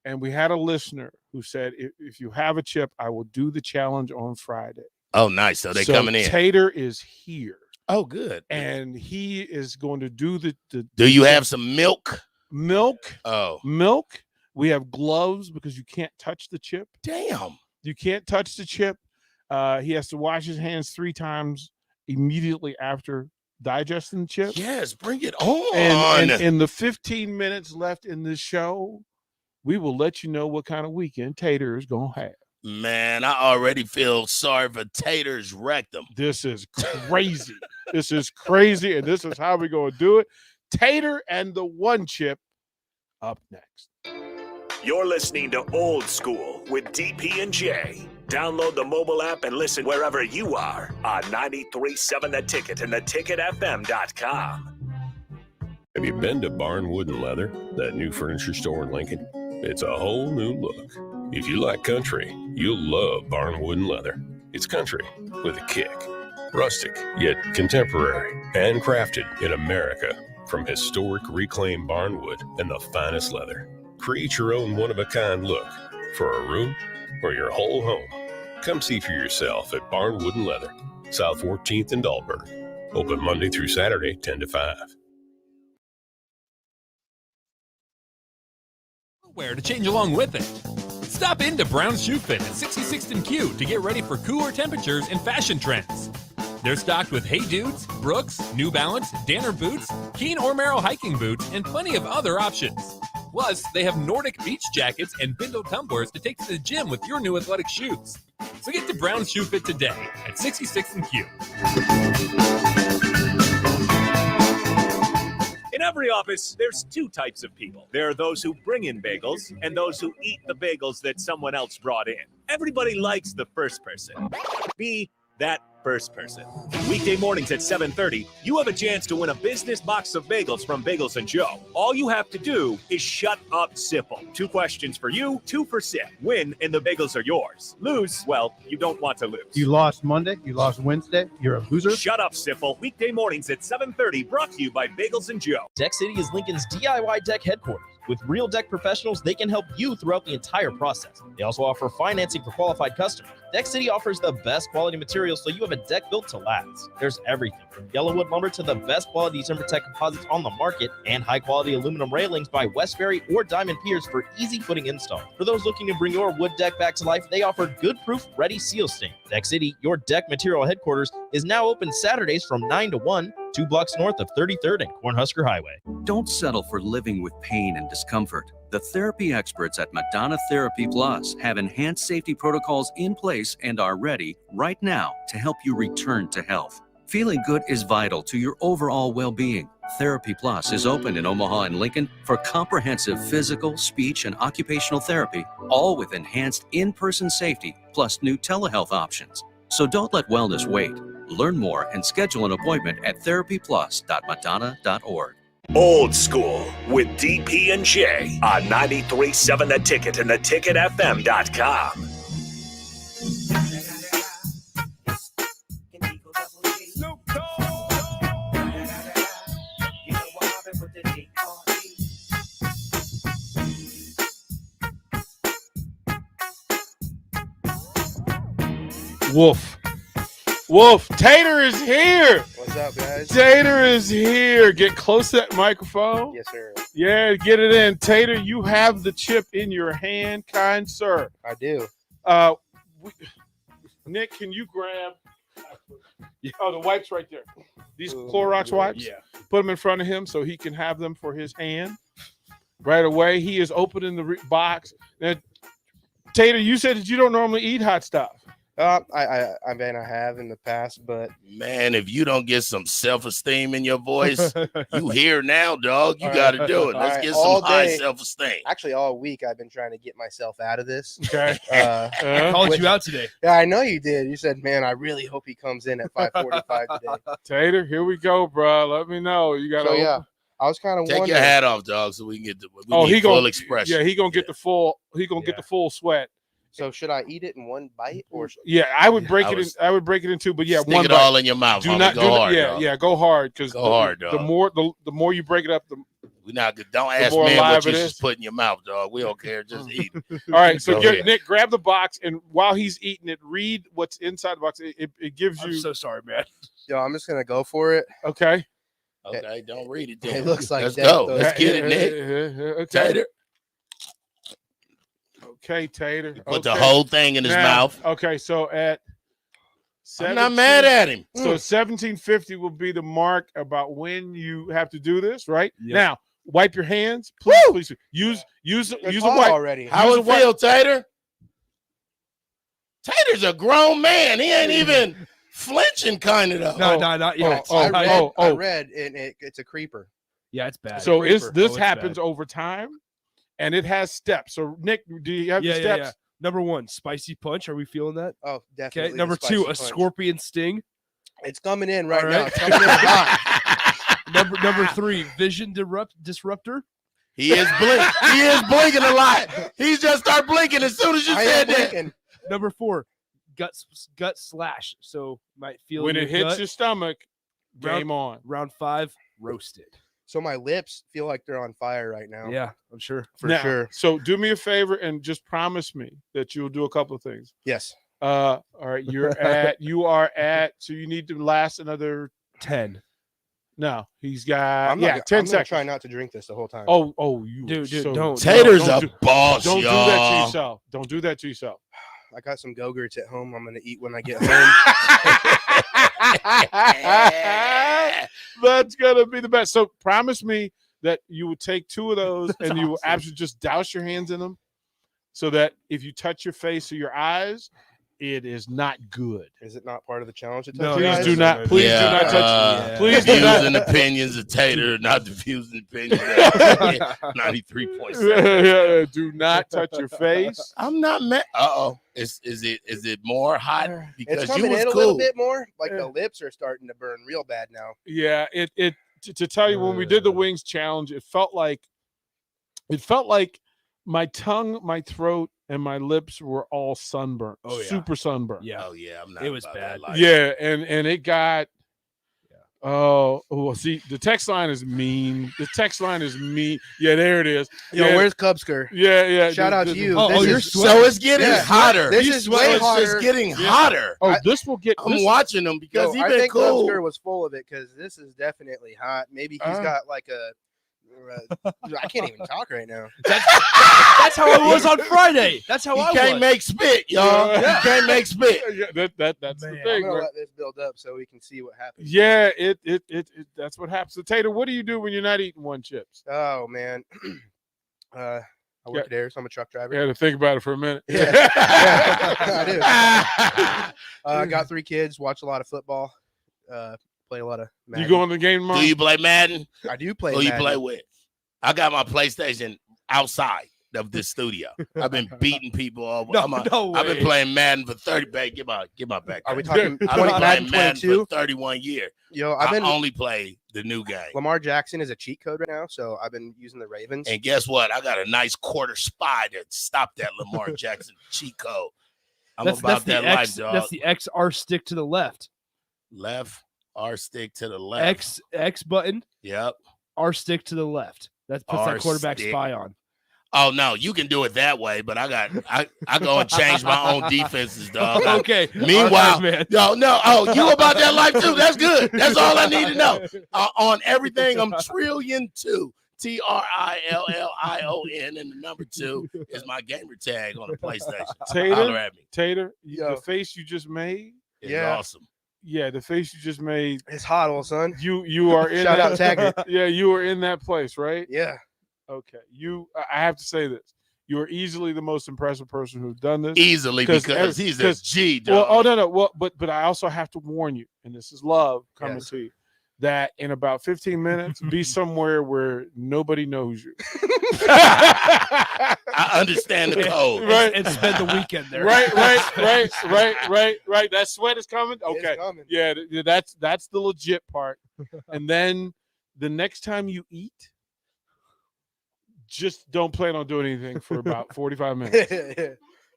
S1: and we had a listener who said, "If you have a chip, I will do the challenge on Friday."
S2: Oh, nice! So they coming in.
S1: Tater is here.
S2: Oh, good.
S1: And he is going to do the.
S2: Do you have some milk?
S1: Milk.
S2: Oh,
S1: milk. We have gloves because you can't touch the chip.
S2: Damn.
S1: You can't touch the chip. He has to wash his hands 3 times immediately after digesting the chip.
S2: Yes, bring it on.
S1: And in the 15 minutes left in this show, we will let you know what kind of weekend Tater is going to have.
S2: Man, I already feel sorry for Tater's rectum.
S1: This is crazy. This is crazy, and this is how we're going to do it. Tater and the one chip up next.
S4: You're listening to Old School with DP and J. Download the mobile app and listen wherever you are on 93.7 The Ticket and theticketfm.com.
S13: Have you been to Barn Wood & Leather, that new furniture store in Lincoln? It's a whole new look. If you like country, you'll love Barn Wood & Leather. It's country with a kick. Rustic, yet contemporary. Handcrafted in America from historic reclaimed barnwood and the finest leather. Create your own one-of-a-kind look for a room or your whole home. Come see for yourself at Barn Wood & Leather, South 14th and Dahlberg. Open Monday through Saturday, 10 to 5.
S7: Where to change along with it. Stop into Brown's Shoe Fit at 66th and Q to get ready for cooler temperatures and fashion trends. They're stocked with Hey Dudes, Brooks, New Balance, Danner boots, Keen or Merrill hiking boots, and plenty of other options. Plus, they have Nordic beach jackets and Bindle tumblers to take to the gym with your new athletic shoes. So get to Brown's Shoe Fit today at 66th and Q.
S4: In every office, there's 2 types of people. There are those who bring in bagels and those who eat the bagels that someone else brought in. Everybody likes the first person. Be that first person. Weekday mornings at 7:30, you have a chance to win a business box of bagels from Bagels & Joe. All you have to do is shut up, Sipple. 2 questions for you, 2 for Sip. Win, and the bagels are yours. Lose, well, you don't want to lose.
S21: You lost Monday, you lost Wednesday, you're a loser.
S4: Shut up, Sipple. Weekday mornings at 7:30, brought to you by Bagels & Joe.
S10: Deck City is Lincoln's DIY deck headquarters. With real deck professionals, they can help you throughout the entire process. They also offer financing for qualified customers. Deck City offers the best quality materials so you have a deck built to last. There's everything from yellowwood lumber to the best quality TimberTech composites on the market and high quality aluminum railings by Westbury or Diamond Piers for easy footing install. For those looking to bring your wood deck back to life, they offer good proof ready seal stain. Deck City, your deck material headquarters, is now open Saturdays from 9 to 1 2 blocks north of 33rd and Cornhusker Highway.
S14: Don't settle for living with pain and discomfort. The therapy experts at Madonna Therapy Plus have enhanced safety protocols in place and are ready right now to help you return to health. Feeling good is vital to your overall well-being. Therapy Plus is open in Omaha and Lincoln for comprehensive physical, speech, and occupational therapy, all with enhanced in-person safety plus new telehealth options. So don't let wellness wait. Learn more and schedule an appointment at therapyplus.madonna.org.
S4: Old School with DP and J on 93.7 The Ticket and theticketfm.com.
S1: Wolf, Tater is here.
S9: What's up, guys?
S1: Tater is here. Get close to that microphone.
S9: Yes, sir.
S1: Yeah, get it in. Tater, you have the chip in your hand, kind sir.
S9: I do.
S1: Nick, can you grab? Oh, the wipes right there. These Clorox wipes.
S15: Yeah.
S1: Put them in front of him so he can have them for his hand. Right away, he is opening the box. Now, Tater, you said that you don't normally eat hot stuff.
S9: I mean, I have in the past, but
S2: man, if you don't get some self-esteem in your voice, you here now, dog. You got to do it. Let's get some high self-esteem.
S9: Actually, all week I've been trying to get myself out of this.
S1: Okay.
S15: I called you out today.
S9: Yeah, I know you did. You said, "Man, I really hope he comes in at 5:45 today."
S1: Tater, here we go, bro. Let me know. You got to.
S9: So yeah, I was kind of
S2: take
S9: wondering.
S2: your hat off, dog, so we can get the full expression.
S1: Yeah, he gonna get the full. He gonna get the full sweat.
S9: So should I eat it in one bite or?
S1: Yeah, I would break it. I would break it in two, but yeah,
S2: stick
S1: one
S2: it
S1: bite.
S2: all in your mouth.
S1: Do not
S2: go hard.
S1: Yeah,
S2: dog.
S1: yeah, go hard because the more you break it up,
S2: don't ask me what you just put in your mouth, dog. We don't care. Just eat.
S1: All right, so Nick, grab the box, and while he's eating it, read what's inside the box. It gives you.
S15: I'm so sorry, man.
S9: Yo, I'm just gonna go for it.
S1: Okay.
S2: Okay, don't read it. Then.
S9: It looks like
S2: let's
S9: that,
S2: go.
S9: though.
S2: Let's get it, Nick.
S1: Okay.
S2: Tater.
S1: Okay, Tater.
S2: Put the whole thing in his mouth.
S1: Okay, so at
S2: I'm not mad at him.
S1: So 1750 will be the mark about when you have to do this, right?
S15: Yep.
S1: Now, wipe your hands. Please. Use a wipe
S9: already.
S2: How it feel, Tater? Tater's a grown man. He ain't even flinching kind of though.
S15: No, not yet.
S9: I read, and it's a creeper.
S15: Yeah, it's bad.
S1: So this
S15: it's
S1: happens
S15: bad.
S1: over time, and it has steps. So Nick, do you have the steps?
S15: Yeah. Number 1, spicy punch. Are we feeling that?
S9: Oh, definitely.
S15: Okay. Number 2, a scorpion sting.
S9: It's coming in right
S15: All
S9: now.
S15: right.
S9: It's coming in hot.
S15: Number 3, vision disruptor.
S2: He is blinking a lot. He just started blinking as soon as you said that.
S15: Number 4, gut slash. So might feel
S1: When
S15: in
S1: it
S15: your
S1: hits
S15: gut.
S1: your stomach, game on.
S15: Round 5, roasted.
S9: So my lips feel like they're on fire right now.
S15: Yeah, I'm sure.
S9: For
S1: Now,
S9: sure.
S1: So do me a favor and just promise me that you'll do a couple of things.
S9: Yes.
S1: All right. You are at. So you need to last another
S15: 10.
S1: No, he's got.
S9: I'm
S1: 10
S9: gonna
S1: seconds.
S9: try not to drink this the whole time.
S1: Oh, you
S15: dude,
S1: so,
S15: don't.
S2: Tater's
S1: don't
S2: a boss,
S1: Don't
S2: y'all.
S1: do that to yourself. Don't do that to yourself.
S9: I got some Go-Gurts at home. I'm gonna eat when I get home.
S1: That's gonna be the best. So promise me that you will take 2 of those and you will absolutely just douse your hands in them, so that if you touch your face or your eyes, it is not good.
S9: Is it not part of the challenge? To touch
S1: No,
S9: your
S1: please
S9: eyes?
S1: do not. Please do not touch. Please do
S2: Views
S1: not.
S2: and opinions of Tater, not the views and opinions of 93.7.
S1: Yeah, do not touch your face.
S2: I'm not mad. Is it more hot because
S9: It's
S2: you
S9: coming
S2: was
S9: in a
S2: cool?
S9: little bit more. Like the lips are starting to burn real bad now.
S1: Yeah, to tell you, when we did the wings challenge, it felt like my tongue, my throat, and my lips were all sunburnt.
S15: Oh, yeah.
S1: Super sunburnt.
S15: Yeah.
S2: Oh yeah, I'm not.
S15: It was
S2: about
S15: bad.
S2: that life.
S1: Yeah, and it got. See, the text line is mean. The text line is mean. Yeah, there it is.
S9: Yo,
S1: Yeah.
S9: where's Cubsker?
S1: Yeah.
S9: Shout out to you.
S15: You're
S2: So it's getting hotter.
S9: This is way
S2: It's
S9: hotter.
S2: just getting hotter.
S1: Oh, this will get.
S2: I'm watching him because
S9: Yo,
S2: he's
S9: I
S2: been
S9: think
S2: cool.
S9: Cubsker was full of it because this is definitely hot. Maybe he's got like a I can't even talk right now.
S15: That's how I was on Friday. That's how I was.
S2: You can't make spit, y'all.
S15: Yeah.
S2: You can't make spit.
S1: That's the
S9: I'm
S1: thing.
S9: gonna
S1: Right?
S9: let this build up so we can see what happens.
S1: Yeah, it that's what happens. So Tater, what do you do when you're not eating one chips?
S9: Oh man. I work at Air, so I'm a truck driver.
S1: You had to think about it for a minute.
S9: Yeah, I do. I got 3 kids, watch a lot of football, play a lot of Madden.
S1: You go on the game tomorrow?
S2: Do you play Madden?
S9: I do play
S2: Who you
S9: Madden.
S2: play with? I got my PlayStation outside of this studio. I've been beating people all. I've been playing Madden for 30. Babe, get my back.
S9: Are we talking 20,
S2: I've been
S9: Madden
S2: playing Madden
S9: 22?
S2: for 31 years.
S9: Yo,
S2: I only play the new game.
S9: Lamar Jackson is a cheat code right now, so I've been using the Ravens.
S2: And guess what? I got a nice quarter spy to stop that Lamar Jackson cheat code. I'm about that life, dog.
S15: That's the XR stick to the left.
S2: Left, R stick to the left.
S15: X button.
S2: Yep.
S15: R stick to the left. That puts
S2: R
S15: that quarterback
S2: stick.
S15: spy on.
S2: Oh no, you can do it that way, but I go and change my own defenses, dog.
S15: Okay.
S2: Meanwhile,
S15: man.
S2: no. Oh, you about that life too? That's good. That's all I need to know. On everything, I'm $1,200,000,000. TRILLION, and the number 2 is my gamer tag on the PlayStation. Holler at me.
S1: Tater, the face you just made
S2: is awesome.
S1: Yeah, the face you just made.
S9: It's hot, old son.
S1: You are in
S9: Shout
S1: that,
S9: out Taggart.
S1: Yeah, you were in that place, right?
S9: Yeah.
S1: Okay. I have to say this. You are easily the most impressive person who's done this.
S2: Easily, because he's a G, dog.
S1: Well, oh no. Well, but I also have to warn you, and this is love coming to you, that in about 15 minutes, be somewhere where nobody knows you.
S2: I understand the code.
S1: Right.
S15: And spend the weekend there.
S1: Right. That sweat is coming. Okay.
S9: It's coming.
S1: Yeah, that's the legit part. And then the next time you eat, just don't plan on doing anything for about 45 minutes.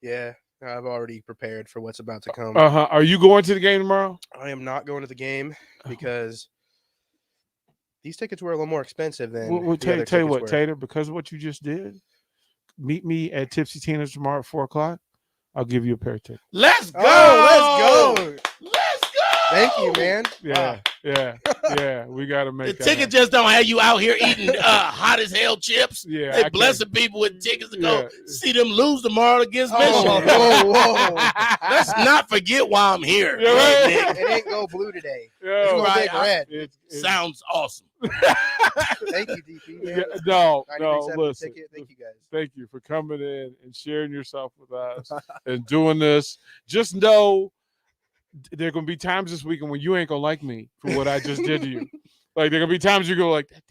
S9: Yeah, I've already prepared for what's about to come.
S1: Are you going to the game tomorrow?
S9: I am not going to the game because these tickets were a little more expensive than
S1: Well,
S9: the other
S1: tell you
S9: tickets
S1: what,
S9: were.
S1: Tater, because of what you just did, meet me at Tipsy Tina's tomorrow at 4:00. I'll give you a pair of tickets.
S2: Let's go.
S9: Oh, let's go.
S2: Let's go.
S9: Thank you, man.
S1: Yeah. We got to make
S2: The
S1: that
S2: ticket
S1: happen.
S2: just don't have you out here eating hot as hell chips.
S1: Yeah,
S2: They
S1: I
S2: blessing people with tickets to go
S1: Yeah.
S2: see them lose tomorrow against
S9: Oh,
S2: Michigan.
S9: whoa.
S2: Let's not forget why I'm here.
S1: Yeah, right.
S2: Nick.
S9: It ain't go blue today.
S1: Yeah,
S9: It's going
S2: right.
S9: big red.
S2: Sounds awesome.
S9: Thank you, DP. Man.
S1: Yeah, no,
S9: 93.7
S1: listen.
S9: Ticket. Thank you, guys.
S1: Thank you for coming in and sharing yourself with us and doing this. Just know there are going to be times this weekend when you ain't going to like me for what I just did to you. Like, there are going to be times you go like, that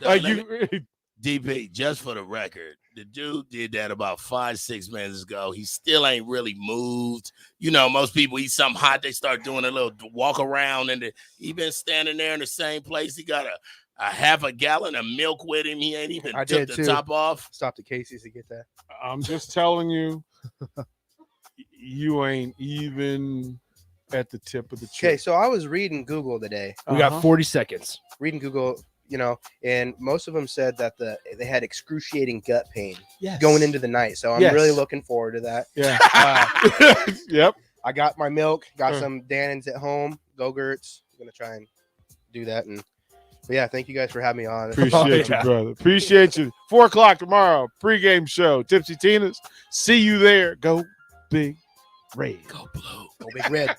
S1: damn dude. Like, you.
S2: DP, just for the record, the dude did that about 5-6 minutes ago. He still ain't really moved. You know, most people eat something hot, they start doing a little walk around, and he been standing there in the same place. He got a half a gallon of milk with him. He ain't even
S9: I
S2: took
S9: did
S2: the
S9: too.
S2: top off.
S9: Stopped at Casey's to get that.
S1: I'm just telling you, you ain't even at the tip of the
S9: Okay,
S1: chip.
S9: so I was reading Google today.
S15: We got 40 seconds.
S9: Reading Google, and most of them said that they had excruciating gut pain going into the night. So I'm really looking forward to that.
S1: Yeah.
S9: Yep. I got my milk, got some Dannons at home, Go-Gurts. I'm gonna try and do that. But yeah, thank you guys for having me on.
S1: Appreciate you, brother. Appreciate you. 4:00 tomorrow, pregame show. Tipsy Tina's. See you there. Go Big Red.
S2: Go blue.
S9: Go Big Red.